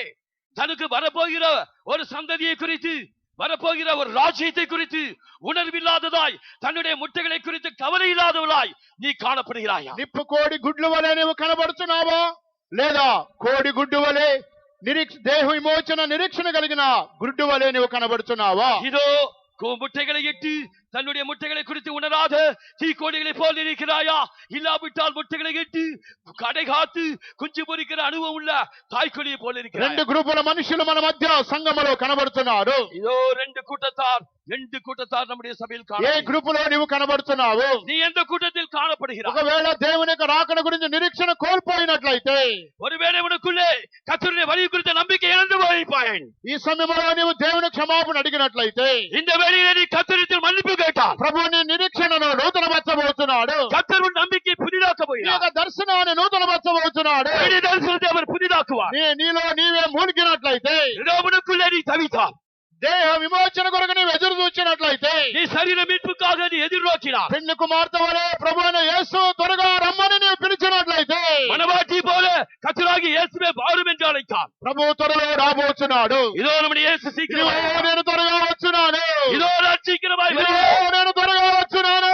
தனக்கு வரப்போகிற ஒரு சந்ததியை குறித்து வரப்போகிற ஒரு ராஜ்யத்தை குறித்து உணர்வில்லாததாய் தன்னுடைய முட்டைகளை குறித்து கவலை இல்லாதவளாய் நீ காணப்படுகிறாயா?
నిప్పు కోడి గుడ్లు వలె నీవు కనబడుతున్నావా? లేదా కోడి గుడ్డు వలె దేహ విమోచన నిరీక్షణ కలిగిన గుడ్డు వలె నీవు కనబడుతున్నావా?
இதோ முட்டைகளை இட்டு தன்னுடைய முட்டைகளை குறித்து உணராத தீக்கோழிகளை போல் இருக்கிறாயா? இல்லாவிட்டால் முட்டைகளை இட்டு கடை காத்து குஞ்சு பொறிக்கிற அனுபவம் உள்ள தாய்க்கோழியை போல இருக்கிறாயா?
2 గ్రూపుల మనుషులు మన మధ్య సంఘములో కనబడుతున్నారు.
இதோ 2 கூட்டத்தார் நம்முடைய சபையில்
ఏ గ్రూపులో నీవు కనబడుతున్నావు?
நீ எந்த கூட்டத்தில் காணப்படுகிறாய்?
ఒకవేళ దేవుని యొక్క రాకడ గురించి నిరీక్షణ కోల్పోయినట్లయితే
ஒருவேளை உனக்குள்ளே கர்த்தருடைய வழி குறித்த நம்பிக்கை இழந்து போயிருப்பாய்.
ఈ సమయంలో నీవు దేవుని క్షమాపణ అడిగినట్లయితే
இந்த வேளையிலே நீ கர்த்தரிடத்தில் மன்னிப்பு கேட்டால்
ప్రభు నీ నిరీక్షణను నూతనపరచబోతున్నాడు.
கர்த்தர் உன் நம்பிக்கை புதிதாக்க
నీ
போகிறார்.
యొక్క దర్శనాన్ని నూతనపరచబోతున్నాడు.
నీ దర్శనத்தை அவர் புதிதாக்குவார்.
నీలో నీవే మూలిగినట్లయితే
இதோ உனக்குள்ளே நீ தவித்தால்
దేహ విమోచన కొరకు నీవు ఎదురు చూచినట్లయితే
நீ சரீர மீட்புக்காக நீ எதிர்நோக்கினார்.
పెళ్లి కుమార్తె వలె ప్రభు అయిన యేసు త్వరగా రమ్మని నీవు పిలిచినట్లయితే
மனவாட்டி போல கர்த்தராகி இயேசுவே வாரும் என்று அழைத்தார்.
ప్రభు త్వరలో రాబోతున్నాడు.
இதோ நம்முடைய இயேசு சீக்கிரம்
నేను త్వరగా వచ్చున్నాను.
இதோ நான் சீக்கிரமாய்
నేను త్వరగా వచ్చున్నాను.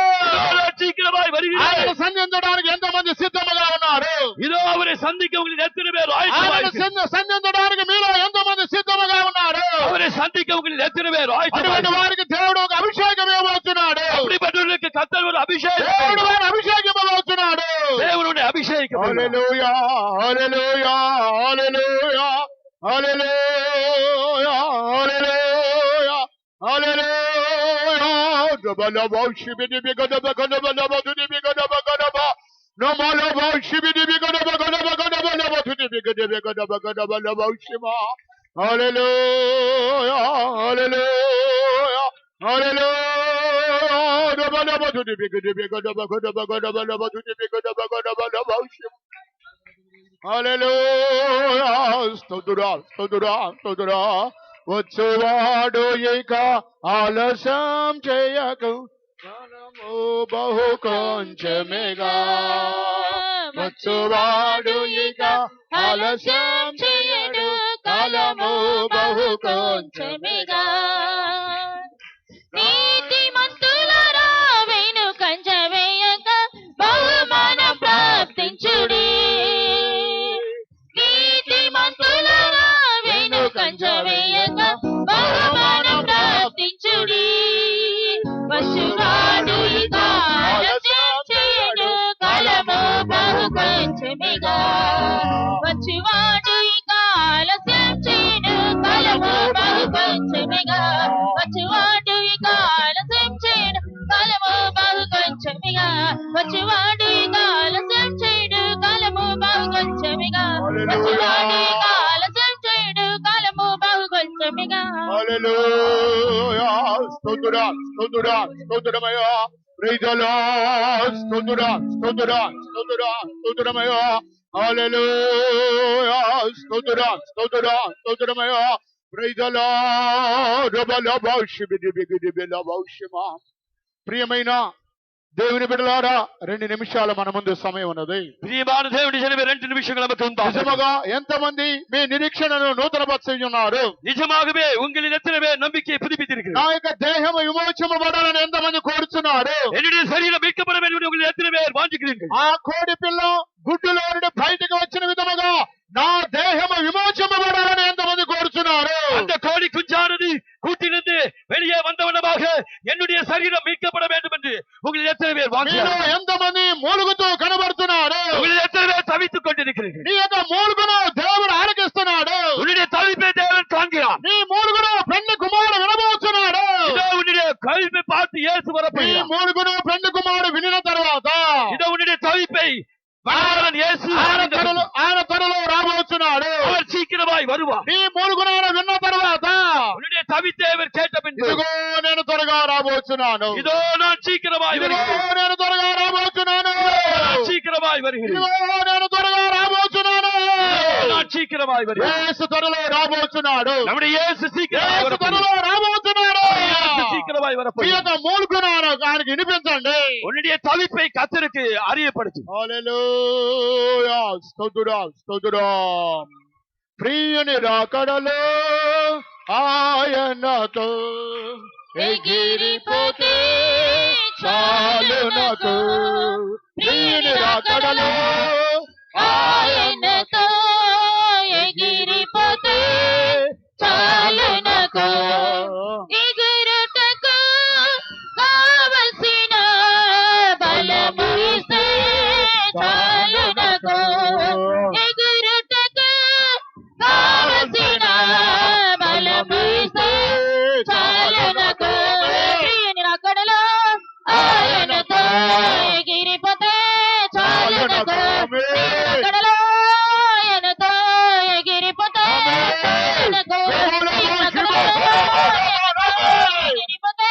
சீக்கிரமாய் வருகிறேன்.
ఆయన సంధించడానికి ఎంతమంది సిద్ధంగా ఉన్నారు?
இதோ அவரை சந்திக்க உங்களில் எத்தனை பேர்
ఆయన సంధించడానికి మీలో ఎంతమంది సిద్ధంగా ఉన్నారు?
அவரை சந்திக்க உங்களில் எத்தனை பேர்
అటువంటి వారికి దేవుడు ఒక అభిషేకం ఇవ్వబోతున్నాడు.
அப்படிப்பட்டவர்களுக்கு கர்த்தர் ஒரு அபிஷேகம்
అభిషేకం ఇవ్వబోతున్నాడు.
தேவனுடைய அபிஷேகம்.
హల్లెలూయా హల్లెలూయా హల్లెలూయా హల్లెలూయా హల్లెలూయా హల్లెలూయా దబలబౌషిబిది బిగదబగదబలబదుది బిగదబగదబ నమలబౌషిబిది బిగదబగదబగదబలబదుది బిగదబగదబగదబలబౌషిమా హల్లెలూయా హల్లెలూయా హల్లెలూయా దబలబదుది బిగది బిగదబగదబగదబలబదుది బిగదబగదబలబౌషిమా హల్లెలూయా స్తుతురా స్తుతురా స్తుతురా వచ్చువాడు ఇక ఆలస్యం చేయకు కాలము బహు కొంచెమేగా వచ్చువాడు ఇక ఆలస్యం చేయడు కాలము బహు కొంచెమేగా
నీతిమంతులారా వెనుకంజ వేయక బహుమానం ప్రాప్తించుడి వచ్చువాడు ఇక ఆలస్యం చేయడు కాలము బహు కొంచెమిగా వచ్చువాడు ఇక ఆలస్యం చేయడు కాలము బహు కొంచెమిగా వచ్చువాడు ఇక ఆలస్యం చేయడు కాలము బహు కొంచెమిగా వచ్చువాడు ఇక ఆలస్యం చేయడు కాలము బహు కొంచెమిగా వచ్చువాడు ఇక ఆలస్యం చేయడు కాలము బహు కొంచెమిగా
హల్లెలూయా స్తోత్రం స్తోత్రం స్తోత్రమయ్యా ప్రైజ్ ది లార్డ్ స్తోత్రం స్తోత్రం స్తోత్రం స్తోత్రమయ్యా హల్లెలూయా స్తోత్రం స్తోత్రం స్తోత్రమయ్యా ప్రైజ్ ది లార్డ్ రబలబౌషిబిదిబిగిదిబిలబౌషిమా ప్రియమైన దేవుని బిడ్డలారా 2 నిమిషాలు మన ముందు సమయం ఉన్నది.
ప్రియమైన దేవుని జనమే 2 నిమిషங்கள் நமக்கு உண்டாகும்.
నిజముగా ఎంతమంది మీ నిరీక్షణను నూతనపరిచి ఉన్నారు?
నిజమాగவே உங்களில் எத்தனை பேர் நம்பிக்கையை புதுப்பித்திருக்கிறீர்கள்?
నా యొక్క దేహము విమోచనపడాలని ఎంతమంది కోరుతున్నారు?
என்னுடைய சரீரம் மீட்கப்பட வேண்டும் என்று உங்களில் எத்தனை பேர் வாஞ்சிக்கிறீர்கள்?
ఆ కోడి పిల్ల గుడ్డులో నుండి బయటకు వచ్చిన విధముగా నా దేహము విమోచనపడాలని ఎంతమంది కోరుతున్నారు?
அந்த கோழி குஞ்சானது கூட்டிலிருந்து வெளியே வந்தவனமாக என்னுடைய சரீரம் மீட்கப்பட வேண்டும் என்று உங்களில் எத்தனை பேர் வாஞ்சிக்கிறார்கள்?
ఎంతమంది మూలుగుతూ కనబడుతున్నారు?
உங்களில் எத்தனை பேர் தவித்துக் கொண்டிருக்கிறீர்கள்?
నీ యొక్క మూలుగును దేవుడు ఆలకిస్తున్నాడు.
உன்னுடைய தவிப்பை தேவன் காண்கிறார்.
నీ మూలుగును పెళ్లి కుమారుడు వినబోతున్నాడు.
இதோ உன்னுடைய கவிப்பை பார்த்து இயேசு
నీ
வரப்போகிறார்.
మూలుగును పెళ్లి కుమారుడు వినిన తర్వాత
இதோ உன்னுடைய தவிப்பை மணவாளன் இயேசு
ఆయన త్వరలో రాబోతున్నాడు.
அவர் சீக்கிரமாய் வருவார்.
నీ మూలుగును ఆయన విన్న తర్వాత
உன்னுடைய தவித்தை அவர் கேட்ட பின்பு
ఇదిగో నేను త్వరగా రాబోతున్నాను.
இதோ நான் சீக்கிரமாய்
ఇదిగో
வருகிறேன்.
నేను త్వరగా రాబోతున్నాను.
நான் சீக்கிரமாய் வருகிறேன்.
ఇదిగో నేను త్వరగా రాబోతున్నాను.
நான் சீக்கிரமாய் வருகிறேன்.
యేసు త్వరలో రాబోతున్నాడు.
நம்முடைய இயேசு சீக்கிரமாய்
యేసు
வரப்போகிறார்.
త్వరలో రాబోతున్నాడు.
இயேசு சீக்கிரமாய்
మీ
வரப்போகிறார்.
యొక్క మూలుగును ఆయనకి వినిపించండి.
உன்னுடைய தவிப்பை கர்த்தருக்கு அறியப்படுத்து.
హల్లెలూయా స్తోత్రం స్తోత్రం ప్రియుని రాకడలో ఆయనతో ఎగిరిపోతే చాలు నాకు ప్రియుని రాకడలో
ఆయనతో ఎగిరిపోతే చాలు నాకు ఎగురుటకు కావలసిన బలము ఇస్తే చాలు నాకు ఎగురుటకు కావలసిన బలము ఇస్తే చాలు నాకు ప్రియుని రాకడలో ఆయనతో ఎగిరిపోతే చాలు నాకు ప్రియుని రాకడలో ఆయనతో ఎగిరిపోతే చాలు నాకు ప్రియుని రాకడలో ఎగిరిపోతే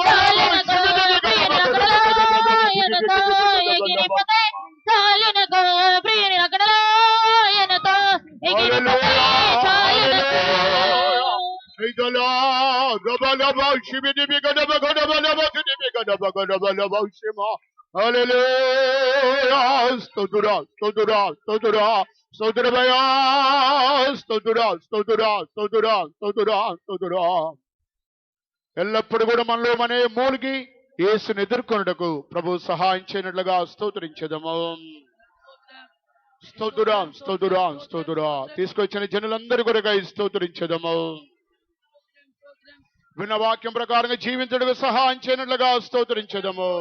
చాలు నాకు ప్రియుని రాకడలో ఆయనతో ఎగిరిపోతే చాలు నాకు ప్రియుని రాకడలో ఆయనతో ఎగిరిపోతే చాలు నాకు
ఎల్లప్పుడు కూడా మనలో మనే మూలిగి యేసుని ఎదుర్కొనుటకు ప్రభు సహాయం చేయనట్లుగా స్తోత్రించదము. స్తోత్రం స్తోత్రం స్తోత్రం తీసుకొచ్చిన జనులందరి కొరకై స్తోత్రించదము. విన్న వాక్యం ప్రకారంగా జీవించడానికి సహాయం చేయనట్లుగా స్తోత్రించదము.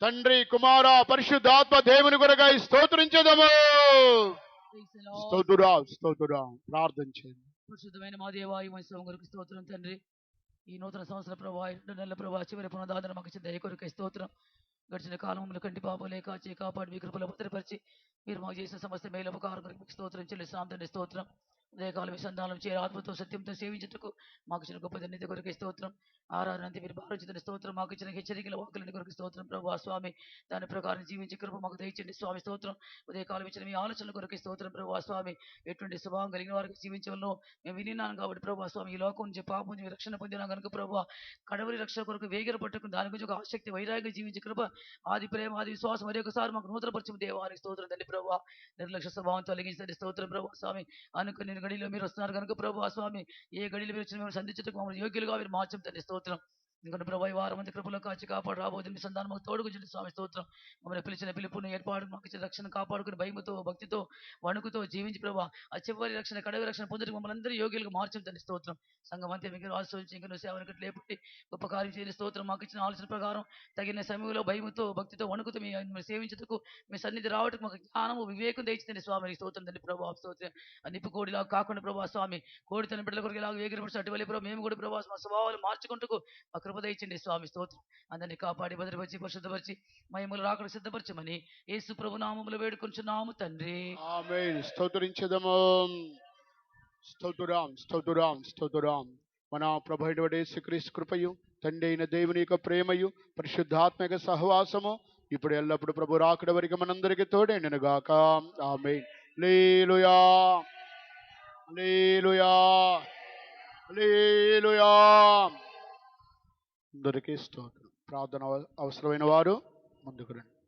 తండ్రి కుమార పరిశుద్ధాత్మ దేవుని కొరకై స్తోత్రించదము. స్తోత్రం స్తోత్రం ప్రార్థన చేయండి.
పరిశుద్ధమైన మా దేవాయి మహిమ కొరకు స్తోత్రం తండ్రి. ఈ నూతన సంవత్సర ప్రభావ 2 నెలల ప్రభావ చివరి పునరుద్ధరణ మాకు ఇచ్చిన దయ కొరకై స్తోత్రం. గడిచిన కాలంలో కంటి పాపలే కాచి కాపాడి మీ కృపలో భద్రపరిచి మీరు మాకు చేసిన సమస్త మేలు ఉపకారం కొరకు మీకు స్తోత్రం చెల్లిస్తున్నాం తండ్రి. స్తోత్రం ఉదయకాల విసంధానం చేరి ఆత్మతో సత్యంతో సేవించుటకు మాకు ఇచ్చిన గొప్ప ధన్యత కొరకై స్తోత్రం. ఆరాధనంతే మీరు భావించిన స్తోత్రం. మాకు ఇచ్చిన హెచ్చరికల వాకులని కొరకు స్తోత్రం ప్రభా స్వామి. దాని ప్రకారం జీవించే కృప మాకు దయచండి స్వామి. స్తోత్రం ఉదయకాలం ఇచ్చిన మీ ఆలోచనల కొరకై స్తోత్రం ప్రభా స్వామి. ఎటువంటి స్వభావం కలిగిన వారికి జీవించడంలో మేము వినినాను కాబట్టి ప్రభా స్వామి. ఈ లోకం నుంచి పాపం నుంచి రక్షణ పొందినా కనుక ప్రభా కడవరి రక్షణ కొరకు వేగిర పట్టుకుని దాని గురించి ఒక ఆసక్తి వైరాగ్యం జీవించే కృప ఆది ప్రేమ ఆది విశ్వాసం మరి ఒకసారి మాకు నూతనపరచం దేవానికి స్తోత్రం తండ్రి ప్రభా. నిర్లక్ష్య స్వభావం తొలగించండి స్తోత్రం ప్రభా స్వామి. అనుకుని గడిలో మీరు వస్తున్నారు కనుక ప్రభా స్వామి. ఏ గడిలో మీరు వచ్చిన మేము సంధించటకు మమ్మల్ని యోగ్యులుగా మీరు మార్చం తండ్రి స్తోత్రం. ఎందుకంటే ప్రభా ఈ వారం మంది కృపలో కాచి కాపాడు రాబోతుంది మీ సంతానం మాకు తోడుగుంచండి స్వామి స్తోత్రం. మమ్మల్ని పిలిచిన పిలుపుని ఏర్పాటు మాకు ఇచ్చిన రక్షణ కాపాడుకుని భయముతో భక్తితో వణుకుతో జీవించి ప్రభా ఆ చివరి రక్షణ కడవి రక్షణ పొందుకు మమ్మల్ని అందరూ యోగ్యులుగా మార్చండి స్తోత్రం. సంఘం అంతే మీకు ఆశ్రయించి ఇంకా సేవను లేపుట్టి గొప్ప కార్యం చేయని స్తోత్రం. మాకు ఇచ్చిన ఆలోచన ప్రకారం తగిన సమయంలో భయముతో భక్తితో వణుకుతూ మీ సేవించుటకు మీ సన్నిధి రావటకు మాకు జ్ఞానము వివేకం తెచ్చిందండి స్వామి స్తోత్రం తండ్రి ప్రభావ స్తోత్రం. నిప్పు కోడిలా కాకుండా ప్రభా స్వామి కోడి తన బిడ్డల కొరకు ఇలా వేగిరపడి అటువలి ప్రభావ మేము కూడా ప్రభావ మా స్వభావాలు మార్చుకుంటూ మా కృప దయచండి స్వామి స్తోత్రం. అందరినీ కాపాడి భద్రపరిచి పరిశుద్ధపరిచి మహిమలు రాకడ సిద్ధపరచమని యేసు ప్రభు నామములు వేడుకొంచున్నాము తండ్రి.
ఆమేన్. స్తోత్రించదము. స్తోత్రం స్తోత్రం స్తోత్రం. మన ప్రభు అయినటువంటి యేసుక్రీస్తు కృపయు తండ్రి అయిన దేవుని యొక్క ప్రేమయు పరిశుద్ధాత్మక సహవాసము ఇప్పుడు ఎల్లప్పుడు ప్రభు రాకడ వరకు మనందరికీ తోడైండును గాక. ఆమేన్. హల్లెలూయా హల్లెలూయా హల్లెలూయా. అందరికీ స్తోత్రం. ప్రార్థన అవసరమైన వారు ముందుకు రండి.